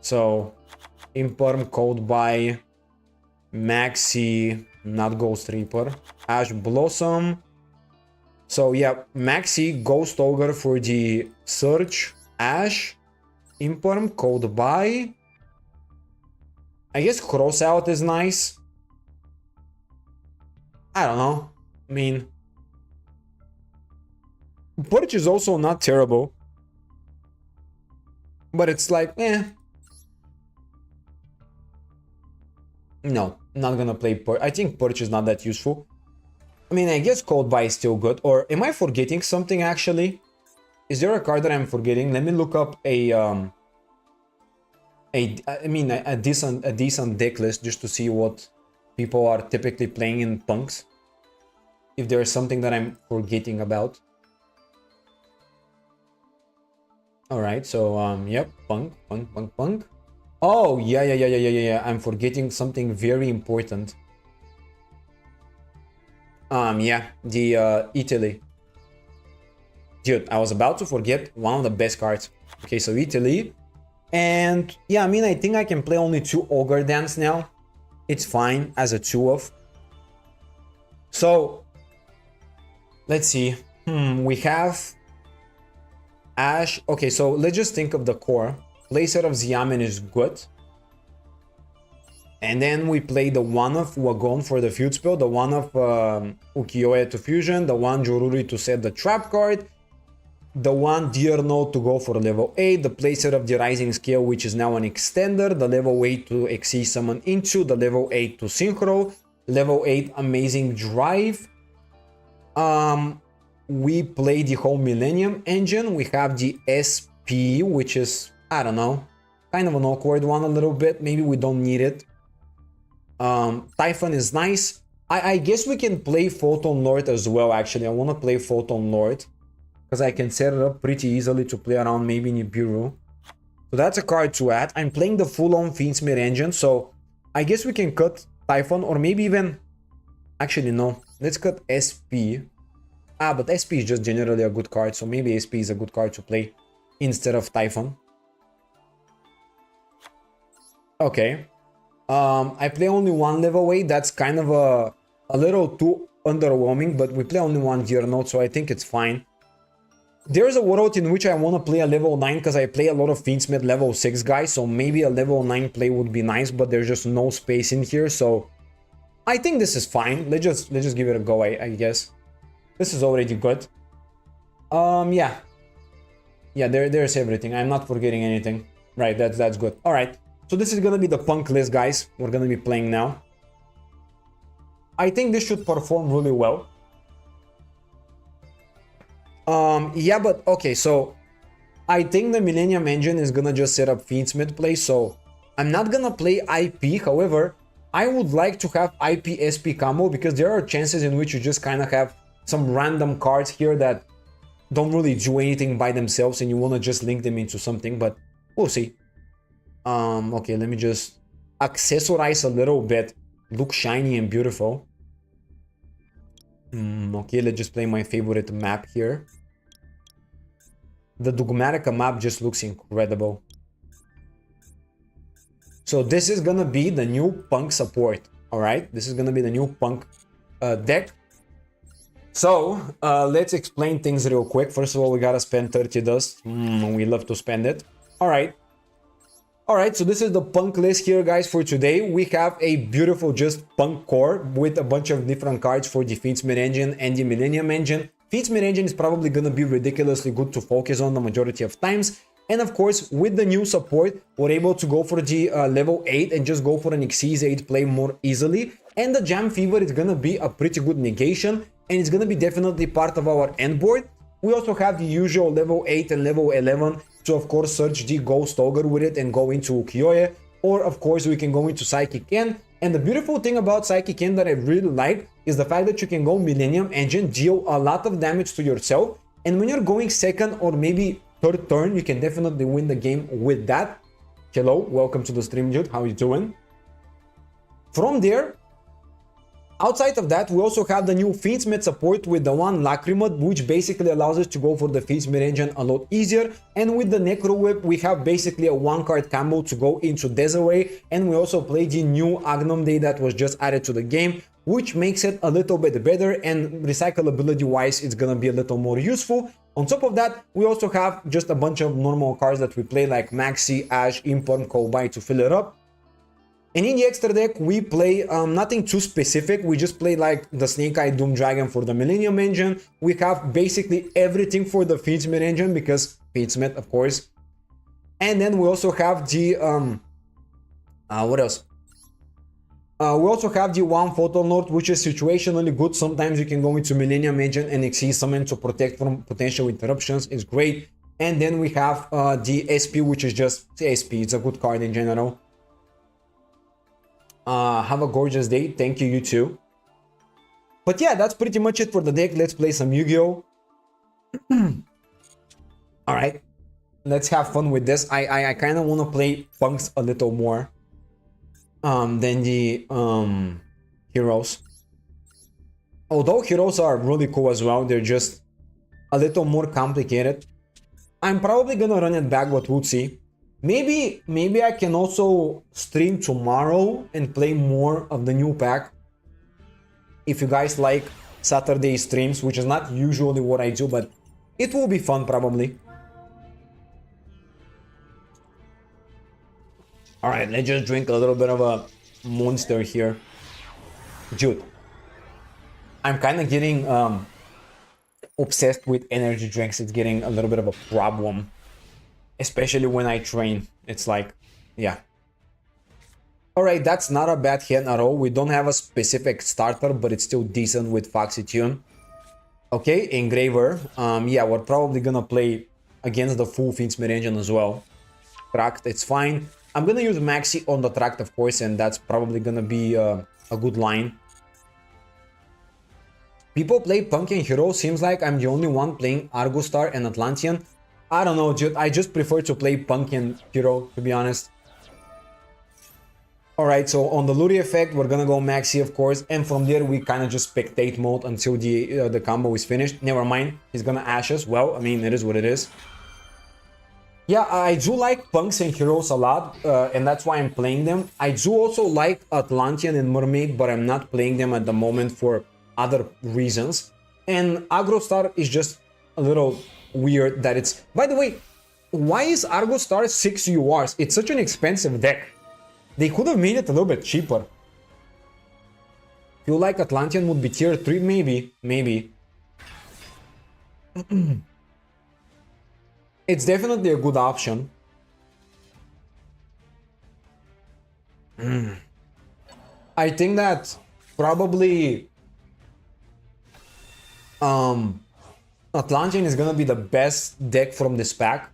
So, Imperm, Code by Maxi, not Ghost Reaper, Ash Blossom. So yeah, Maxi, Ghost Ogre for the Search, Ash, Imperm, Code by. I guess Crossout is nice. I don't know. I mean, Porch is also not terrible. But it's like, no, not gonna play Porch. I think Porch is not that useful. I mean, I guess Cold Buy is still good. Or am I forgetting something actually? Is there a card that I'm forgetting? Let me look up a decent deck list just to see what people are typically playing in punks. If there's something that I'm forgetting about. Alright, so yep, punk. Oh, yeah. I'm forgetting something very important. Yeah, the Italy. Dude, I was about to forget one of the best cards. Okay, so Italy. And yeah, I mean, I think I can play only 2 Ogre Dance now. It's fine as a 2-of. So, let's see. We have Ash. Okay, so let's just think of the core. Playset of Xiamen is good. And then we play the one of Wagon for the feud spell, the one of Ukiyo-e to fusion, the one Joruri to set the trap card, the one Dear Note to go for level 8, the playset of the Rising Scale, which is now an extender, the level 8 to Exceed Summon into, the level 8 to Synchro, level 8 Amazing Drive. We play the whole Millennium Engine. We have the SP, which is, I don't know, kind of an awkward one a little bit. Maybe we don't need it. Typhon is nice. I guess we can play Photon Lord as well, actually. I want to play Photon Lord because I can set it up pretty easily to play around maybe Nibiru. So that's a card to add. I'm playing the full-on Fiendsmith engine, so I guess we can cut Typhon or maybe even... Actually, no. Let's cut SP. But SP is just generally a good card, so maybe SP is a good card to play instead of Typhon. Okay. I play only 1 level 8. That's kind of a little too underwhelming, but we play only 1 Dear Note, so I think it's fine. There's a world in which I want to play a level 9 because I play a lot of Fiendsmith level 6 guys, so maybe a level 9 play would be nice, but there's just no space in here, so I think this is fine. Let's just give it a go, I guess. This is already good. Yeah, there's everything. I'm not forgetting anything. Right, that's good. All right. So this is gonna be the punk list, guys. We're gonna be playing now. I think this should perform really well. Yeah, but okay, so I think the Millennium Engine is gonna just set up Fiendsmith play, so I'm not gonna play IP. However, I would like to have IP SP combo because there are chances in which you just kind of have some random cards here that don't really do anything by themselves and you want to just link them into something, but we'll see. Okay, let me just accessorize a little bit, look shiny and beautiful. Okay, let's just play my favorite map here. The Dogmatica map just looks incredible. So this is gonna be the new punk support. All right, this is gonna be the new punk deck. So let's explain things real quick. First of all, we gotta spend 30 dust. We love to spend it. All right, so this is the punk list here, guys, for today. We have a beautiful just punk core with a bunch of different cards for the Fiendsmith engine and the Millennium engine. Fiendsmith engine is probably gonna be ridiculously good to focus on the majority of times. And of course, with the new support, we're able to go for the level 8 and just go for an Xyz 8 play more easily. And the Jam Fever is gonna be a pretty good negation, and it's gonna be definitely part of our end board. We also have the usual level 8 and level 11 to, of course, search the Ghost Ogre with it and go into Ukiyo-e. Or, of course, we can go into Psychic Ken. And the beautiful thing about Psychic Ken that I really like is the fact that you can go Millennium Engine, deal a lot of damage to yourself. And when you're going second or maybe third turn, you can definitely win the game with that. Hello, welcome to the stream, dude. How you doing? From there, outside of that, we also have the new Fiendsmith support with the one Lacrimoth, which basically allows us to go for the Fiendsmith engine a lot easier. And with the Necro Whip, we have basically a 1-card combo to go into Desiree. And we also play the new Agnum Day that was just added to the game, which makes it a little bit better, and recyclability wise, it's gonna be a little more useful. On top of that, we also have just a bunch of normal cards that we play like Maxi, Ash, Imperm, Kolbai to fill it up. And in the extra deck, we play nothing too specific. We just play like the Snake Eye Doom Dragon for the Millennium Engine. We have basically everything for the Fiendsmith engine because Fiendsmith, of course. And then we also have the what else? We also have the one Photon Lord, which is situationally good. Sometimes you can go into Millennium Engine and exceed summon to protect from potential interruptions. It's great. And then we have the SP, which is just SP. It's a good card in general. Have a gorgeous day. Thank you, you too. But yeah, that's pretty much it for the deck. Let's play some Yu-Gi-Oh! Alright. Let's have fun with this. I kind of want to play punks a little more than the heroes. Although heroes are really cool as well, they're just a little more complicated. I'm probably gonna run it back, but we'll see. Maybe I can also stream tomorrow and play more of the new pack. If you guys like Saturday streams, which is not usually what I do, but it will be fun probably. Alright, let's just drink a little bit of a monster here. Dude, I'm kind of getting obsessed with energy drinks. It's getting a little bit of a problem. Especially when I train. It's like, yeah. Alright, that's not a bad hand at all. We don't have a specific starter, but it's still decent with Foxy Tune. Okay, Engraver. Yeah, we're probably gonna play against the full Fiendsmith engine as well. Tract, it's fine. I'm gonna use Maxi on the Tract, of course, and that's probably gonna be a good line. People play Punk and Hero. Seems like I'm the only one playing Argostar and Atlantean. I don't know, dude. I just prefer to play Punk and Hero, to be honest. Alright, so on the Luri effect, we're gonna go Maxi, of course, and from there we kind of just spectate mode until the combo is finished. Never mind, he's gonna Ashes. Well, I mean, it is what it is. Yeah, I do like Punks and Heroes a lot, and that's why I'm playing them. I do also like Atlantean and Mermaid, but I'm not playing them at the moment for other reasons. And Agrostar is just a little weird that it's... By the way, why is Argostar 6 URs? It's such an expensive deck. They could have made it a little bit cheaper. Feel like Atlantean would be tier 3? Maybe. It's definitely a good option. I think that probably Atlantean is gonna be the best deck from this pack.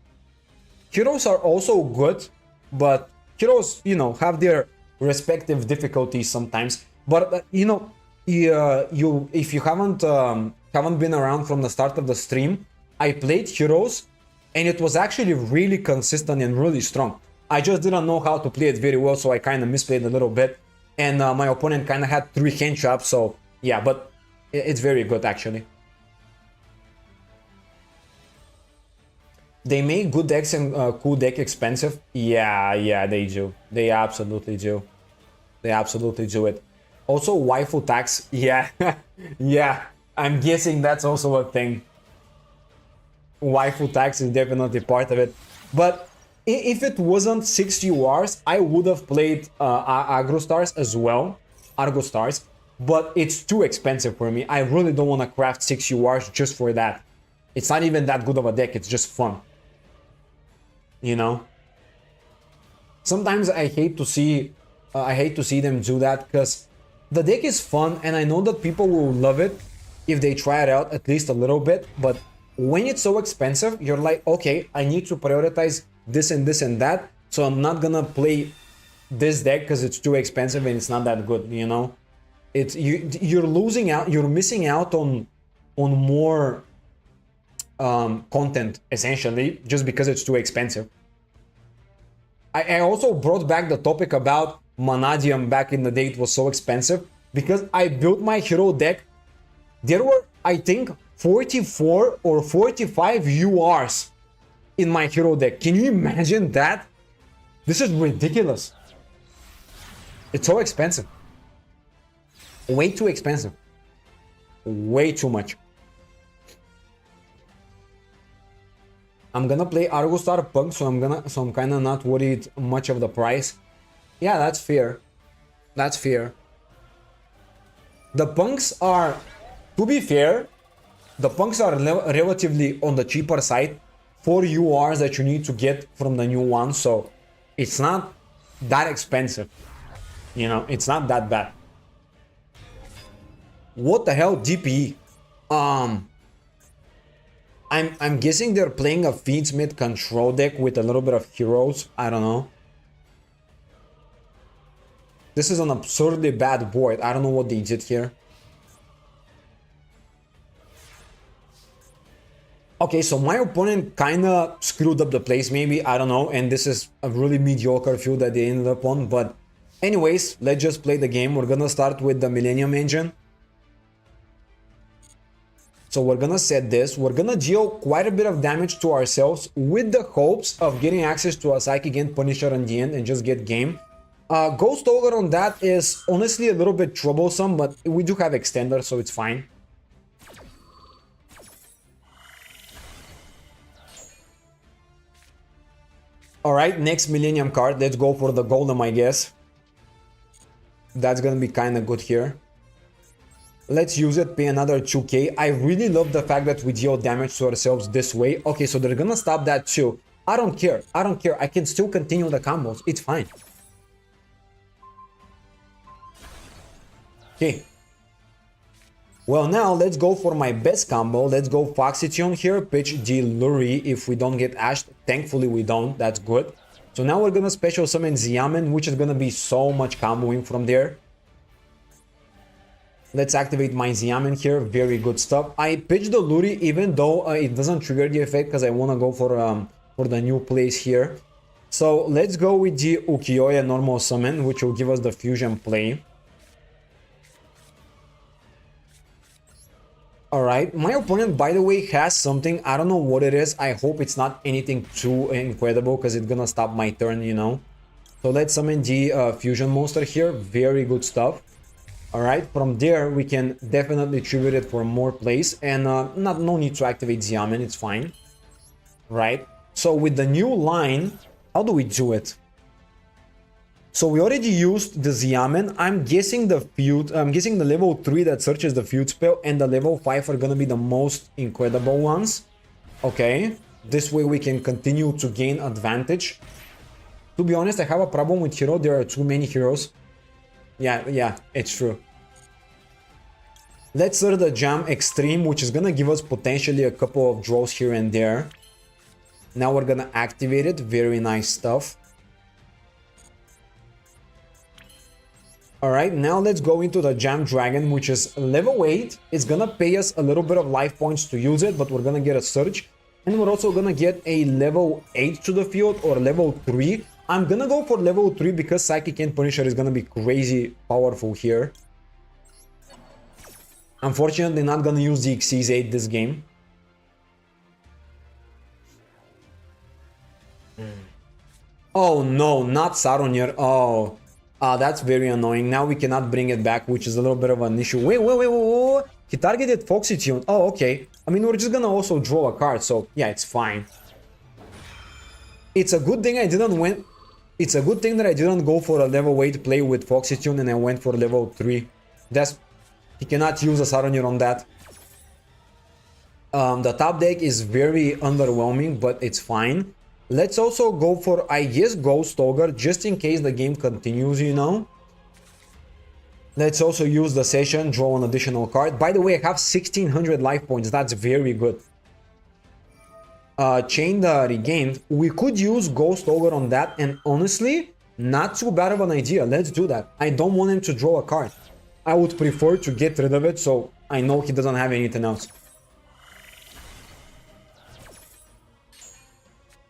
Heroes are also good, but heroes, you know, have their respective difficulties sometimes. But you know, if you haven't been around from the start of the stream, I played heroes, and it was actually really consistent and really strong. I just didn't know how to play it very well, so I kind of misplayed a little bit, and my opponent kind of had 3 hand traps. So yeah, but it's very good actually. They make good decks and cool deck expensive. Yeah, they do. They absolutely do. They absolutely do it. Also, waifu tax. Yeah, yeah. I'm guessing that's also a thing. Waifu tax is definitely part of it. But if it wasn't 6 URs, I would have played Agrostars as well. Argostars. But it's too expensive for me. I really don't want to craft 6 URs just for that. It's not even that good of a deck. It's just fun. You know, sometimes I hate to see them do that, because the deck is fun and I know that people will love it if they try it out at least a little bit. But when it's so expensive, you're like, okay, I need to prioritize this and this and that, so I'm not gonna play this deck because it's too expensive and it's not that good. You know, it's you're losing out, you're missing out on more content essentially just because it's too expensive. I also brought back the topic about Vanadium back in the day. It was so expensive because I built my hero deck. There were, I think, 44 or 45 URs in my hero deck. Can you imagine that? This is ridiculous. It's so expensive. Way too expensive. Way too much. I'm gonna play Argostar Punk, so I'm kind of not worried much of the price. Yeah, that's fair. That's fair. The punks are, to be fair, the punks are relatively on the cheaper side for URs that you need to get from the new one, so it's not that expensive. You know, it's not that bad. What the hell, DPE? I'm guessing they're playing a feeds mid control deck with a little bit of heroes. I don't know. This is an absurdly bad board. I don't know what they did here. Okay, so my opponent kinda screwed up the place maybe, I don't know, and this is a really mediocre field that they ended up on, but anyways, let's just play the game. We're gonna start with the Millennium Engine. So we're gonna set this, we're gonna deal quite a bit of damage to ourselves with the hopes of getting access to a Psychic End Punisher in the end and just get game. Ghost Ogre on that is honestly a little bit troublesome, but we do have Extender, so it's fine. Alright, next Millennium card, let's go for the Golem, I guess. That's gonna be kinda good here. Let's use it, pay another 2k. I really love the fact that we deal damage to ourselves this way. Okay, so they're gonna stop that too. I don't care, I don't care, I can still continue the combos, it's fine. Okay. Well, now let's go for my best combo. Let's go Foxytion here, pitch the Luri if we don't get ashed. Thankfully we don't, that's good. So now we're gonna special summon Xiamen, which is gonna be so much comboing from there. Let's activate my Xiamen here, very good stuff. I pitched the Luri even though it doesn't trigger the effect because I wanna go for the new place here. So let's go with the Ukiyo-e normal summon, which will give us the fusion play. Alright, my opponent, by the way, has something. I don't know what it is. I hope it's not anything too incredible because it's gonna stop my turn, you know. So let's summon the fusion monster here. Very good stuff. Alright, from there we can definitely tribute it for more plays. And no need to activate Xiamen, it's fine. Right, so with the new line, how do we do it? So we already used the Xiamen. I'm guessing the level 3 that searches the feud spell and the level 5 are gonna be the most incredible ones. Okay, this way we can continue to gain advantage. To be honest, I have a problem with hero. There are too many heroes. Yeah, it's true. Let's start the Jam Extreme, which is gonna give us potentially a couple of draws here and there. Now we're gonna activate it. Very nice stuff. Alright, now let's go into the Jam Dragon, which is level 8. It's gonna pay us a little bit of life points to use it, but we're gonna get a Surge. And we're also gonna get a level 8 to the field, or level 3. I'm gonna go for level 3 because Psychic End Punisher is gonna be crazy powerful here. Unfortunately, not gonna use the Xyz 8 this game. Oh no, not Saronir. Oh. That's very annoying. Now we cannot bring it back, which is a little bit of an issue. Wait. He targeted Foxytion. Oh, okay. I mean, we're just gonna also draw a card, so yeah, it's fine. It's a good thing I didn't win. It's a good thing that I didn't go for a level 8 play with Foxytion and I went for level 3. He cannot use a Saronir on that. The top deck is very underwhelming, but it's fine. Let's also go for, I guess, Ghost Ogre, just in case the game continues, you know. Let's also use the session, draw an additional card. By the way, I have 1600 life points, that's very good. Chain the Regained. We could use Ghost Ogre on that, and honestly, not too bad of an idea. Let's do that. I don't want him to draw a card. I would prefer to get rid of it, so I know he doesn't have anything else.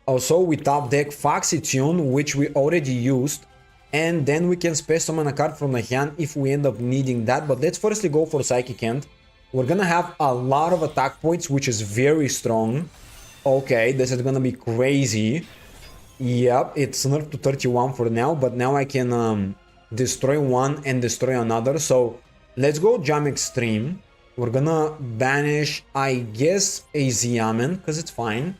Also, we top deck Foxytion, which we already used, and then we can space summon a card from the hand if we end up needing that. But let's firstly go for Psychic End. We're gonna have a lot of attack points, which is very strong. Okay, this is gonna be crazy. Yep, it's nerfed to 31 for now, but now I can destroy one and destroy another. So let's go Jam Extreme. We're gonna banish, I guess, a Xiamen, because it's fine.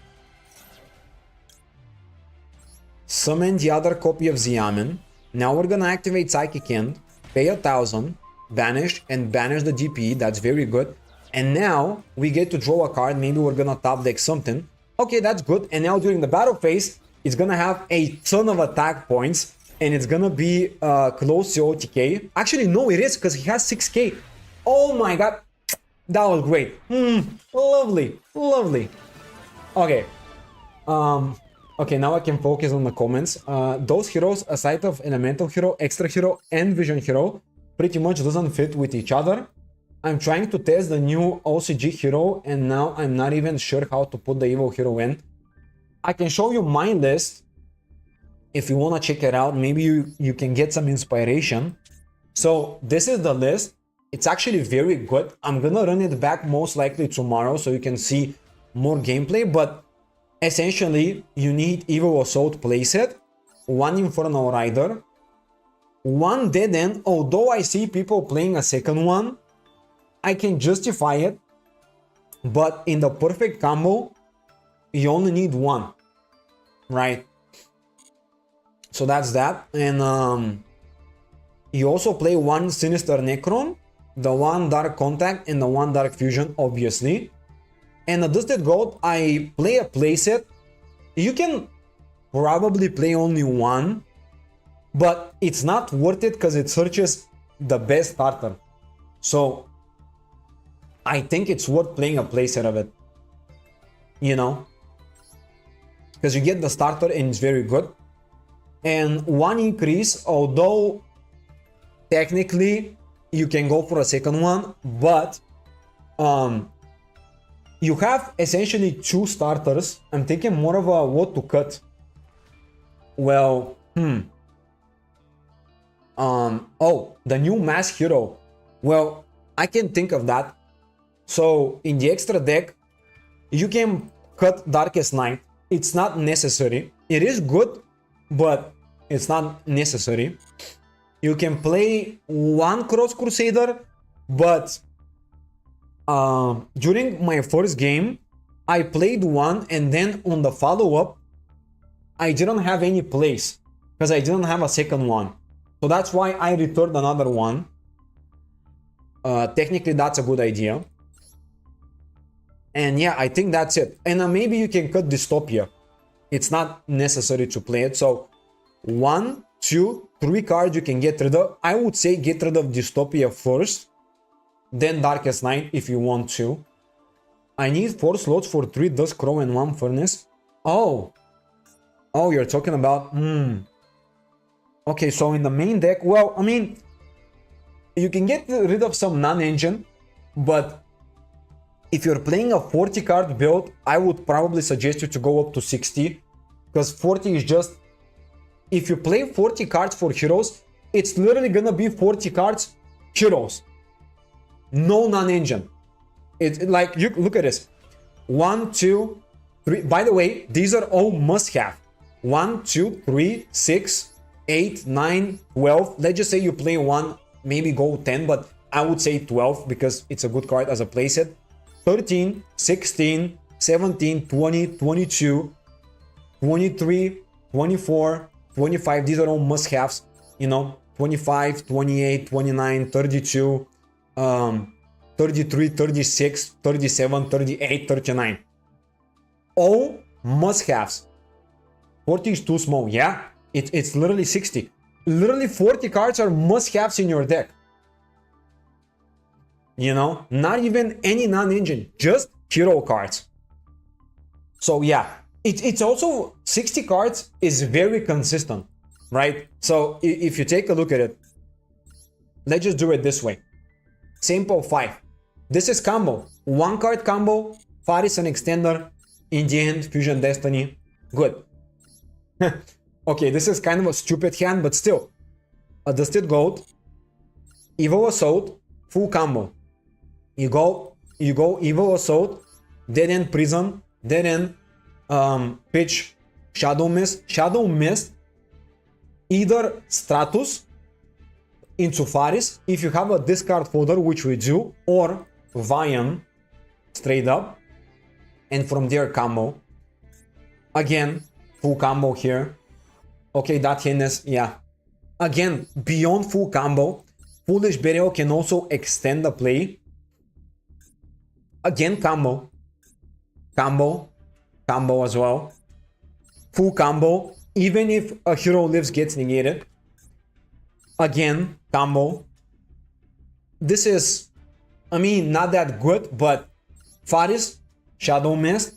Summon the other copy of Xiamen. Now we're gonna activate Psychic End. pay 1,000, banish, and banish the DP. That's very good. And now we get to draw a card. Maybe we're gonna top deck something. Okay, that's good. And now during the battle phase, it's gonna have a ton of attack points, and it's gonna be close to OTK. Actually, no, it is, because he has 6k. Oh my god, that was great. Lovely, lovely. Okay. Okay, now I can focus on the comments. Those heroes, aside of Elemental Hero, Extra Hero, and Vision Hero, pretty much doesn't fit with each other. I'm trying to test the new OCG hero, and now I'm not even sure how to put the Evil Hero in. I can show you my list if you want to check it out. Maybe you can get some inspiration. So this is the list. It's actually very good. I'm gonna run it back most likely tomorrow so you can see more gameplay, but essentially you need Evil Assault playset, one Infernal Rider, one Dead End. Although I see people playing a second one, I can justify it, but in the perfect combo you only need one, right? So that's that. And you also play one Sinister Necron, the one Dark Contact, and the one Dark Fusion, obviously. And the Dusted Gold, I play a playset. You can probably play only one, but it's not worth it because it searches the best starter. So I think it's worth playing a playset of it, you know, because you get the starter and it's very good. And one increase, although technically you can go for a second one, but you have essentially two starters. I'm thinking more of a what to cut. Well, oh, the new Mass Hero. Well, I can think of that. So in the extra deck, you can cut Darkest Night. It's not necessary. It is good, but it's not necessary. You can play one Cross Crusader, but during my first game, I played one, and then on the follow-up, I didn't have any plays because I didn't have a second one. So that's why I returned another one. Technically, that's a good idea. And yeah, I think that's it. And maybe you can cut Dystopia. It's not necessary to play it. So 1, 2, 3 cards you can get rid of. I would say get rid of Dystopia first, then Darkest Night if you want to. I need 4 slots for 3 Dusk Crow and 1 Furnace. Oh, you're talking about... Okay, so in the main deck, well, I mean, you can get rid of some non-engine, but if you're playing a 40 card build, I would probably suggest you to go up to 60, because 40 is just... If you play 40 cards for heroes, it's literally gonna be 40 cards heroes. No non-engine. It's like, you look at this. 1, 2, 3. By the way, these are all must-have. 1, 2, 3, 6, 8, 9, 12. Let's just say you play one, maybe go 10, but I would say 12 because it's a good card as a playset. 13, 16, 17, 20, 22, 23, 24, 25. These are all must-haves, you know. 25, 28, 29, 32, 33, 36, 37, 38, 39. All must-haves. 40 is too small, yeah? It's literally 60. Literally 40 cards are must-haves in your deck. You know? Not even any non-engine, just hero cards. So yeah, it's also 60 cards is very consistent, right? So if you take a look at it, let's just do it this way. Simple 5. This is combo. 1 card combo, Faris and Extender, in the end, Fusion Destiny. Good. Okay, this is kind of a stupid hand, but still. A Dusted Gold, Evil Assault, full combo. You go Evil Assault, Dead End Prison, Dead End, pitch Shadow Mist, either Stratus into Faris if you have a discard folder, which we do, or Vian straight up, and from there combo. Again, full combo here. Okay, that hindness, yeah. Again, beyond full combo, Foolish Burial can also extend the play. Again, combo. Combo. Combo as well. Full combo. Even if a hero lives gets negated. Again, combo. This is, I mean, not that good, but Faris, Shadow Mist,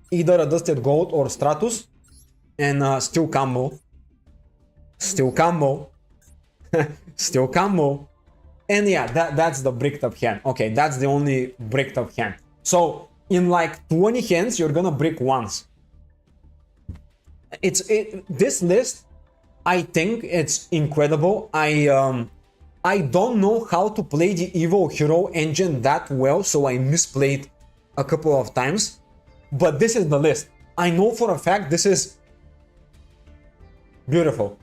either a Dusted Gold or Stratus, and still combo. Still combo. Still combo. And yeah, that's the bricked up hand. Okay, that's the only bricked up hand. So in like 20 hands, you're gonna brick once. This list, I think it's incredible. I don't know how to play the Evil Hero engine that well, so I misplayed a couple of times. But this is the list. I know for a fact this is beautiful.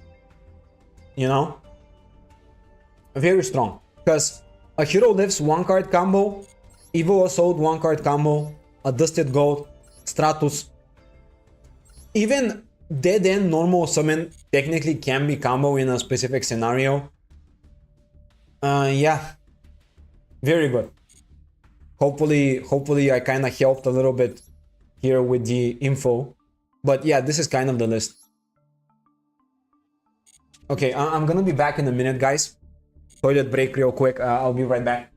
You know? Very strong. Because a hero lives 1-card combo, Evil Assault 1-card combo, a Dusted Gold, Stratus. Even Dead End Normal Summon technically can be combo in a specific scenario. Yeah. Very good. Hopefully I kind of helped a little bit here with the info. But yeah, this is kind of the list. Okay, I'm gonna be back in a minute, guys. Toilet break real quick. I'll be right back.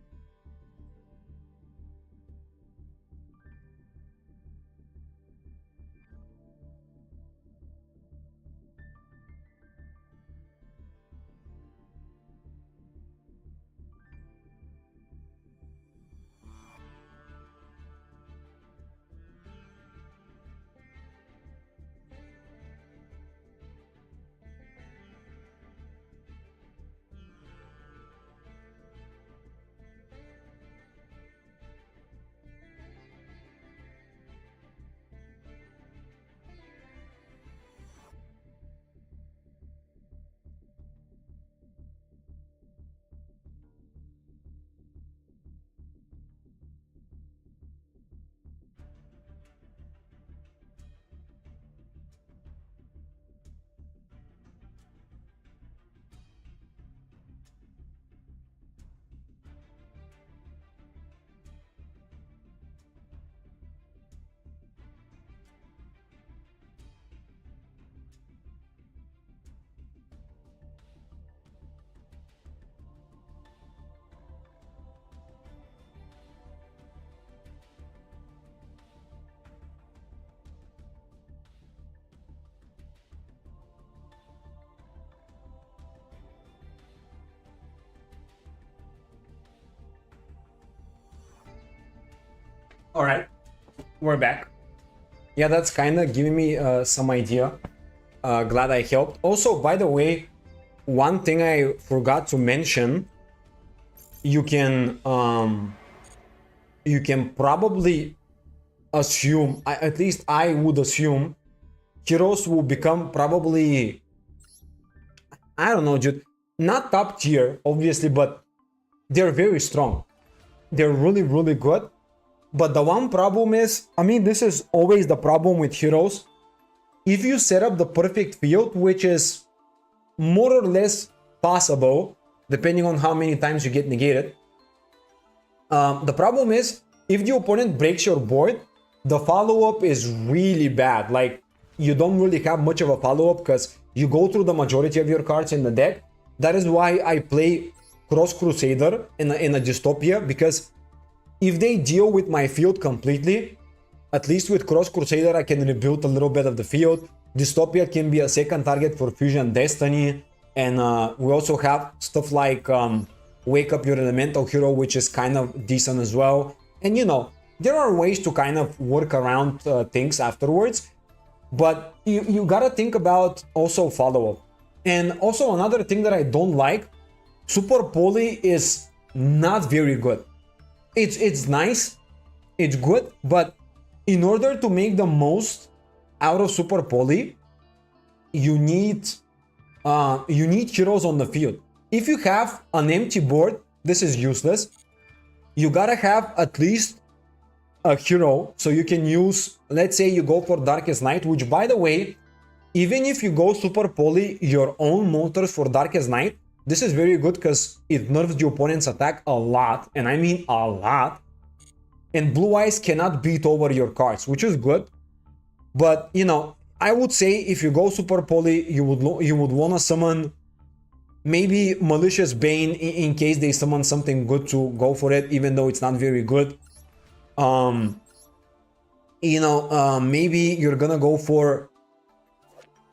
All right, we're back. Yeah, that's kind of giving me some idea. Glad I helped. Also, by the way, one thing I forgot to mention, you can probably assume, at least I would assume, heroes will become probably, I don't know, dude, not top tier, obviously, but they're very strong. They're really, really good. But the one problem is, I mean, this is always the problem with heroes. If you set up the perfect field, which is more or less possible, depending on how many times you get negated. The problem is, if the opponent breaks your board, the follow-up is really bad. Like, you don't really have much of a follow-up because you go through the majority of your cards in the deck. That is why I play Cross Crusader in a Dystopia, because if they deal with my field completely, at least with Cross Crusader I can rebuild a little bit of the field. Dystopia can be a second target for Fusion Destiny, and we also have stuff like Wake Up Your Elemental Hero, which is kind of decent as well. And you know, there are ways to kind of work around things afterwards, but you gotta think about also follow-up. And also another thing that I don't like, Super Poly is not very good. It's nice, it's good, but in order to make the most out of Super Poly, you need heroes on the field. If you have an empty board, this is useless. You gotta have at least a hero, so you can use, let's say you go for Darkest Night, which by the way, even if you go Super Poly your own motors for Darkest Night, This is very good because it nerfs the opponent's attack a lot, and I mean a lot. And Blue Eyes cannot beat over your cards, which is good. But, you know, I would say if you go Super Poly, you would want to summon maybe Malicious Bane in case they summon something good to go for it, even though it's not very good. Maybe you're gonna go for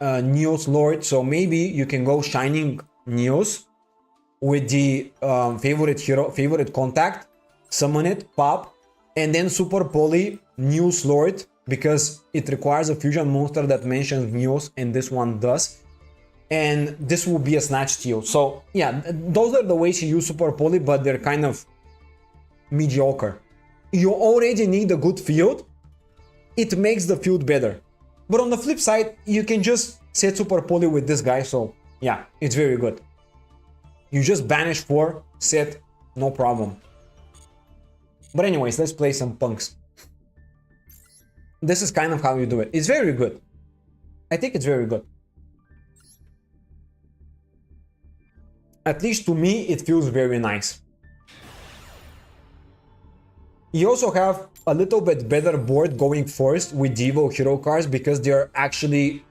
Neos Lord, so maybe you can go Shining Neos with the favorite contact, summon it, pop, and then Super Poly Neos Lord, because it requires a fusion monster that mentions Neos, and this one does. And this will be a snatch steal. So yeah, those are the ways you use Super Poly, but they're kind of mediocre. You already need a good field. It makes the field better. But on the flip side, you can just set Super Poly with this guy, so yeah, it's very good. You just banish 4, set, no problem. But anyways, let's play some punks. This is kind of how you do it. It's very good. I think it's very good. At least to me, it feels very nice. You also have a little bit better board going first with the Evil Hero cards, because they're actually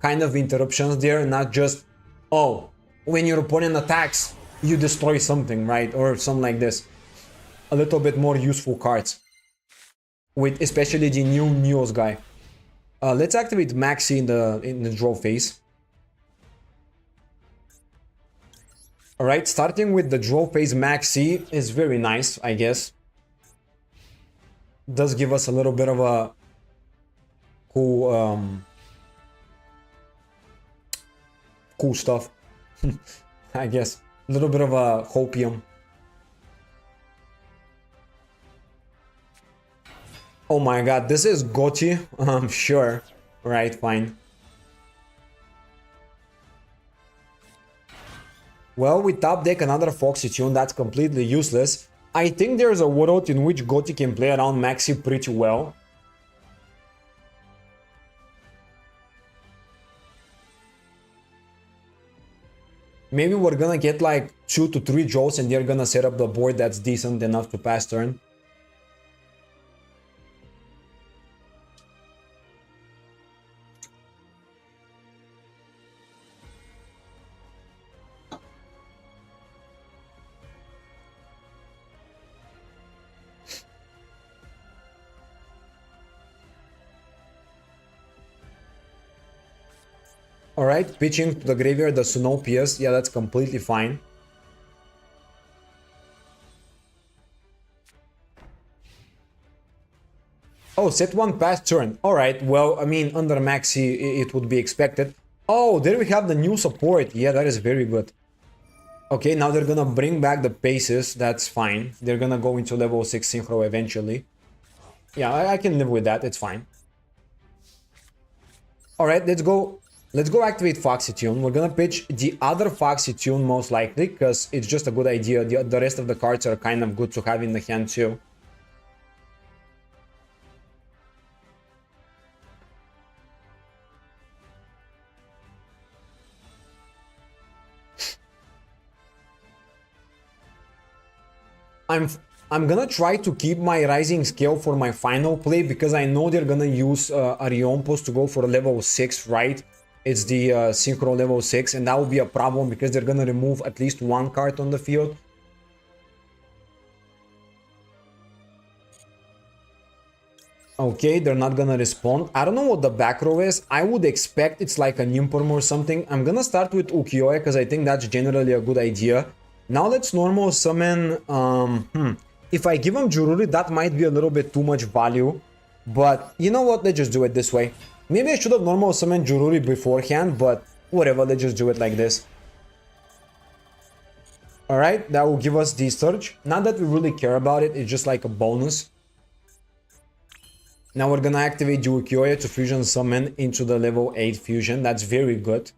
kind of interruptions there, not just, oh, when your opponent attacks, you destroy something, right? Or something like this. A little bit more useful cards. With especially the new Neos guy. Let's activate Maxi in the draw phase. Alright, starting with the draw phase, Maxi is very nice, I guess. Does give us a little bit of a cool stuff. I guess. A little bit of a hopium. Oh my god, this is Gochi? Sure. Right, fine. Well, we top deck another Foxy Tune, that's completely useless. I think there's a world in which Gochi can play around Maxi pretty well. Maybe we're gonna get like 2 to 3 draws and they're gonna set up the board that's decent enough to pass turn. Alright, pitching to the graveyard the Sunopias, yeah, that's completely fine. Oh, set 1 pass turn. Alright, well, I mean, under Maxi, it would be expected. Oh, there we have the new support. Yeah, that is very good. Okay, now they're gonna bring back the paces, that's fine. They're gonna go into level 6 Synchro eventually. Yeah, I can live with that, it's fine. Alright, let's go activate Foxy Tune. We're gonna pitch the other Foxy Tune most likely, because it's just a good idea. The rest of the cards are kind of good to have in the hand too. I'm gonna try to keep my Rising Scale for my final play, because I know they're gonna use Ariompos to go for level 6, right? It's the Synchro level 6, and that will be a problem because they're gonna remove at least 1 card on the field. Okay, they're not gonna respond. I don't know what the back row is. I would expect it's like a Nimperm or something. I'm gonna start with Ukiyo-e because I think that's generally a good idea. Now let's normal summon... If I give him Jururi, that might be a little bit too much value. But you know what? Let's just do it this way. Maybe I should have normal summoned Jururi beforehand, but whatever, let's just do it like this. Alright, that will give us the Surge. Not that we really care about it, it's just like a bonus. Now we're gonna activate the Ukiyo-e to fusion summon into the level 8 fusion. That's very good.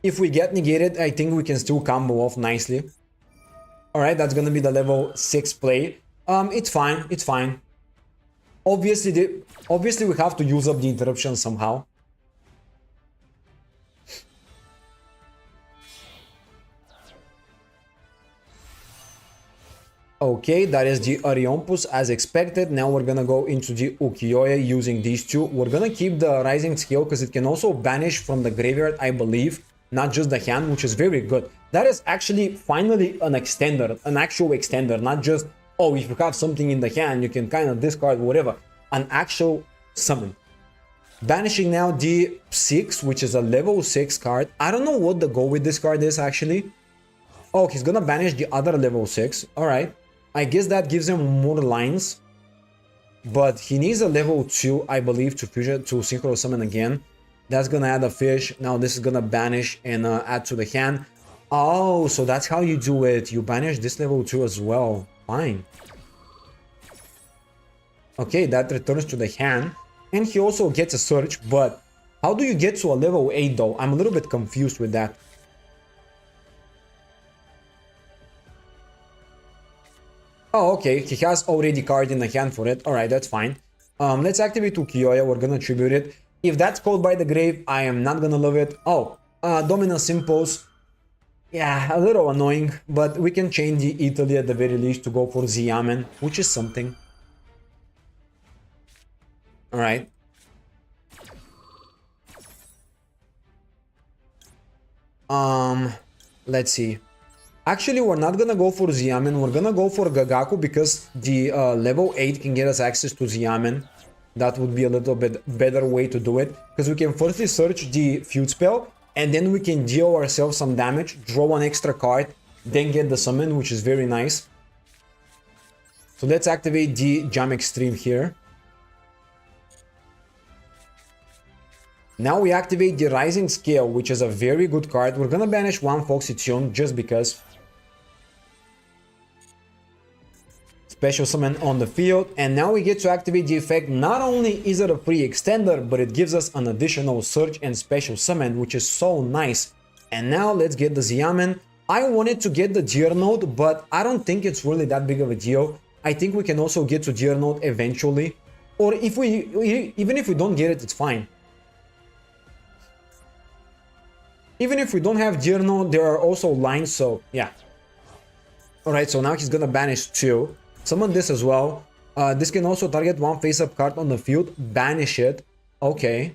If we get negated, I think we can still combo off nicely. Alright, that's gonna be the level 6 play. It's fine, it's fine. Obviously we have to use up the interruption somehow. Okay, that is the Oriompus as expected. Now we're gonna go into the Ukiyo-e using these two. We're gonna keep the Rising Scale because it can also banish from the graveyard, I believe, not just the hand, which is very good. That is actually finally an extender, an actual extender, not just, oh, if you have something in the hand, you can kind of discard whatever. An actual summon. Banishing now the 6, which is a level 6 card. I don't know what the goal with this card is actually. Oh, he's gonna banish the other level 6. Alright. I guess that gives him more lines. But he needs a level 2, I believe, to fusion to synchro summon again. That's gonna add a fish. Now this is gonna banish and add to the hand. Oh, so that's how you do it. You banish this level 2 as well. Fine. Okay, that returns to the hand. And he also gets a search, but how do you get to a level 8 though? I'm a little bit confused with that. Oh, okay, he has already card in the hand for it. Alright, that's fine. Let's activate Ukiyo-e, we're gonna tribute it. If that's called by the grave, I am not gonna love it. Oh, Dominus Impulse. Yeah, a little annoying, but we can change the Italy at the very least to go for Xiamen, which is something. Alright. Let's see. Actually, we're not gonna go for Xiamen, we're gonna go for Gagaku because the level 8 can get us access to Xiamen. That would be a little bit better way to do it. Because we can firstly search the feud spell, and then we can deal ourselves some damage, draw an extra card, then get the summon, which is very nice. So let's activate the Jam Extreme here. Now we activate the Rising Scale, which is a very good card. We're gonna banish one Foxy Tune just because. Special summon on the field, and now we get to activate the effect. Not only is it a free extender, but it gives us an additional search and special summon, which is so nice. And now let's get the Xiamen. I wanted to get the Gear Node, but I don't think it's really that big of a deal. I think we can also get to Gear Node eventually, or if even if we don't get it, it's fine. Even if we don't have Gear Node, there are also lines, so yeah. Alright, so now he's gonna banish 2. Summon this as well. This can also target one face-up card on the field. Banish it. Okay.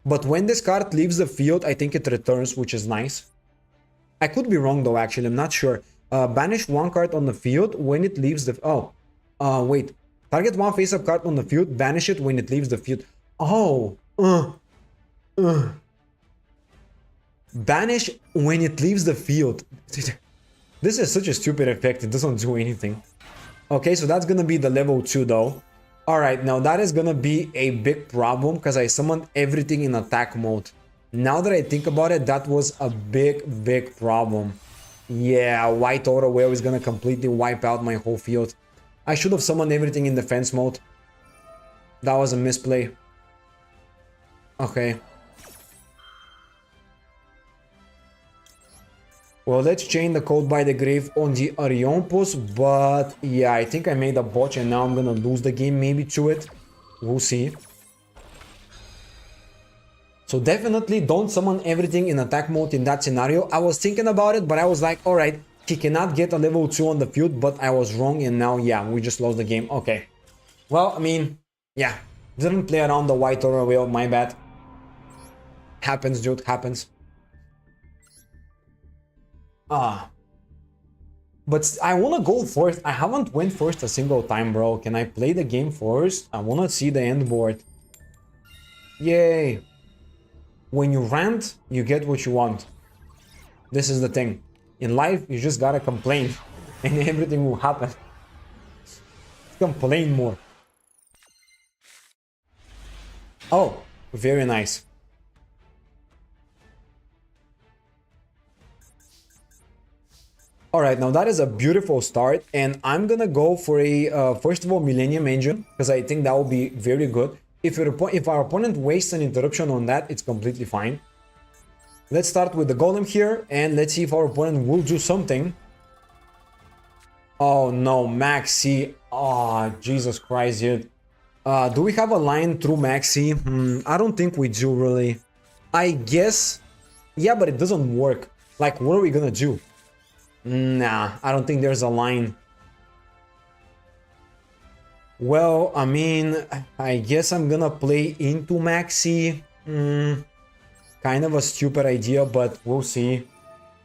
But when this card leaves the field, I think it returns, which is nice. I could be wrong though, actually. I'm not sure. Banish one card on the field when it leaves the... Oh. Wait. Target one face-up card on the field. Banish it when it leaves the field. Oh. Banish when it leaves the field. This is such a stupid effect, it doesn't do anything. Okay, so that's gonna be the level 2 though. Alright, now that is gonna be a big problem because I summoned everything in attack mode. Now that I think about it, that was a big problem. Yeah, White Aura Whale is gonna completely wipe out my whole field. I should have summoned everything in defense mode. That was a misplay. Okay. Well, let's chain the Code by the Grave on the Oriompus, but yeah, I think I made a botch and now I'm gonna lose the game maybe to it. We'll see. So definitely don't summon everything in attack mode in that scenario. I was thinking about it, but I was like, alright, he cannot get a level 2 on the field, but I was wrong and now, yeah, we just lost the game. Okay. Well, I mean, yeah, didn't play around the White Aura Whale, my bad. Happens, dude, happens. But I wanna go first. I haven't went first a single time, bro. Can I play the game first? I wanna see the end board. Yay. When you rant, you get what you want. This is the thing. In life, you just gotta complain and everything will happen. Complain more. Oh, very nice. Alright, now that is a beautiful start, and I'm gonna go for a, first of all, Millennium Engine, because I think that will be very good. If our opponent wastes an interruption on that, it's completely fine. Let's start with the Golem here, and let's see if our opponent will do something. Oh no, Maxi. Oh, Jesus Christ, dude. Do we have a line through Maxi? I don't think we do, really. I guess... Yeah, but it doesn't work. Like, what are we gonna do? Nah, I don't think there's a line. Well, I mean, I guess I'm gonna play into Maxi. Kind of a stupid idea, but we'll see.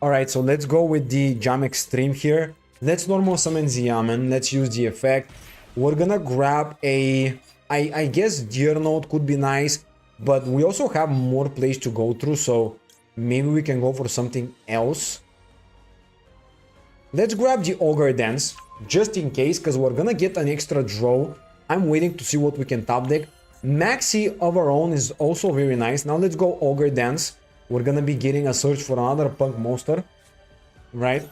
Alright, so let's go with the Jam Extreme here. Let's normal summon Xiamen. Let's use the effect. We're gonna grab a... I guess Deer Note could be nice, but we also have more plays to go through, so maybe we can go for something else. Let's grab the Ogre Dance, just in case, because we're gonna get an extra draw. I'm waiting to see what we can top deck. Maxi of our own is also very nice. Now let's go Ogre Dance. We're gonna be getting a search for another Punk Monster, right?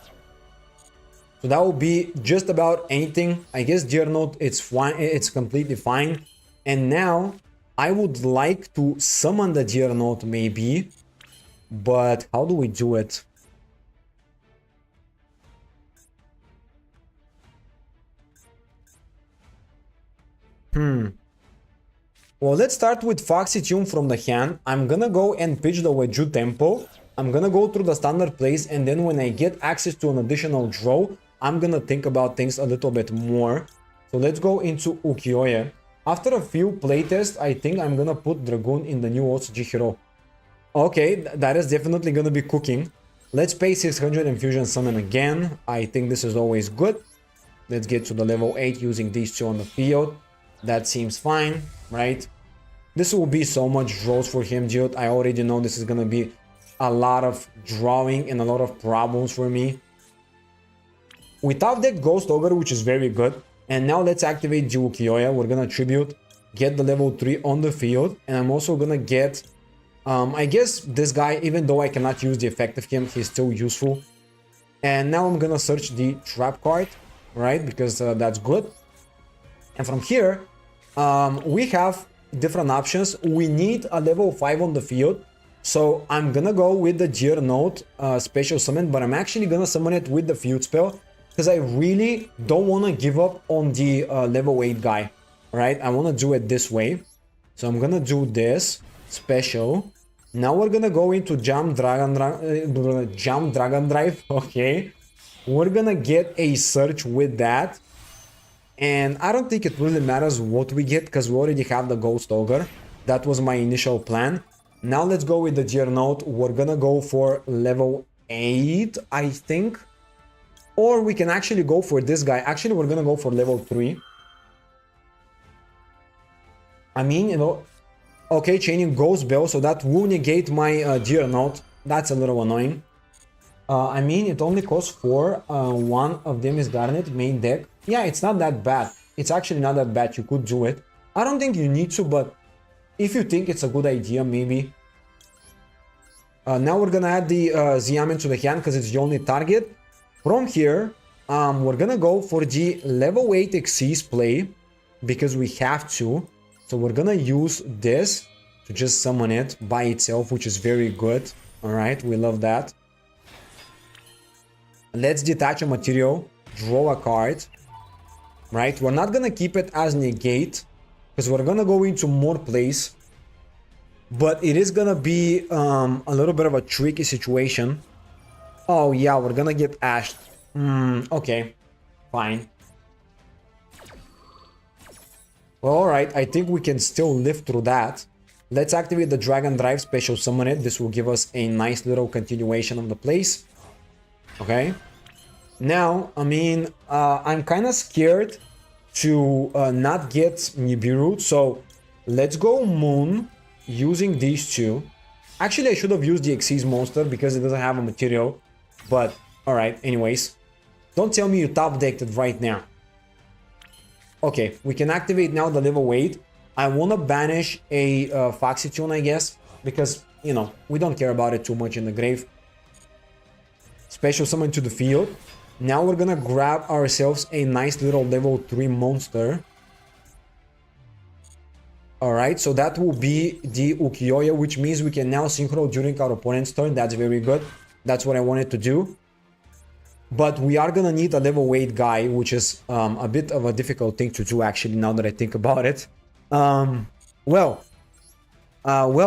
So that will be just about anything. I guess Deer Note, it's fine, it's completely fine. And now I would like to summon the Deer Note maybe, but how do we do it? Well, let's start with Foxy Tune from the hand. I'm gonna go and pitch the Weju Tempo. I'm gonna go through the standard plays, and then when I get access to an additional draw, I'm gonna think about things a little bit more. So let's go into Ukiyo-e. After a few playtests, I think I'm gonna put Dragoon in the new OCG hero. Okay, that is definitely gonna be cooking. Let's pay 600 and Fusion Summon again. I think this is always good. Let's get to the level 8 using these two on the field. That seems fine, right? This will be so much draws for him, dude. I already know this is gonna be a lot of drawing and a lot of problems for me. We top deck Ghost Ogre, which is very good. And now let's activate the Ukiyo-e. We're gonna Tribute, get the level 3 on the field. And I'm also gonna get, I guess this guy, even though I cannot use the effect of him, he's still useful. And now I'm gonna search the Trap card, right? Because that's good. And from here, we have different options. We need a level 5 on the field. So I'm gonna go with the Deer Note special summon, but I'm actually gonna summon it with the Feud spell, because I really don't want to give up on the level 8 guy, right? I want to do it this way. So I'm gonna do this special. Now we're gonna go into Jam Dragon Drive, okay? We're gonna get a search with that. And I don't think it really matters what we get, because we already have the Ghost Ogre. That was my initial plan. Now let's go with the Deer Note. We're gonna go for level 8, I think. Or we can actually go for this guy. Actually, we're gonna go for level 3. I mean, you know... Okay, chaining Ghost Bell, so that will negate my Deer Note. That's a little annoying. I mean, it only costs 4. One of them is Garnet, main deck. Yeah, it's not that bad. It's actually not that bad. You could do it. I don't think you need to, but if you think it's a good idea, maybe. Now we're gonna add the Xiamen to the hand because it's the only target. From here, we're gonna go for the level 8 Xyz play because we have to. So we're gonna use this to just summon it by itself, which is very good. Alright, we love that. Let's detach a material, draw a card. Right, we're not gonna keep it as negate because we're gonna go into more plays, but it is gonna be a little bit of a tricky situation. Oh yeah, we're gonna get ashed. Okay, fine. Well, alright, I think we can still live through that. Let's activate the Dragon Drive, special summon it. This will give us a nice little continuation of the plays. Okay. Now, I mean, I'm kind of scared to not get Nibiru, so let's go Moon using these two. Actually, I should have used the Xyz monster because it doesn't have a material, but alright, anyways. Don't tell me you top decked it right now. Okay, we can activate now the level 8. I want to banish a Foxy Tune, I guess, because, you know, we don't care about it too much in the grave. Special summon to the field. Now we're gonna grab ourselves a nice little level 3 monster. Alright, so that will be the Ukiyo-e, which means we can now synchro during our opponent's turn. That's very good. That's what I wanted to do. But we are gonna need a level 8 guy, which is a bit of a difficult thing to do, actually, now that I think about it. Well,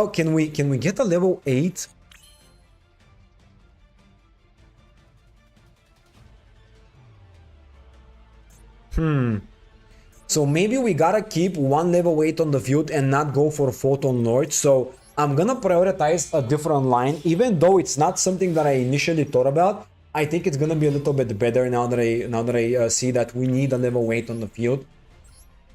can we get a level 8? So maybe we gotta keep one level 8 on the field and not go for Photon Lord. So I'm gonna prioritize a different line, even though it's not something that I initially thought about. I think it's gonna be a little bit better now that I see that we need a level 8 on the field.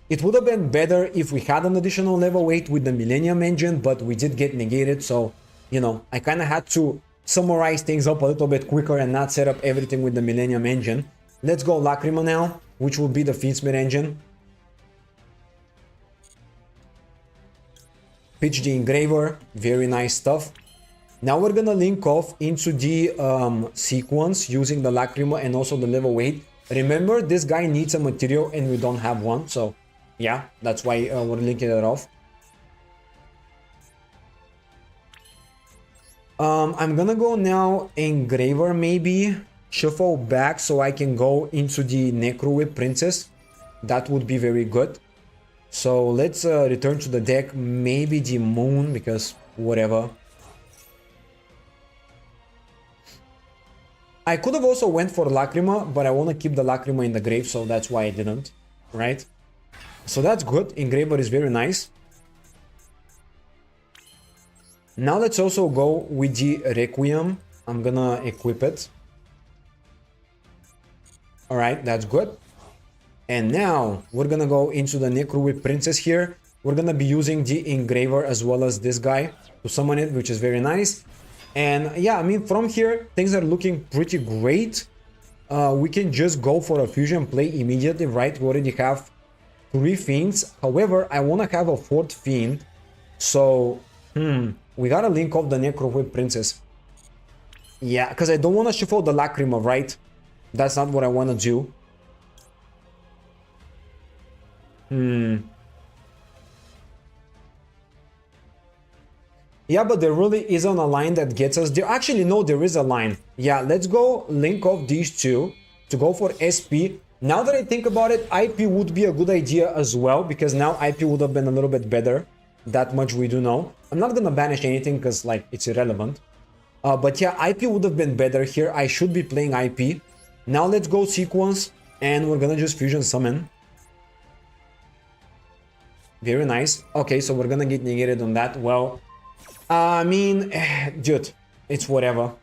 It would have been better if we had an additional level 8 with the Millennium Engine, but we did get negated, so, you know, I kind of had to summarize things up a little bit quicker and not set up everything with the Millennium Engine. Let's go Lacrima now, which will be the Fiendsmith Engine. Pitch the Engraver, very nice stuff. Now we're gonna link off into the sequence using the Lacrima and also the level 8. Remember, this guy needs a material and we don't have one, so yeah, that's why we're linking it off. I'm gonna go now Engraver, maybe shuffle back so I can go into the Necro Whip Princess. That would be very good. So let's return to the deck, maybe the Moon, because whatever. I could have also went for Lacrima, but I want to keep the Lacrima in the grave, so that's why I didn't, right? So that's good. Engraver is very nice. Now let's also go with the Requiem. I'm gonna equip it. Alright, that's good. And now we're gonna go into the Necro Whip Princess here. We're gonna be using the Engraver as well as this guy to summon it, which is very nice. And yeah, I mean, from here, things are looking pretty great. We can just go for a fusion play immediately, right? We already have 3 Fiends. However, I want to have a 4th Fiend. So, we gotta link off the Necro Whip Princess. Yeah, because I don't want to shuffle the Lacrima, right? That's not what I want to do. Yeah, but there really isn't a line that gets us there. Actually, no, there is a line. Yeah, let's go link off these two to go for SP. Now that I think about it, IP would be a good idea as well, because now IP would have been a little bit better. That much we do know. I'm not gonna banish anything because, like, it's irrelevant. But yeah, IP would have been better here. I should be playing IP. Now let's go sequence, and we're gonna just fusion summon. Very nice. Okay, so we're gonna get negated on that. Well, I mean, dude, it's whatever.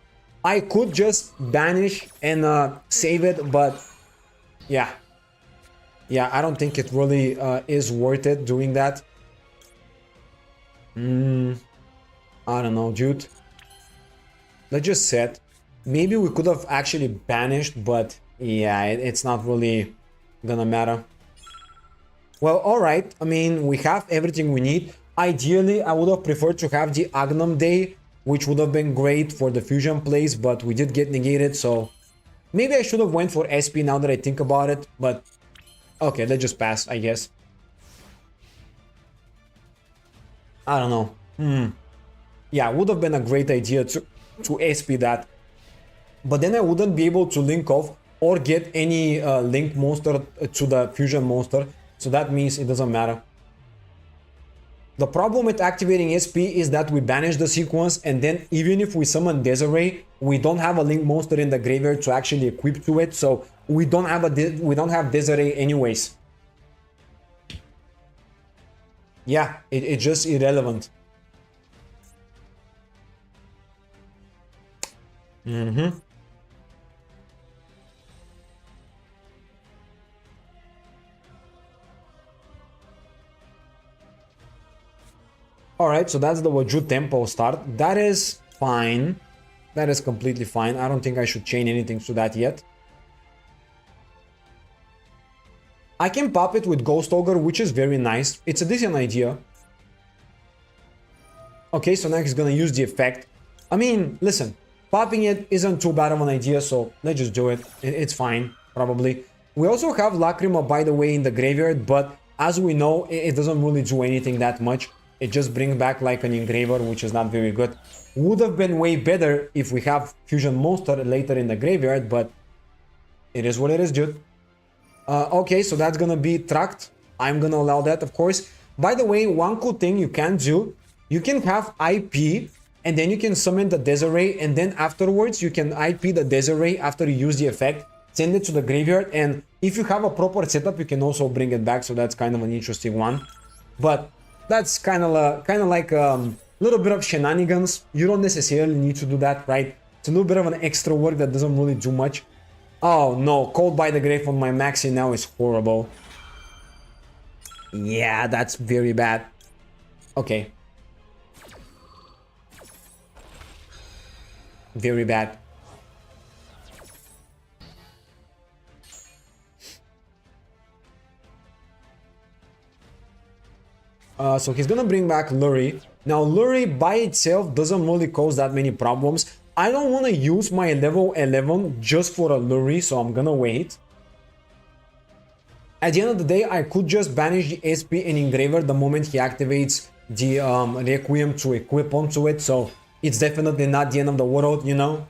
I could just banish and save it, but yeah. Yeah, I don't think it really is worth it doing that. I don't know, dude. Let's just set. Maybe we could have actually banished, but yeah, it's not really gonna matter. Well, alright. I mean, we have everything we need. Ideally, I would have preferred to have the Agnum Day, which would have been great for the fusion plays, but we did get negated, so maybe I should have went for SP now that I think about it, but okay, let's just pass, I guess. I don't know. Yeah, would have been a great idea to SP that, but then I wouldn't be able to link off or get any link monster to the fusion monster, so that means it doesn't matter. The problem with activating SP is that we banish the sequence, and then even if we summon Desiree, we don't have a link monster in the graveyard to actually equip to it, so we don't have Desiree anyways. Yeah, it's just irrelevant. Alright, so that's the Wajud tempo start. That is fine. That is completely fine. I don't think I should chain anything to that yet. I can pop it with Ghost Ogre, which is very nice. It's a decent idea. Okay, so now he's gonna use the effect. I mean, listen, popping it isn't too bad of an idea, so let's just do it. It's fine, probably. We also have Lacrima, by the way, in the graveyard, but as we know, it doesn't really do anything that much. It just brings back like an Engraver, which is not very good. Would have been way better if we have Fusion Monster later in the graveyard, but it is what it is, dude. Okay, so that's gonna be tracked. I'm gonna allow that, of course. By the way, one cool thing you can do, you can have IP, and then you can summon the Desiree, and then afterwards you can IP the Desiree after you use the effect. send it to the graveyard, and if you have a proper setup, you can also bring it back. So that's kind of an interesting one. But that's kind of like a little bit of shenanigans. You don't necessarily need to do that, right? It's a little bit of an extra work that doesn't really do much. Oh no, Called by the Grave on my maxi now is horrible. Yeah, that's very bad. Okay. Very bad. So he's gonna bring back Lurie. Now Lurie by itself doesn't really cause that many problems. I don't want to use my level 11 just for a Lurie, so I'm gonna wait. At the end of the day, I could just banish the SP and Engraver the moment he activates the Requiem to equip onto it, so it's definitely not the end of the world, you know?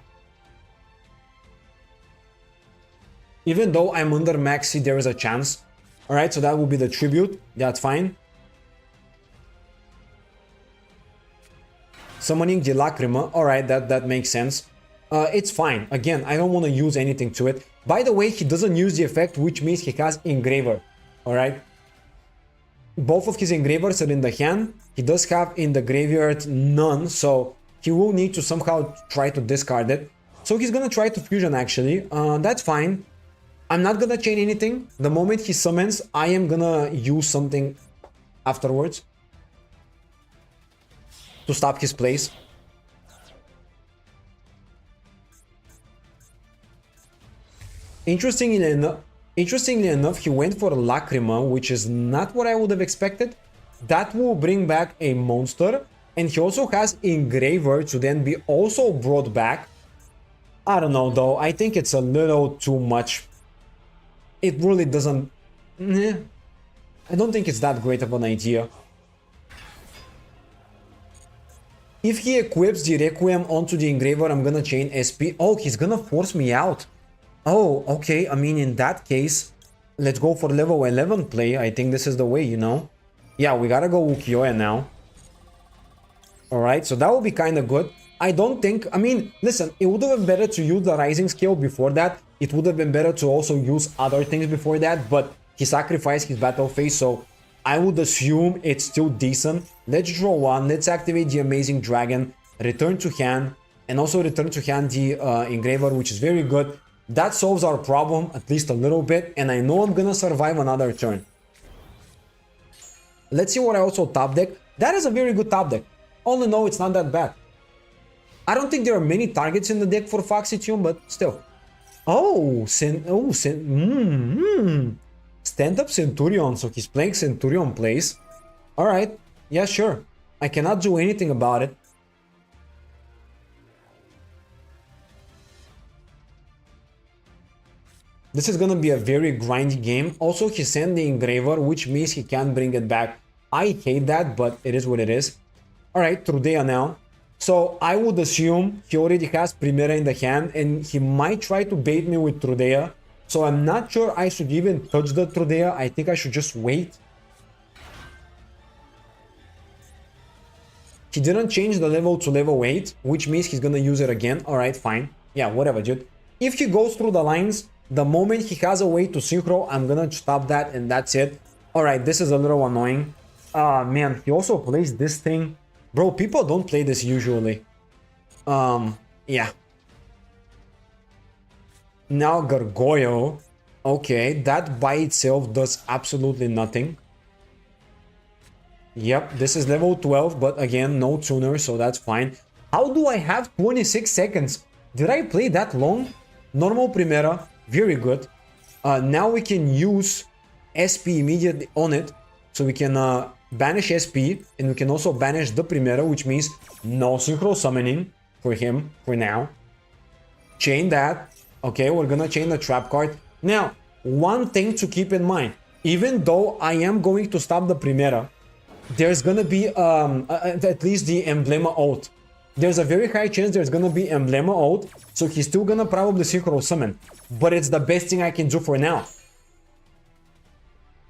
Even though I'm under maxi, there is a chance. Alright, so that will be the tribute. That's fine. Summoning the Lacrima. Alright, that makes sense. It's fine. Again, I don't want to use anything to it. By the way, he doesn't use the effect, which means he has Engraver. Alright. Both of his Engravers are in the hand. He does have in the graveyard none, so he will need to somehow try to discard it. So he's gonna try to fusion actually. That's fine. I'm not gonna chain anything. The moment he summons, I am gonna use something afterwards to stop his plays. Interestingly enough, he went for Lacrima, which is not what I would have expected. That will bring back a monster, and he also has Engraver to then be also brought back. I don't know though, I think it's a little too much. It really doesn't... I don't think it's that great of an idea. If he equips the Requiem onto the Engraver, I'm gonna chain SP. Oh, he's gonna force me out. Oh, okay. I mean, in that case, let's go for level 11 play. I think this is the way, you know? Yeah, we gotta go Ukiyo-e now. Alright, so that will be kind of good. I don't think... I mean, listen, it would have been better to use the Rising Scale before that. It would have been better to also use other things before that, but he sacrificed his battle phase, so I would assume it's still decent. Let's draw one, let's activate the Amazing Dragon, return to hand, and also return to hand the Engraver, which is very good. That solves our problem, at least a little bit, and I know I'm gonna survive another turn. Let's see what I also top deck. That is a very good top deck. All in all, it's not that bad. I don't think there are many targets in the deck for Foxy Tune, but still. Oh, stand-up Centurion, so he's playing Centurion plays. Alright, yeah, sure. I cannot do anything about it. This is gonna be a very grindy game. Also, he sent the Engraver, which means he can't bring it back. I hate that, but it is what it is. Alright, Trudea now. So I would assume he already has Primera in the hand, and he might try to bait me with Trudea. So I'm not sure I should even touch the Trudea. I think I should just wait. He didn't change the level to level 8, which means he's gonna use it again. Alright, fine. Yeah, whatever, dude. If he goes through the lines, the moment he has a way to synchro, I'm gonna stop that, and that's it. Alright, this is a little annoying. Man, he also plays this thing. Bro, people don't play this usually. Yeah. Now Gargoyle. Okay, that by itself does absolutely nothing. Yep, this is level 12, but again, no tuner, so that's fine. How do I have 26 seconds? Did I play that long? Normal Primera, very good. Now we can use SP immediately on it, so we can banish SP, and we can also banish the Primera, which means no synchro summoning for him for now. Chain that. Okay, we're gonna chain the trap card. Now, one thing to keep in mind, even though I am going to stop the Primera, there's gonna be at least the Emblema Oath. There's a very high chance there's gonna be Emblema Oath, so he's still gonna probably synchro summon. But it's the best thing I can do for now.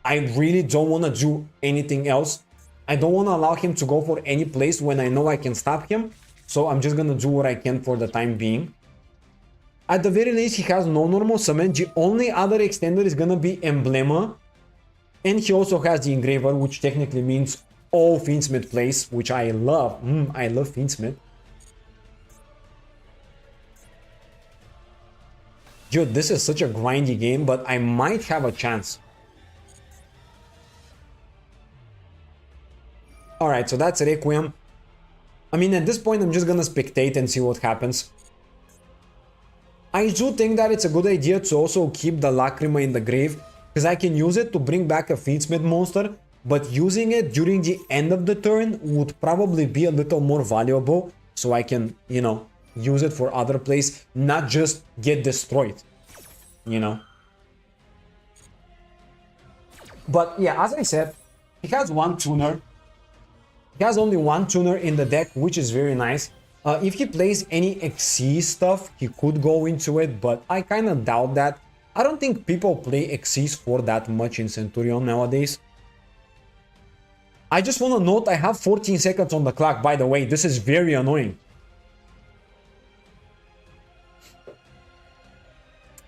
I really don't want to do anything else. I don't want to allow him to go for any place when I know I can stop him. So I'm just gonna do what I can for the time being. At the very least, he has no normal summon. The only other extender is gonna be Emblema. And he also has the Engraver, which technically means all Fiendsmith plays, which I love. I love Fiendsmith. Dude, this is such a grindy game, but I might have a chance. Alright, so that's Requiem. I mean, at this point, I'm just gonna spectate and see what happens. I do think that it's a good idea to also keep the Lacrima in the grave, because I can use it to bring back a Fiendsmith monster, but using it during the end of the turn would probably be a little more valuable, so I can, you know, use it for other plays, not just get destroyed, you know. But yeah, as I said, he has one tuner. He has only one tuner in the deck, which is very nice. If he plays any XC stuff, he could go into it, but I kind of doubt that. I don't think people play XCs for that much in Centurion nowadays. I just want to note I have 14 seconds on the clock, by the way. This is very annoying.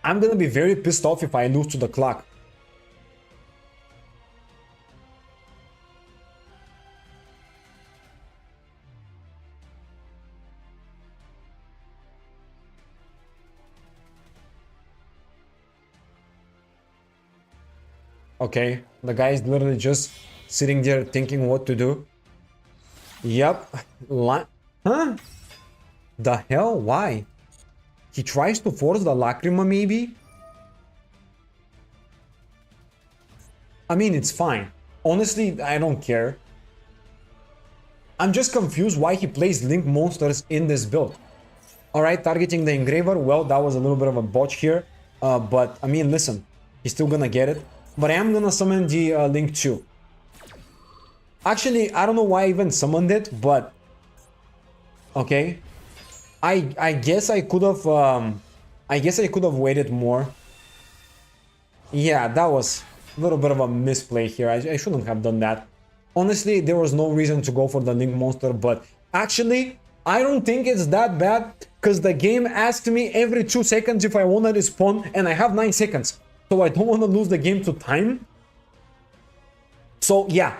I'm gonna be very pissed off if I lose to the clock. Okay, the guy is literally just sitting there thinking what to do. Yep. Huh? The hell? Why? He tries to force the Lacrima, maybe? I mean, it's fine. Honestly, I don't care. I'm just confused why he plays Link monsters in this build. Alright, targeting the Engraver. Well, that was a little bit of a botch here. But, I mean, listen. He's still gonna get it. But I am gonna summon the Link too. Actually, I don't know why I even summoned it, but... Okay. I guess I could have... I guess I could have waited more. Yeah, that was a little bit of a misplay here. I shouldn't have done that. Honestly, there was no reason to go for the Link monster, but... Actually, I don't think it's that bad, because the game asks me every 2 seconds if I want to respawn, and I have 9 seconds. So I don't want to lose the game to time. So yeah.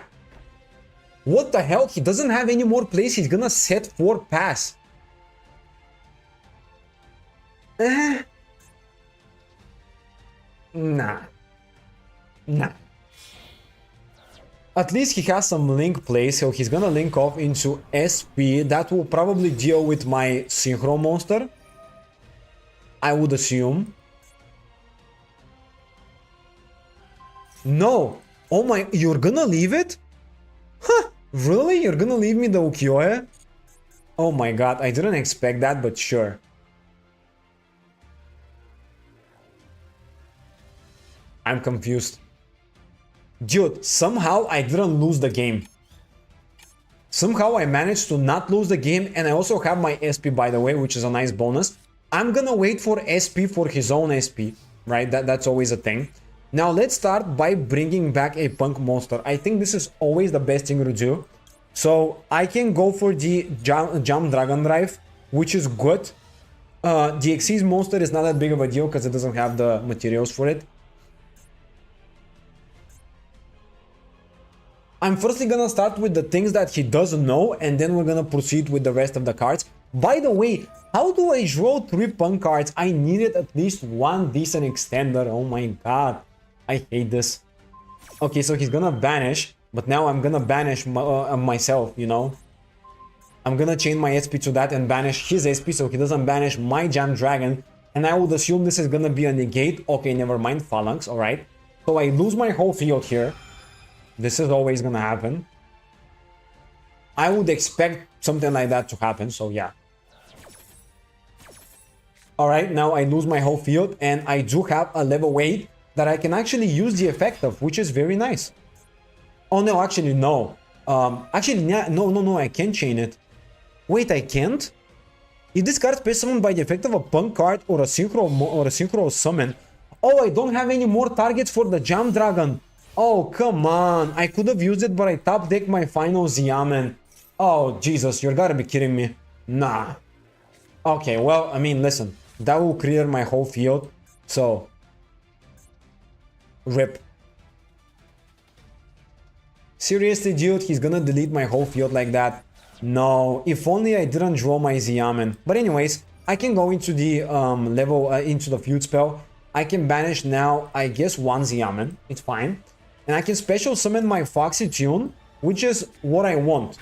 What the hell? He doesn't have any more plays. He's gonna set 4 pass. Nah. Nah. At least he has some link plays, so he's gonna link off into SP. That will probably deal with my Synchro monster, I would assume. No! Oh my, you're gonna leave it? Huh, really? You're gonna leave me the Ukiyo-e? Oh my god, I didn't expect that, but sure. I'm confused. Dude, somehow I didn't lose the game. Somehow I managed to not lose the game, and I also have my SP, by the way, which is a nice bonus. I'm gonna wait for SP for his own SP, right? That's always a thing. Now let's start by bringing back a punk monster. I think this is always the best thing to do. So I can go for the Jump Dragon Drive, which is good. The Xyz monster is not that big of a deal because it doesn't have the materials for it. I'm firstly gonna start with the things that he doesn't know, and then we're gonna proceed with the rest of the cards. By the way, how do I draw 3 punk cards? I needed at least 1 decent extender. Oh my god. I hate this. Okay, so he's gonna banish, but now I'm gonna banish myself, you know? I'm gonna chain my SP to that and banish his SP so he doesn't banish my Jam Dragon. And I would assume this is gonna be a negate. Okay, never mind, Phalanx, alright. So I lose my whole field here. This is always gonna happen. I would expect something like that to happen, so yeah. Alright, now I lose my whole field, and I do have a level 8 that I can actually use the effect of, which is very nice. Oh no, actually no. No, I can't chain it. Wait, I can't? If this card is summoned by the effect of a punk card or a synchro summon. Oh, I don't have any more targets for the Jam Dragon. Oh, come on. I could have used it, but I top decked my final Xiamen. Oh, Jesus, you gotta be kidding me. Nah. Okay, well, I mean, listen. That will clear my whole field. So, rip. Seriously, dude, he's gonna delete my whole field like that. No, if only I didn't draw my Xiamen. But anyways, I can go into the into the feud spell. I can banish now, I guess, one Xiamen. It's fine. And I can special summon my Foxy Tune, which is what I want.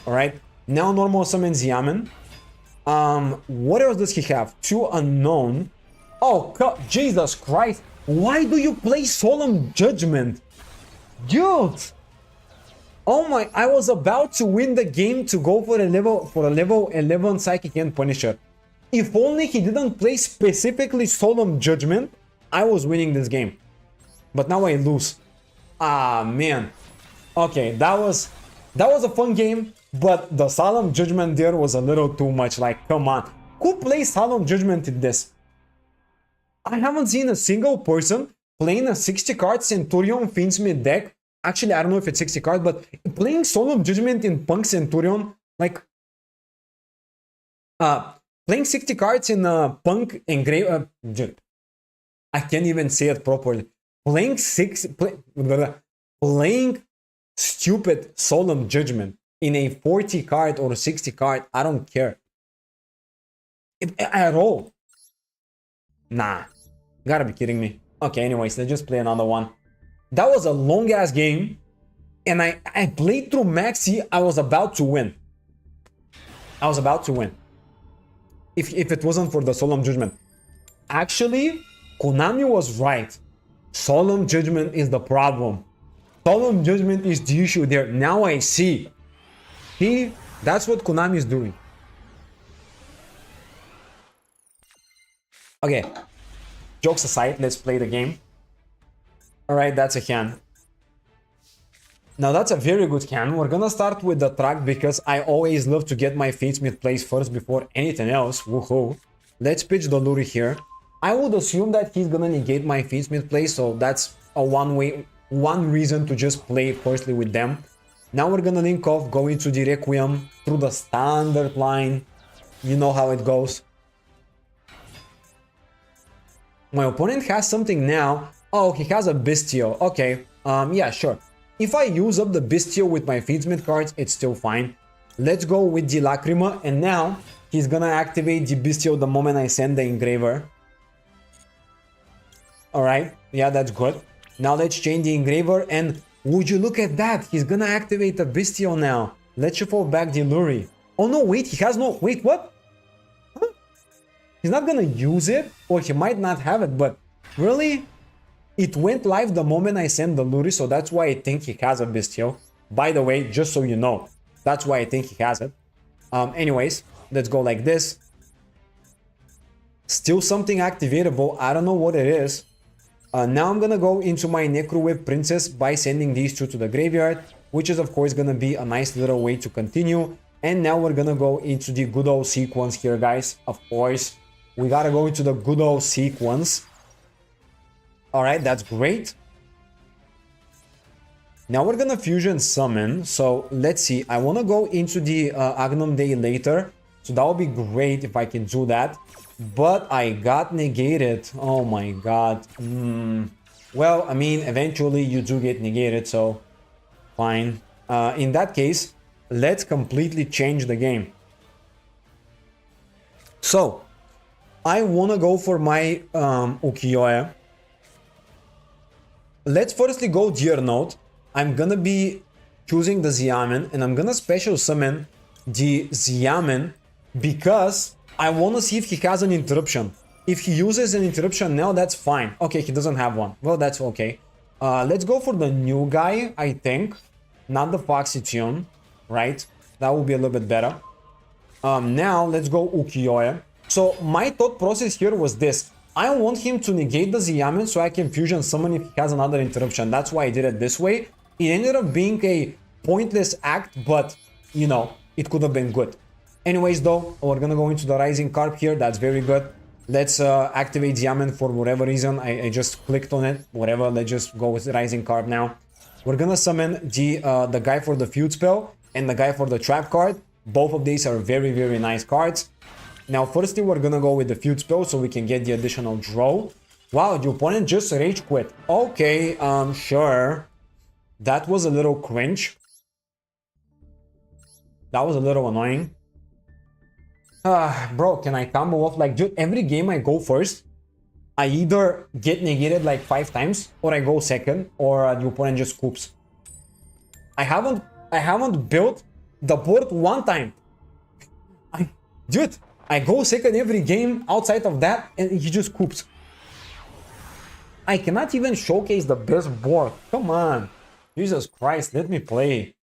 Alright, now normal summon Xiamen. What else does he have? 2 unknown. Oh, Jesus Christ. Why do you play Solemn Judgment? Dude! Oh my, I was about to win the game to go for a level 11 Psychic End Punisher. If only he didn't play specifically Solemn Judgment, I was winning this game. But now I lose. Ah, man. Okay, that was a fun game, but the Solemn Judgment there was a little too much. Like, come on. Who plays Solemn Judgment in this? I haven't seen a single person playing a 60 card Centurion Fiendsmith deck. Actually, I don't know if it's 60 card, but playing Solemn Judgment in Punk Centurion, like, playing 60 cards in Punk Engrave, I can't even say it properly. Playing stupid Solemn Judgment in a 40 card or 60 card, I don't care at all. Nah, gotta be kidding me. Okay, anyways, let's just play another one. That was a long ass game, and I played through Maxi. I was about to win. I was about to win. If it wasn't for the Solemn Judgment. Actually, Konami was right. Solemn Judgment is the problem. Solemn Judgment is the issue there. Now I see. See, that's what Konami is doing. Okay, jokes aside, let's play the game. Alright, that's a hand. Now that's a very good hand. We're gonna start with the track because I always love to get my Fiendsmith plays first before anything else. Woohoo. Let's pitch the Luri here. I would assume that he's gonna negate my Fiendsmith play, so that's a one reason to just play firstly with them. Now we're gonna link off, go into the Requiem through the standard line. You know how it goes. My opponent has something now. Oh, he has a Bestial. Okay, yeah, sure. If I use up the Bestial with my Fiendsmith cards, it's still fine. Let's go with the Lacrima, and now he's gonna activate the Bestial the moment I send the Engraver. Alright, yeah, that's good. Now let's change the Engraver, and would you look at that? He's gonna activate the Bestial now. Let's shuffle back the Luri. Oh no, wait, he has no... Wait, what? Huh? He's not gonna use it, or he might not have it, but really? It went live the moment I sent the Luri, so that's why I think he has a Bestial. By the way, just so you know, that's why I think he has it. Anyways, let's go like this. Still something activatable, I don't know what it is. Now I'm gonna go into my Necro Whip Princess by sending these two to the graveyard, which is of course gonna be a nice little way to continue. And now we're gonna go into the good old sequence here, guys. Of course, we gotta go into the good old sequence. Alright, that's great. Now we're gonna fusion summon. So let's see, I wanna go into the Agnum Day later. So that would be great if I can do that. But I got negated. Oh my god. Well, I mean, eventually you do get negated, so fine. In that case, let's completely change the game. So, I want to go for my Ukiyo-e. Let's firstly go Deer Note. I'm gonna be choosing the Xiamen, and I'm gonna special summon the Xiamen because I want to see if he has an interruption. If he uses an interruption now, that's fine. Okay, he doesn't have one. Well, that's okay. Let's go for the new guy, I think. Not the Foxy Tune, right? That will be a little bit better. Now, let's go Ukiyo-e. So, my thought process here was this. I want him to negate the Xiamen so I can fusion summon if he has another interruption. That's why I did it this way. It ended up being a pointless act, but, you know, it could have been good. Anyways, though, we're gonna go into the Rising Carp here. That's very good. Let's activate Xiamen for whatever reason. I just clicked on it. Whatever, let's just go with Rising Carp now. We're gonna summon the guy for the feud spell and the guy for the trap card. Both of these are very, very nice cards. Now, firstly, we're gonna go with the feud spell so we can get the additional draw. Wow, the opponent just rage quit. Okay, sure. That was a little cringe. That was a little annoying. Bro, can I combo off? Like, dude, every game I go first, I either get negated like 5 times, or I go second, or the opponent just scoops. I haven't built the board one time. Dude, I go second every game outside of that, and he just scoops. I cannot even showcase the best board. Come on. Jesus Christ, let me play.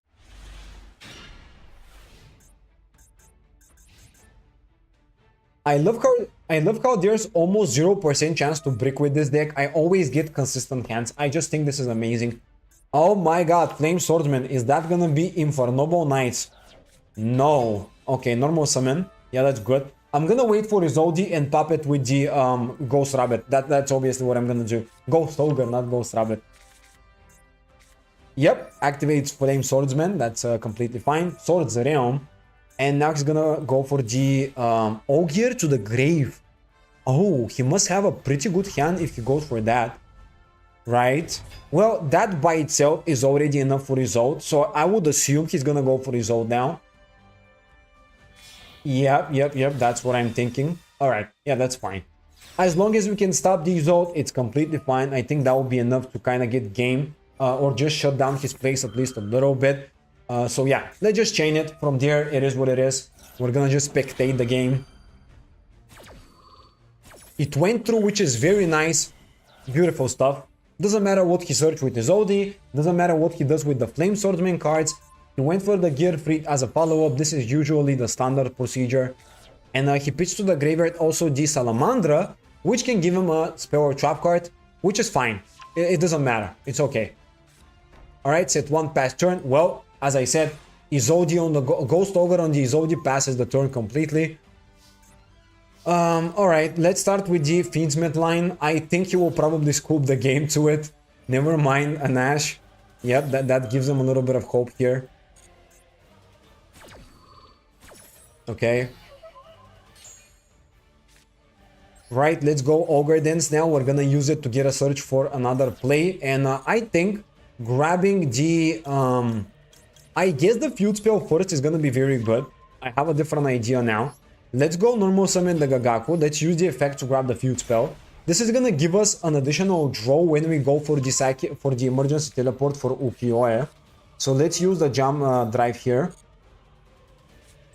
I love how there's almost 0% chance to brick with this deck. I always get consistent hands. I just think this is amazing. Oh my god, Flame Swordsman. Is that gonna be Infernoble Knights? No. Okay, normal summon. Yeah, that's good. I'm gonna wait for Izodi and pop it with the Ghost Rabbit. That's obviously what I'm gonna do. Ghost Ogre, not Ghost Rabbit. Yep, activates Flame Swordsman. That's completely fine. Swords Realm. And now he's gonna go for the Ogier to the grave. Oh, he must have a pretty good hand if he goes for that. Right? Well, that by itself is already enough for Isolde. So I would assume he's gonna go for Isolde now. Yep, that's what I'm thinking. Alright, yeah, that's fine. As long as we can stop the Isolde, it's completely fine. I think that will be enough to kind of get game. Or just shut down his place at least a little bit. So yeah, let's just chain it. From there, it is what it is. We're gonna just spectate the game. It went through, which is very nice. Beautiful stuff. Doesn't matter what he searched with his OD. Doesn't matter what he does with the Flame Swordsman cards. He went for the Gear Freak as a follow-up. This is usually the standard procedure. And he pitched to the graveyard also the Salamandra, which can give him a spell or trap card, which is fine. It doesn't matter. It's okay. Alright, set 1 pass turn. Well, as I said, Izodi on the Ghost Ogre on the Izodi passes the turn completely. Alright, let's start with the Fiendsmith line. I think he will probably scoop the game to it. Never mind, an Ash. Yep, that gives him a little bit of hope here. Okay. Right, let's go Ogre Dance now. We're gonna use it to get a search for another play. And I think grabbing the... I guess the feud spell first is gonna be very good. I have a different idea now. Let's go normal summon the Gagaku. Let's use the effect to grab the feud spell. This is gonna give us an additional draw when we go for the emergency teleport for Ukiyo-e. So let's use the jump drive here.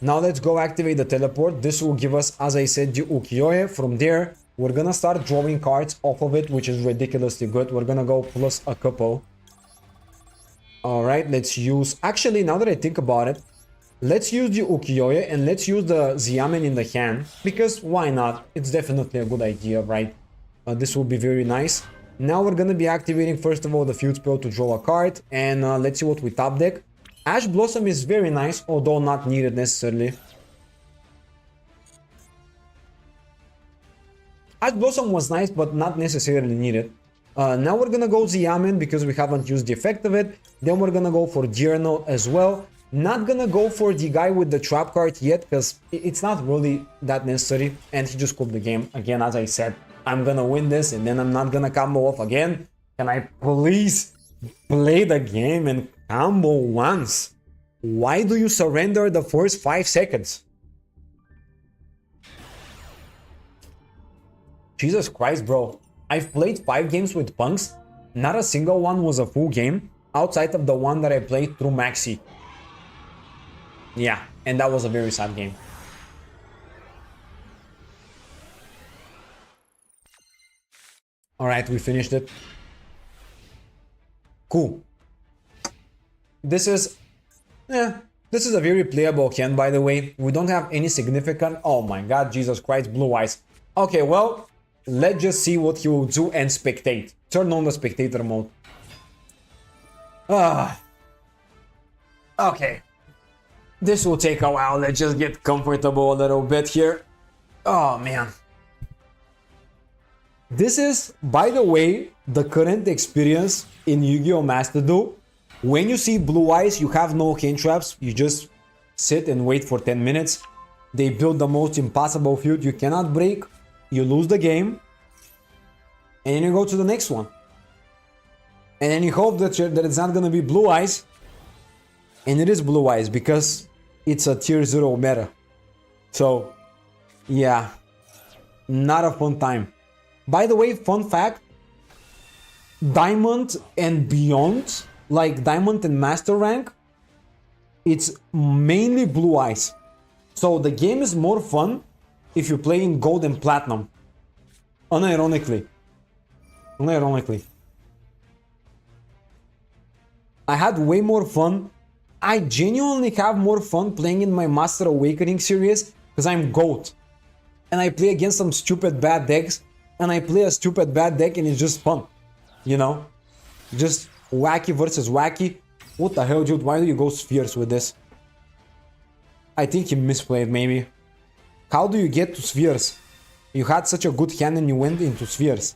Now let's go activate the teleport. This will give us, as I said, the Ukiyo-e. From there, we're gonna start drawing cards off of it, which is ridiculously good. We're gonna go plus a couple. Alright, let's use... Actually, now that I think about it, let's use the Ukiyo-e and let's use the Xiamen in the hand. Because why not? It's definitely a good idea, right? This will be very nice. Now we're gonna be activating, first of all, the feud spell to draw a card. And let's see what we top deck. Ash Blossom is very nice, although not needed necessarily. Ash Blossom was nice, but not necessarily needed. Now we're gonna go Xiamen because we haven't used the effect of it. Then we're gonna go for Deer Note as well. Not gonna go for the guy with the trap card yet because it's not really that necessary. And he just scooped the game. Again, as I said, I'm gonna win this and then I'm not gonna combo off again. Can I please play the game and combo once? Why do you surrender the first 5 seconds? Jesus Christ, bro. I've played 5 games with punks. Not a single one was a full game outside of the one that I played through Maxi. Yeah, and that was a very sad game. Alright, we finished it. Cool. This is a very playable hand, by the way. We don't have any significant... Oh my god, Jesus Christ, blue eyes. Okay, well, let's just see what he will do and spectate. Turn on the spectator mode. Okay. This will take a while. Let's just get comfortable a little bit here. Oh, man. This is, by the way, the current experience in Yu-Gi-Oh! Master Duel. When you see blue eyes, you have no hand traps. You just sit and wait for 10 minutes. They build the most impossible field you cannot break. You lose the game. And then you go to the next one. And then you hope that it's not gonna be blue eyes. And it is blue eyes because it's a tier 0 meta. So, yeah. Not a fun time. By the way, fun fact. Diamond and beyond, like Diamond and Master rank, it's mainly blue eyes. So the game is more fun if you play in Gold and Platinum. Unironically. I had way more fun. I genuinely have more fun playing in my Master Awakening series because I'm Gold. And I play against some stupid bad decks. And I play a stupid bad deck and it's just fun. You know? Just wacky versus wacky. What the hell, dude? Why do you go spheres with this? I think he misplayed, maybe. How do you get to spheres? You had such a good hand and you went into spheres.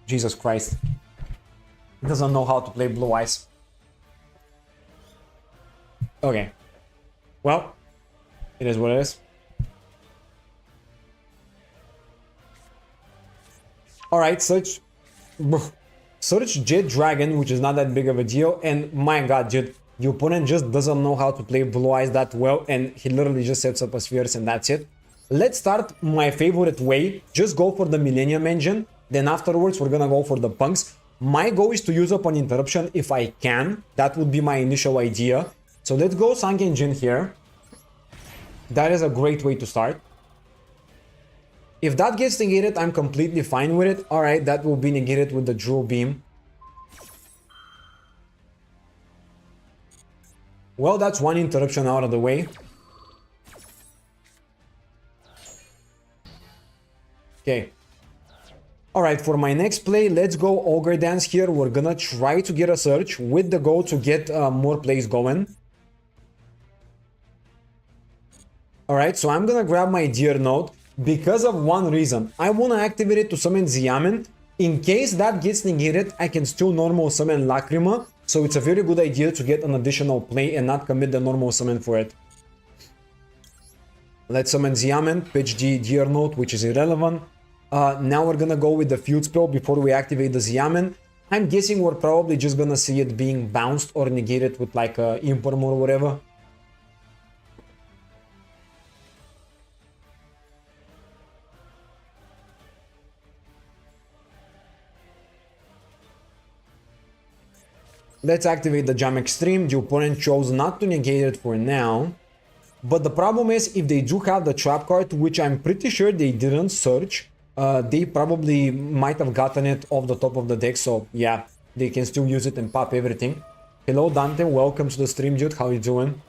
Jesus Christ. He doesn't know how to play blue eyes. Okay. Well, it is what it is. Alright, search Jet Dragon, which is not that big of a deal. And my god, dude, the opponent just doesn't know how to play blue eyes that well. And he literally just sets up a spheres and that's it. Let's start my favorite way. Just go for the Millennium Engine. Then afterwards, we're gonna go for the punks. My goal is to use up an interruption if I can. That would be my initial idea. So let's go Sangen Jin here. That is a great way to start. If that gets negated, I'm completely fine with it. Alright, that will be negated with the Drill Beam. Well, that's one interruption out of the way. Okay. Alright, for my next play, let's go Ogre Dance here. We're gonna try to get a search with the goal to get more plays going. Alright, so I'm gonna grab my Deer Note because of one reason. I wanna activate it to summon Xiamen. In case that gets negated, I can still normal summon Lacrima. So it's a very good idea to get an additional play and not commit the normal summon for it. Let's summon Xiamen, pitch the Deer Note, which is irrelevant. Now we're gonna go with the Field Spell before we activate the Xiamen. I'm guessing we're probably just gonna see it being bounced or negated with like a Imperm or whatever. Let's activate the Jam Extreme. The opponent chose not to negate it for now. But the problem is, if they do have the trap card, which I'm pretty sure they didn't search, they probably might have gotten it off the top of the deck. So yeah, they can still use it and pop everything. Hello Dante, welcome to the stream, dude. How you doing?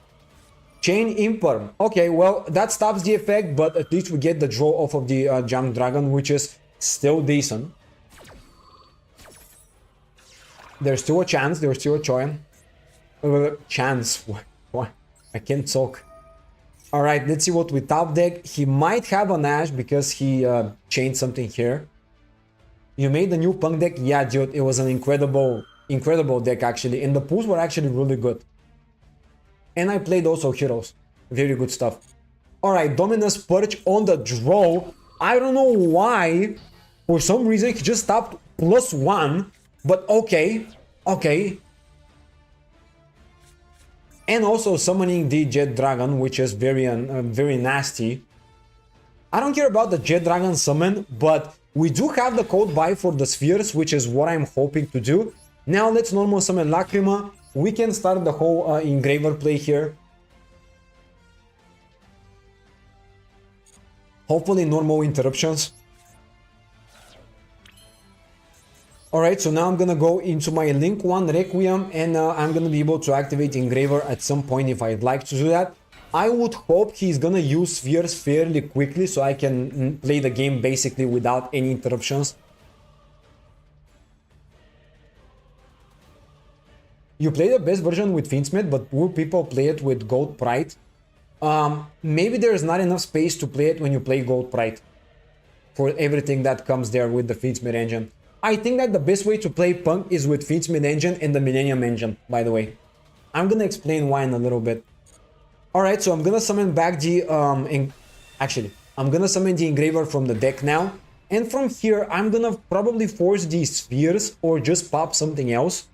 Chain Imperm. Okay, well, that stops the effect, but at least we get the draw off of the Jam Dragon, which is still decent. There's still a chance, there's still a chance. What? I can't talk. Alright, let's see what we top deck. He might have an Ash because he changed something here. You made the new Punk deck? Yeah, dude, it was an incredible deck actually. And the pulls were actually really good. And I played also Heroes. Very good stuff. Alright, Dominus Purge on the draw. I don't know why. For some reason, he just stopped +1. But okay. And also summoning the Jet Dragon, which is very nasty. I don't care about the Jet Dragon summon, but we do have the code buy for the spheres, which is what I'm hoping to do. Now let's normal summon Lacrima. We can start the whole Engraver play here. Hopefully normal interruptions. Alright, so now I'm gonna go into my Link 1 Requiem and I'm gonna be able to activate Engraver at some point if I'd like to do that. I would hope he's gonna use spheres fairly quickly so I can play the game basically without any interruptions. You play the best version with Fiendsmith, but will people play it with Gold Pride? Maybe there's not enough space to play it when you play Gold Pride. For everything that comes there with the Fiendsmith engine. I think that the best way to play Punk is with Fiendsmith engine and the Millennium engine, by the way. I'm gonna explain why in a little bit. Alright, so I'm gonna summon back the actually, I'm gonna summon the engraver from the deck now. And from here, I'm gonna probably force these spheres or just pop something else.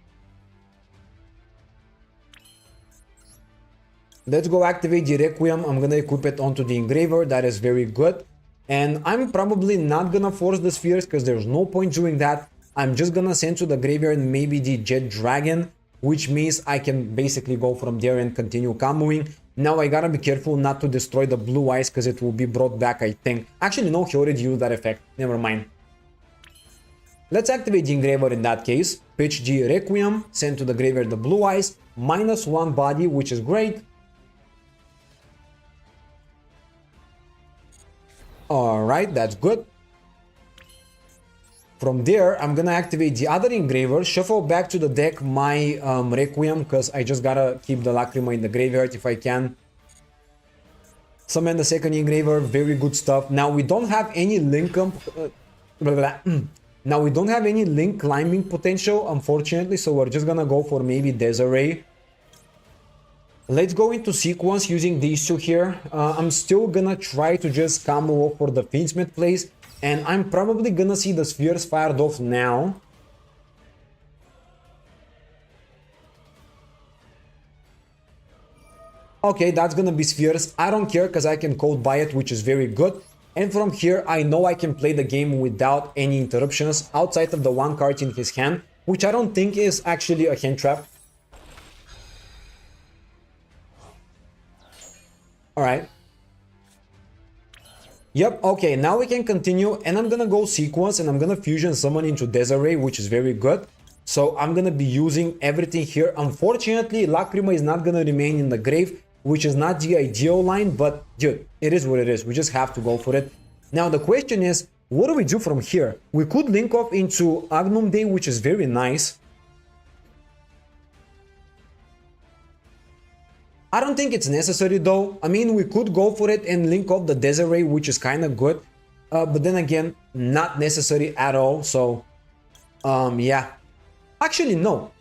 Let's go activate the Requiem. I'm gonna equip it onto the engraver. That is very good. And I'm probably not gonna force the spheres because there's no point doing that. I'm just gonna send to the graveyard maybe the Jet Dragon, which means I can basically go from there and continue comboing. Now I gotta be careful not to destroy the blue eyes because it will be brought back, I think. Actually, no, he already used that effect. Never mind. Let's activate the engraver in that case. Pitch the Requiem, send to the graveyard the blue eyes, -1 body, which is great. Alright, that's good. From there, I'm gonna activate the other engraver, shuffle back to the deck my Requiem, because I just gotta keep the Lacrima in the graveyard if I can. Summon the second engraver, very good stuff. Now we don't have any link now we don't have any link climbing potential, unfortunately, so we're just gonna go for maybe Desiree. Let's go into sequence using these two here. I'm still gonna try to just combo off for the Fiendsmith plays, and I'm probably gonna see the spheres fired off now. Okay, that's gonna be spheres. I don't care because I can code buy it, which is very good. And from here, I know I can play the game without any interruptions outside of the one card in his hand, which I don't think is actually a hand trap. Alright. Yep, okay, now we can continue, and I'm gonna go sequence, and I'm gonna fusion summon into Desiree, which is very good. So I'm gonna be using everything here. Unfortunately, Lacrima is not gonna remain in the grave, which is not the ideal line, but dude, it is what it is. We just have to go for it. Now the question is, what do we do from here? We could link off into Agnum Day, which is very nice. I don't think it's necessary though. I mean, we could go for it and link off the Desiree, which is kind of good. But then again, not necessary at all. So, yeah. Actually, no.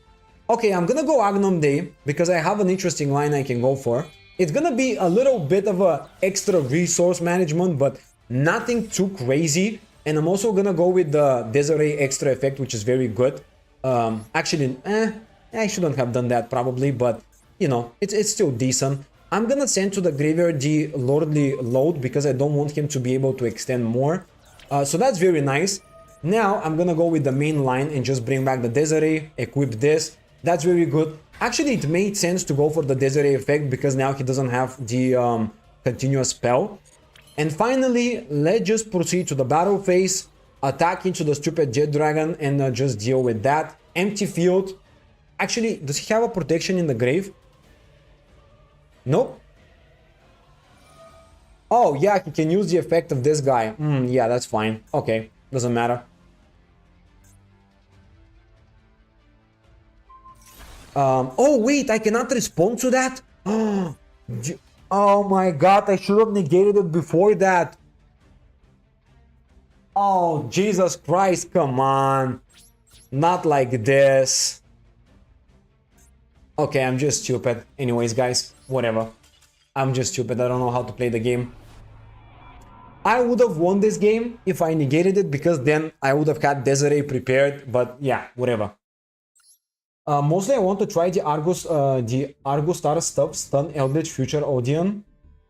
Okay, I'm gonna go Agnum Day because I have an interesting line I can go for. It's gonna be a little bit of a extra resource management, but nothing too crazy. And I'm also gonna go with the Desiree extra effect, which is very good. Actually, I shouldn't have done that probably, but you know, it's still decent. I'm gonna send to the graveyard the Lordly Load because I don't want him to be able to extend more. So that's very nice. Now I'm gonna go with the main line and just bring back the Desiree, equip this. That's very good. Actually, it made sense to go for the Desiree effect because now he doesn't have the continuous spell. And finally, let's just proceed to the battle phase, attack into the stupid Jet Dragon and just deal with that. Empty field. Actually, does he have a protection in the grave? Nope. Oh, yeah, he can use the effect of this guy. Yeah, that's fine. Okay, doesn't matter. Oh, wait, I cannot respond to that? Oh my god, I should have negated it before that. Oh, Jesus Christ, come on. Not like this. Okay, I'm just stupid. Anyways, guys, whatever. I'm just stupid. I don't know how to play the game. I would have won this game if I negated it because then I would have had Desiree prepared. But yeah, whatever. Mostly I want to try the Argus Star stuff, Stun Eldritch Future Odeon.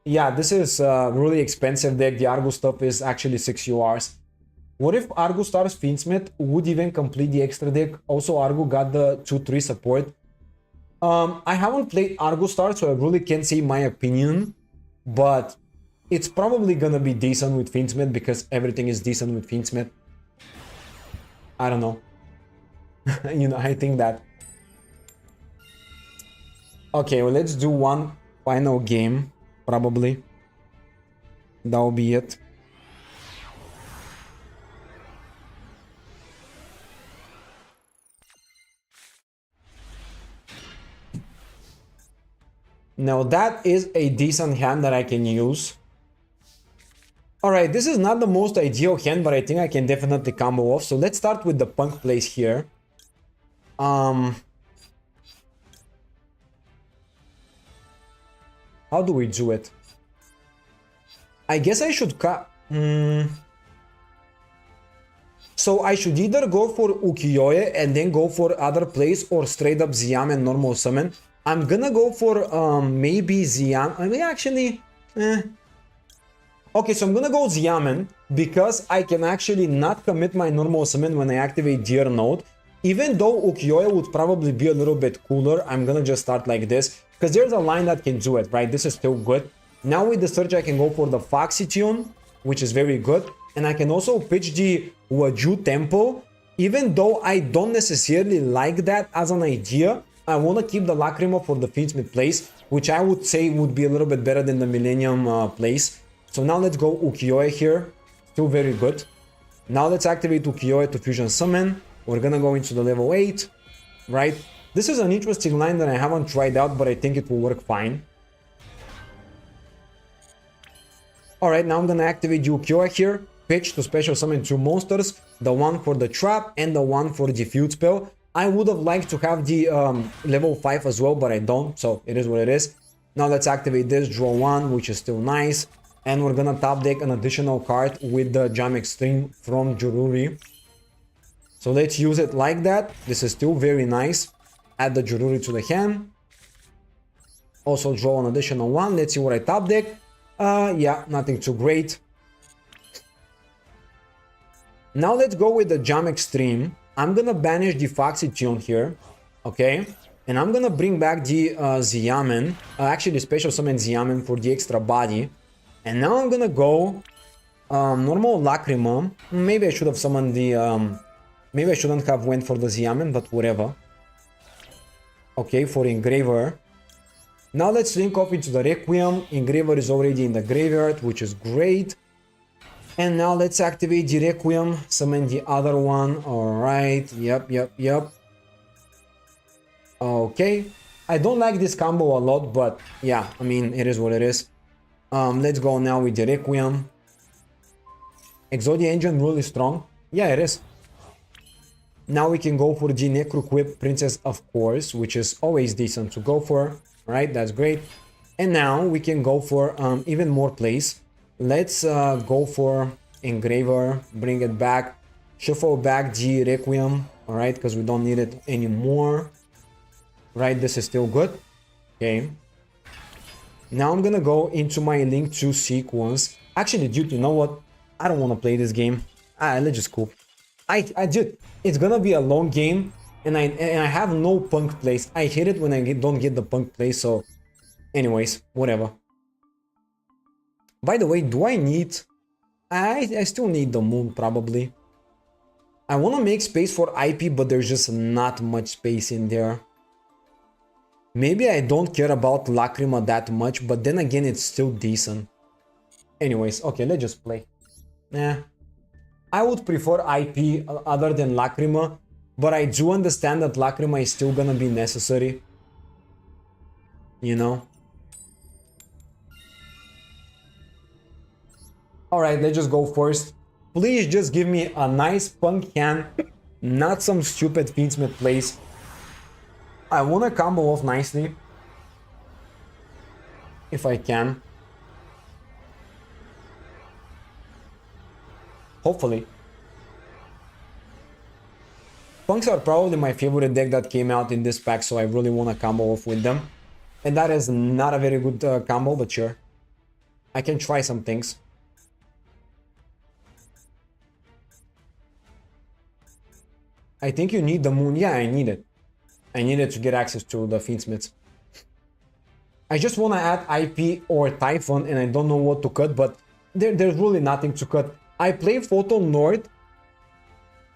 Yeah, this is really expensive deck. The Argus stuff is actually 6 URs. What if Argus Stars Fiendsmith would even complete the extra deck? Also, Argus got the 2-3 support. I haven't played Argus Star, so I really can't say my opinion. But it's probably gonna be decent with Fiendsmith because everything is decent with Fiendsmith. I don't know. You know, I think that. Okay, well, let's do one final game, probably. That will be it. Now that is a decent hand that I can use. Alright, this is not the most ideal hand, but I think I can definitely combo off. So let's start with the Punk plays here. How do we do it? I guess I should cut. So I should either go for Ukiyo-e and then go for other plays, or straight up Ziam and normal summon. I'm gonna go for maybe Ziam. I mean, actually, okay, so I'm gonna go Ziamen because I can actually not commit my normal summon when I activate Deer Note. Even though Ukiyo-e would probably be a little bit cooler, I'm gonna just start like this because there's a line that can do it, right? This is still good. Now with the Surge, I can go for the Foxy Tune, which is very good. And I can also pitch the Waju Tempo. Even though I don't necessarily like that as an idea, I want to keep the Lacrima for the Fiendsmith place, which I would say would be a little bit better than the Millennium place. So now let's go Ukiyo-e here. Still very good. Now let's activate Ukiyo-e to Fusion Summon. We're gonna go into the level 8, right? This is an interesting line that I haven't tried out, but I think it will work fine. Alright, now I'm gonna activate Ukiyo-e here. Pitch to special summon 2 monsters. The one for the trap and the one for the field spell. I would have liked to have the level 5 as well, but I don't, so it is what it is. Now let's activate this, draw 1, which is still nice. And we're gonna top deck an additional card with the Jam Extreme from Jururi. So let's use it like that. This is still very nice. Add the Jururi to the hand. Also draw an additional 1. Let's see what I top deck. Yeah, nothing too great. Now let's go with the Jam Extreme. I'm gonna banish the Foxy Tune here, okay? And I'm gonna bring back the Ziamen, actually special summon Ziamen for the extra body. And now I'm gonna go normal Lacrima. Maybe I should have summoned the, maybe I shouldn't have went for the Ziamen, but whatever. Okay, for Engraver. Now let's link off into the Requiem. Engraver is already in the graveyard, which is great. And now let's activate the Requiem, summon the other one. Alright, yep. Okay, I don't like this combo a lot, but yeah, I mean, it is what it is. Let's go now with the Requiem. Exodia Engine really strong. Yeah, it is. Now we can go for the Necroquip Princess, of course, which is always decent to go for. Right, that's great. And now we can go for even more plays. Let's go for Engraver, bring it back, shuffle back the Requiem, alright, because we don't need it anymore. Right, this is still good. Okay. Now I'm gonna go into my Link 2 sequence. Actually, dude, you know what? I don't want to play this game. Let's just cool. Dude, it's gonna be a long game, and I have no punk plays. I hate it when I don't get the punk play, so anyways, whatever. By the way, do I need... I still need the moon, probably. I want to make space for IP, but there's just not much space in there. Maybe I don't care about Lacrima that much, but then again, it's still decent. Anyways, okay, let's just play. I would prefer IP other than Lacrima, but I do understand that Lacrima is still gonna be necessary. You know? Alright, let's just go first. Please just give me a nice punk hand, not some stupid Fiendsmith plays. I want to combo off nicely. If I can. Hopefully. Punks are probably my favorite deck that came out in this pack, so I really want to combo off with them. And that is not a very good combo, but sure. I can try some things. I think you need the moon. Yeah, I need it. I need it to get access to the Fiendsmiths. I just want to add IP or Typhon, and I don't know what to cut, but there's really nothing to cut. I play Photon Nord.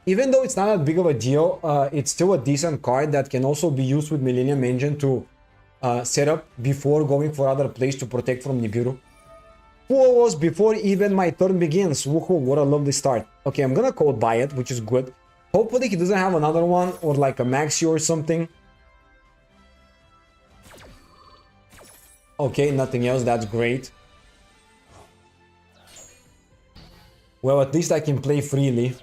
Even though it's not that big of a deal, it's still a decent card that can also be used with Millennium Engine to set up before going for other plays to protect from Nibiru. Full was before even my turn begins. Woohoo, what a lovely start. Okay, I'm gonna code buy it, which is good. Hopefully he doesn't have another one or like a Maxi or something. Okay, nothing else, that's great. Well, at least I can play freely.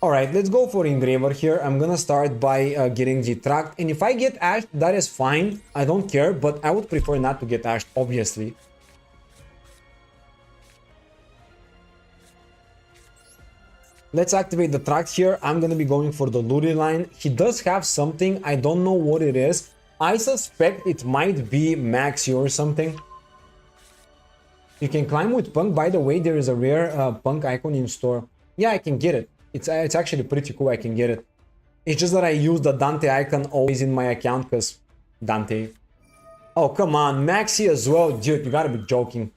Alright, let's go for Engraver here. I'm gonna start by getting detract. And if I get ashed, that is fine. I don't care, but I would prefer not to get ashed, obviously. Let's activate the tract here. I'm gonna be going for the Luri line. He does have something. I don't know what it is. I suspect it might be Maxi or something. You can climb with Punk. By the way, there is a rare Punk icon in store. Yeah, I can get it. It's actually pretty cool. I can get it. It's just that I use the Dante icon always in my account because Dante. Oh, come on. Maxi as well. Dude, you gotta be joking.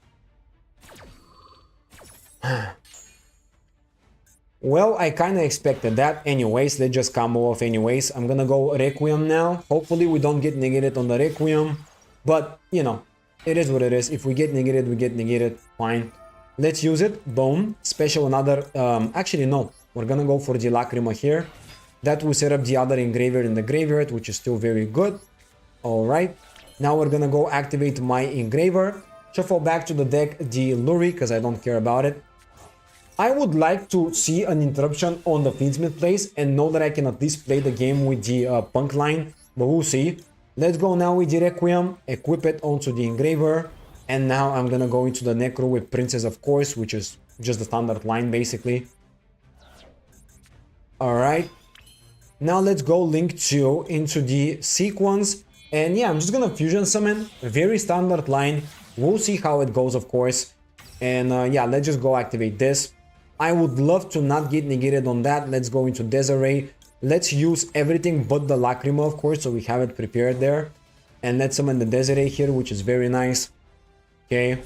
Well, I kind of expected that. Anyways, let's just combo off anyways. I'm gonna go Requiem now. Hopefully we don't get negated on the Requiem. But, you know, it is what it is. If we get negated, we get negated. Fine. Let's use it. Boom. Special another... actually, no. We're gonna go for the Lacrima here. That will set up the other Engraver in the graveyard, which is still very good. Alright. Now we're gonna go activate my Engraver. Shuffle back to the deck the Luri, because I don't care about it. I would like to see an interruption on the Fiendsmith plays and know that I can at least play the game with the Punk line, but we'll see. Let's go now with the Requiem, equip it onto the Engraver, and now I'm gonna go into the Necro with Princess, of course, which is just the standard line, basically. Alright, now let's go Link 2 into the Sequence, and yeah, I'm just gonna Fusion Summon, very standard line, we'll see how it goes, of course, and yeah, let's just go activate this. I would love to not get negated on that. Let's go into Desiree. Let's use everything but the Lacrima, of course, so we have it prepared there. And let's summon the Desiree here, which is very nice. Okay.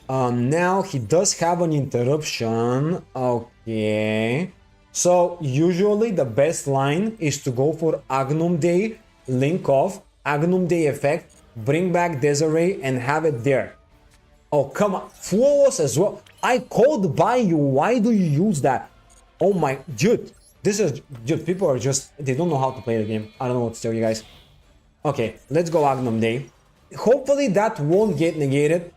Now he does have an interruption. Okay. So usually the best line is to go for Agnum Day, link off, Agnum Day effect, bring back Desiree and have it there. Oh, come on. Flawless as well. I called by you. Why do you use that? Oh my... Dude. This is... Dude, people are just... They don't know how to play the game. I don't know what to tell you guys. Okay, let's go Agnum Day. Hopefully that won't get negated.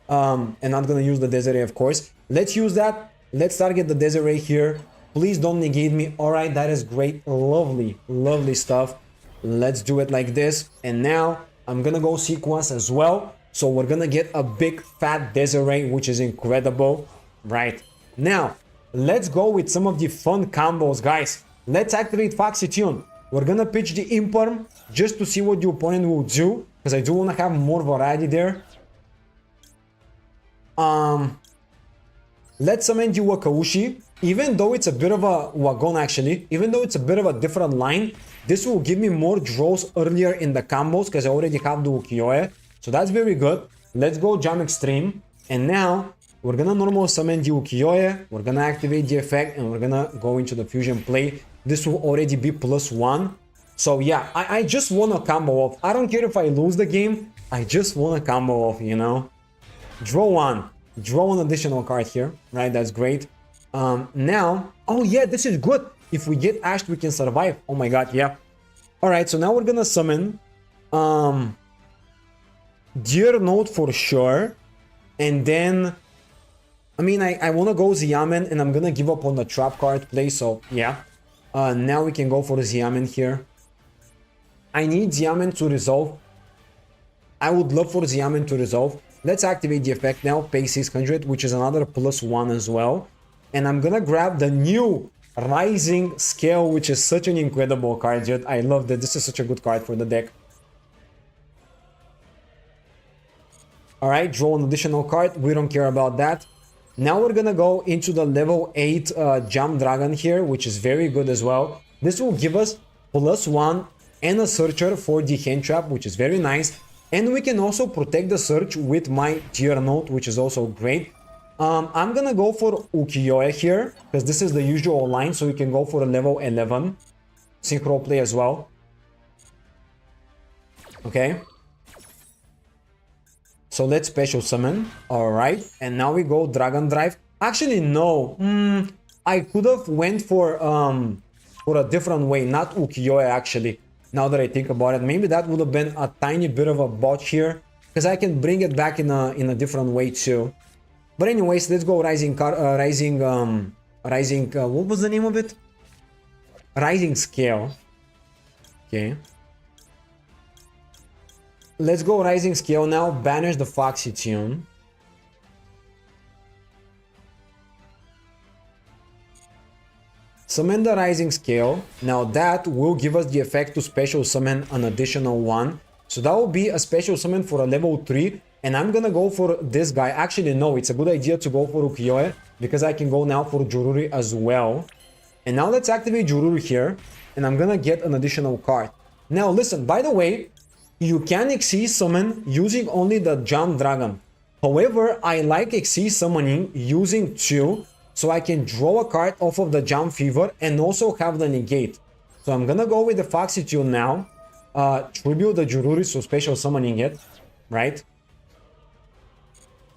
And not gonna use the Desiree, of course. Let's use that. Let's target the Desiree here. Please don't negate me. Alright, that is great. Lovely. Lovely stuff. Let's do it like this. And now, I'm gonna go Sequence as well. So we're gonna get a big fat Desiree, which is incredible. Right. Now, let's go with some of the fun combos, guys. Let's activate Foxy Tune. We're gonna pitch the Imperm just to see what the opponent will do, because I do want to have more variety there. Let's summon the Wakaushi. Even though it's a bit of a Wagon, actually, even though it's a bit of a different line, this will give me more draws earlier in the combos, because I already have the Ukiyo-e. So that's very good. Let's go Jump Extreme. And now, we're gonna normal summon the Ukiyo-e. We're gonna activate the effect and we're gonna go into the fusion play. This will already be +1. So yeah, I just want to combo off. I don't care if I lose the game. I just want to combo off, you know. Draw one. Draw an additional card here. Right, that's great. Now, oh yeah, this is good. If we get ashed, we can survive. Oh my god, yeah. Alright, so now we're gonna summon Dear Note for sure. And then, I mean, I want to go Xiamen and I'm going to give up on the trap card play. So, yeah. Now we can go for Xiamen here. I need Xiamen to resolve. I would love for Xiamen to resolve. Let's activate the effect now. Pay 600, which is another +1 as well. And I'm going to grab the new Rising Scale, which is such an incredible card, dude. I love that. This is such a good card for the deck. Alright, draw an additional card. We don't care about that. Now we're gonna go into the level 8 Jump Dragon here, which is very good as well. This will give us +1 and a Searcher for the Hand Trap, which is very nice. And we can also protect the Search with my Dear Note, which is also great. I'm gonna go for Ukiyo-e here, because this is the usual line, so we can go for a level 11. Synchro play as well. Okay. So let's special summon. Alright. And now we go Dragon Drive. Actually, no. I could have went for a different way. Not Ukiyo-e, actually. Now that I think about it. Maybe that would have been a tiny bit of a bot here. Because I can bring it back in a different way too. But anyways, let's go Rising... what was the name of it? Rising Scale. Okay. Let's go Rising Scale now. Banish the Foxy Tune. Summon the Rising Scale. Now that will give us the effect to special summon an additional one. So that will be a special summon for a level 3. And I'm gonna go for this guy. Actually, no, it's a good idea to go for Ukiyo-e because I can go now for Jururi as well. And now let's activate Jururi here. And I'm gonna get an additional card. Now listen, by the way, you can XC summon using only the Jump Dragon. However, I like XC summoning using 2. So I can draw a card off of the Jump Fever and also have the negate. So I'm gonna go with the Foxy Tune now. Tribute the Jururi, so special summoning it. Right?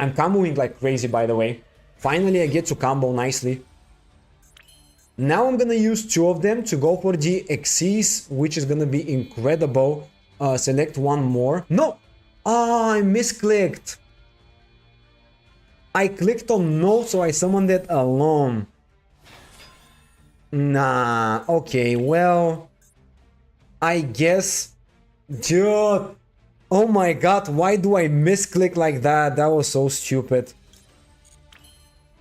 I'm comboing like crazy, by the way. Finally, I get to combo nicely. Now I'm gonna use 2 of them to go for the XCs, which is gonna be incredible. Select one more. No! Ah, I misclicked. I clicked on no, so I summoned it alone. Nah, okay, well, I guess, dude, oh my god, why do I misclick like that? That was so stupid.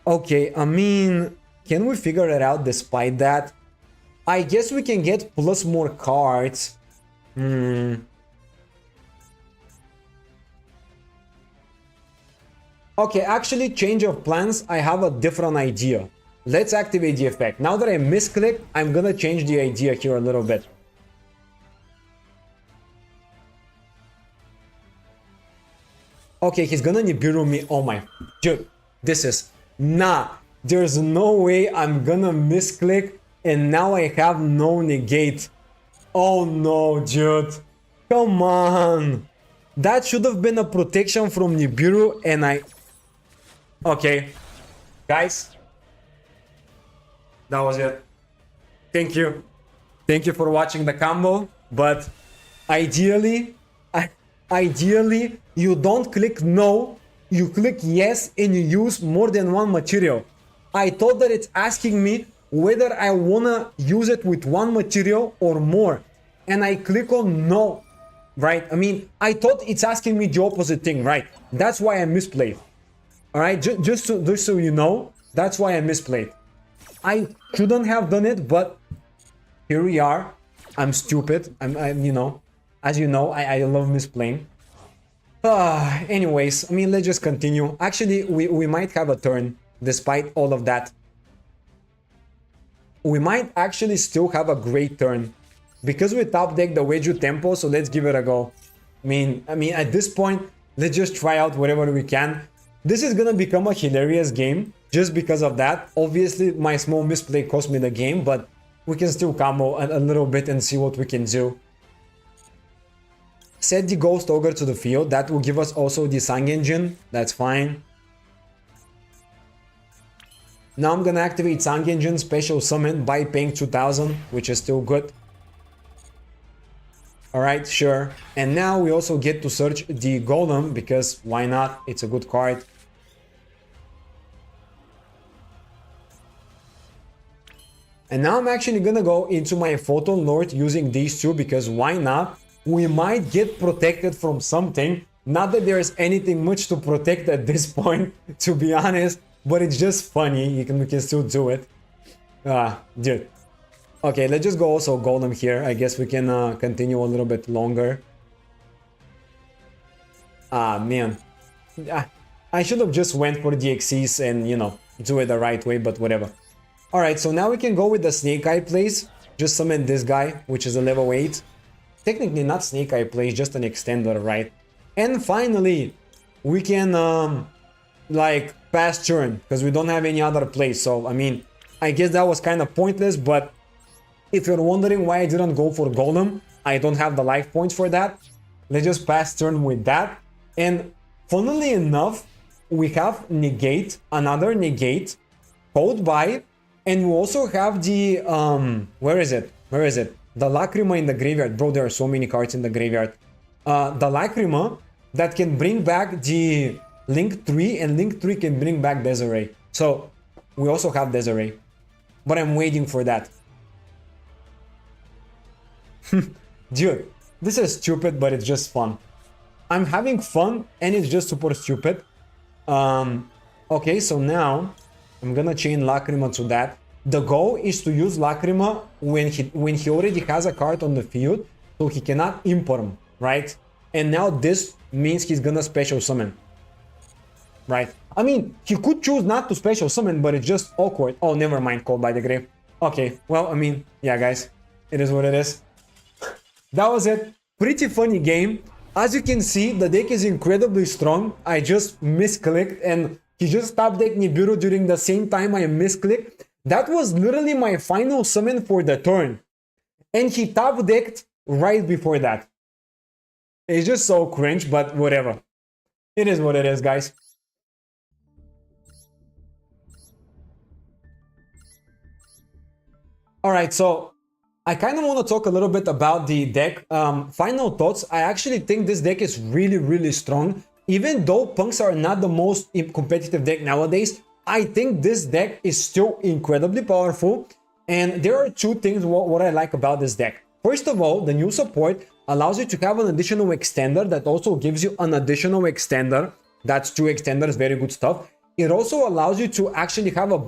Okay, I mean, can we figure it out despite that? I guess we can get plus more cards. Okay, actually, change of plans, I have a different idea. Let's activate the effect. Now that I misclicked, I'm gonna change the idea here a little bit. Okay, he's gonna Nibiru me. Oh my... Dude, this is... Nah, there's no way I'm gonna misclick and now I have no negate. Oh no, dude. Come on. That should have been a protection from Nibiru and I... Okay, guys, that was it. Thank you for watching the combo. But ideally, you don't click no, you click yes, and you use more than one material. I thought that it's asking me whether I wanna use it with one material or more, and I click on no, right? I mean, I thought it's asking me the opposite thing, right? That's why I misplayed. Alright, just so you know, that's why I misplayed. I shouldn't have done it, but here we are. I'm stupid. I'm you know, as you know, I love misplaying. Anyways, I mean, let's just continue. Actually, we might have a turn despite all of that. We might actually still have a great turn because we top deck the Weiju Tempo, so let's give it a go. I mean, at this point, let's just try out whatever we can. This is gonna become a hilarious game just because of that. Obviously, my small misplay cost me the game, but we can still combo a little bit and see what we can do. Set the Ghost Ogre to the field. That will give us also the Sang Engine. That's fine. Now I'm gonna activate Sang Engine special summon by paying 2000, which is still good. Alright, sure. And now we also get to search the Golem, because why not? It's a good card. And now I'm actually gonna go into my Photon Lord using these 2, because why not? We might get protected from something. Not that there's anything much to protect at this point, to be honest, but it's just funny. We can still do it. Dude. Okay, let's just go also Golem here. I guess we can continue a little bit longer. Man. I should have just went for the XCs and, you know, do it the right way, but whatever. Alright, so now we can go with the Snake Eye plays. Just summon this guy, which is a level 8. Technically not Snake Eye plays, just an extender, right? And finally, we can, like, pass turn, because we don't have any other plays. So, I mean, I guess that was kind of pointless, but if you're wondering why I didn't go for Golem, I don't have the life points for that. Let's just pass turn with that. And funnily enough, we have Negate, another Negate, Code Buy, and we also have the, where is it? The Lacrima in the graveyard. Bro, there are so many cards in the graveyard. The Lacrima that can bring back the Link 3, and Link 3 can bring back Desiree. So, we also have Desiree. But I'm waiting for that. Dude, this is stupid, but it's just fun. I'm having fun, and it's just super stupid. Okay, so now I'm gonna chain Lacrima to that. The goal is to use Lacrima when he already has a card on the field, so he cannot imperm, right? And now this means he's gonna special summon, right? I mean, he could choose not to special summon, but it's just awkward. Oh, never mind, Called by the Grave. Okay, well, I mean, yeah, guys, it is what it is. That was it. Pretty funny game. As you can see, the deck is incredibly strong. I just misclicked and he just top decked Nibiru during the same time I misclicked. That was literally my final summon for the turn. And he top decked right before that. It's just so cringe, but whatever. It is what it is, guys. Alright, so I kind of want to talk a little bit about the deck. Final thoughts. I actually think this deck is really, really strong. Even though punks are not the most competitive deck nowadays, I think this deck is still incredibly powerful. And there are two things what I like about this deck. First of all, the new support allows you to have an additional extender that also gives you an additional extender. That's two extenders, very good stuff. It also allows you to actually have a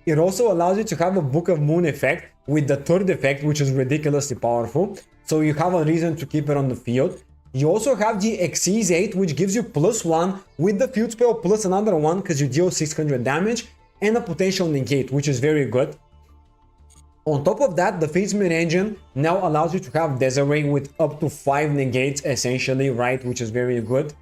It also allows you to have a Book of Moon effect with the third effect, which is ridiculously powerful. So you have a reason to keep it on the field. You also have the Xyz 8, which gives you +1 with the field spell plus another one because you deal 600 damage and a potential negate, which is very good. On top of that, the Fate's engine now allows you to have Desiree with up to 5 negates essentially, right, which is very good.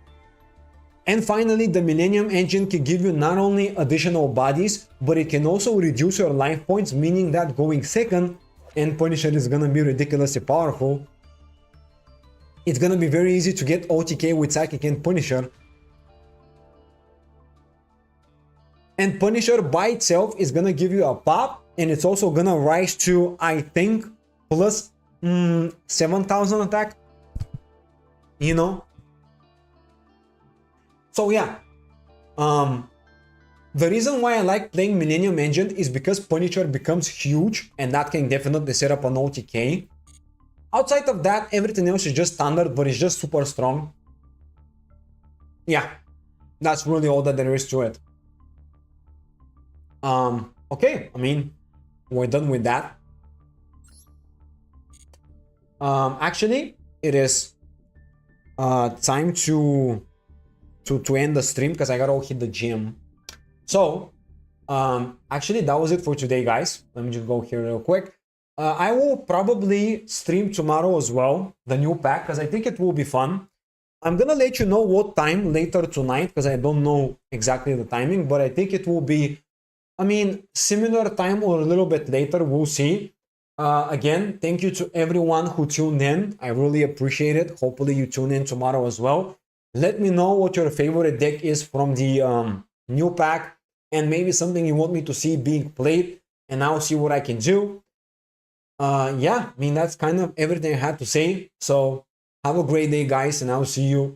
And finally, the Millennium Engine can give you not only additional bodies, but it can also reduce your life points, meaning that going second and Punisher is gonna be ridiculously powerful. It's gonna be very easy to get OTK with Psychic and Punisher. And Punisher by itself is gonna give you a pop, and it's also gonna rise to, I think, plus 7,000 attack. You know? So yeah, the reason why I like playing Millennium Engine is because Punisher becomes huge and that can definitely set up an OTK. Outside of that, everything else is just standard, but it's just super strong. Yeah, that's really all that there is to it. Okay, I mean, we're done with that. Actually, it is time to end the stream because I gotta all hit the gym. So actually that was it for today, guys. Let me just go here real quick. I will probably stream tomorrow as well, the new pack, because I think it will be fun. I'm gonna let you know what time later tonight because I don't know exactly the timing, but I think it will be, I mean, similar time or a little bit later, we'll see. Again, thank you to everyone who tuned in. I really appreciate it. Hopefully you tune in tomorrow as well. Let me know what your favorite deck is from the new pack and maybe something you want me to see being played, and I'll see what I can do. Yeah, I mean, that's kind of everything I had to say. So have a great day, guys, and I'll see you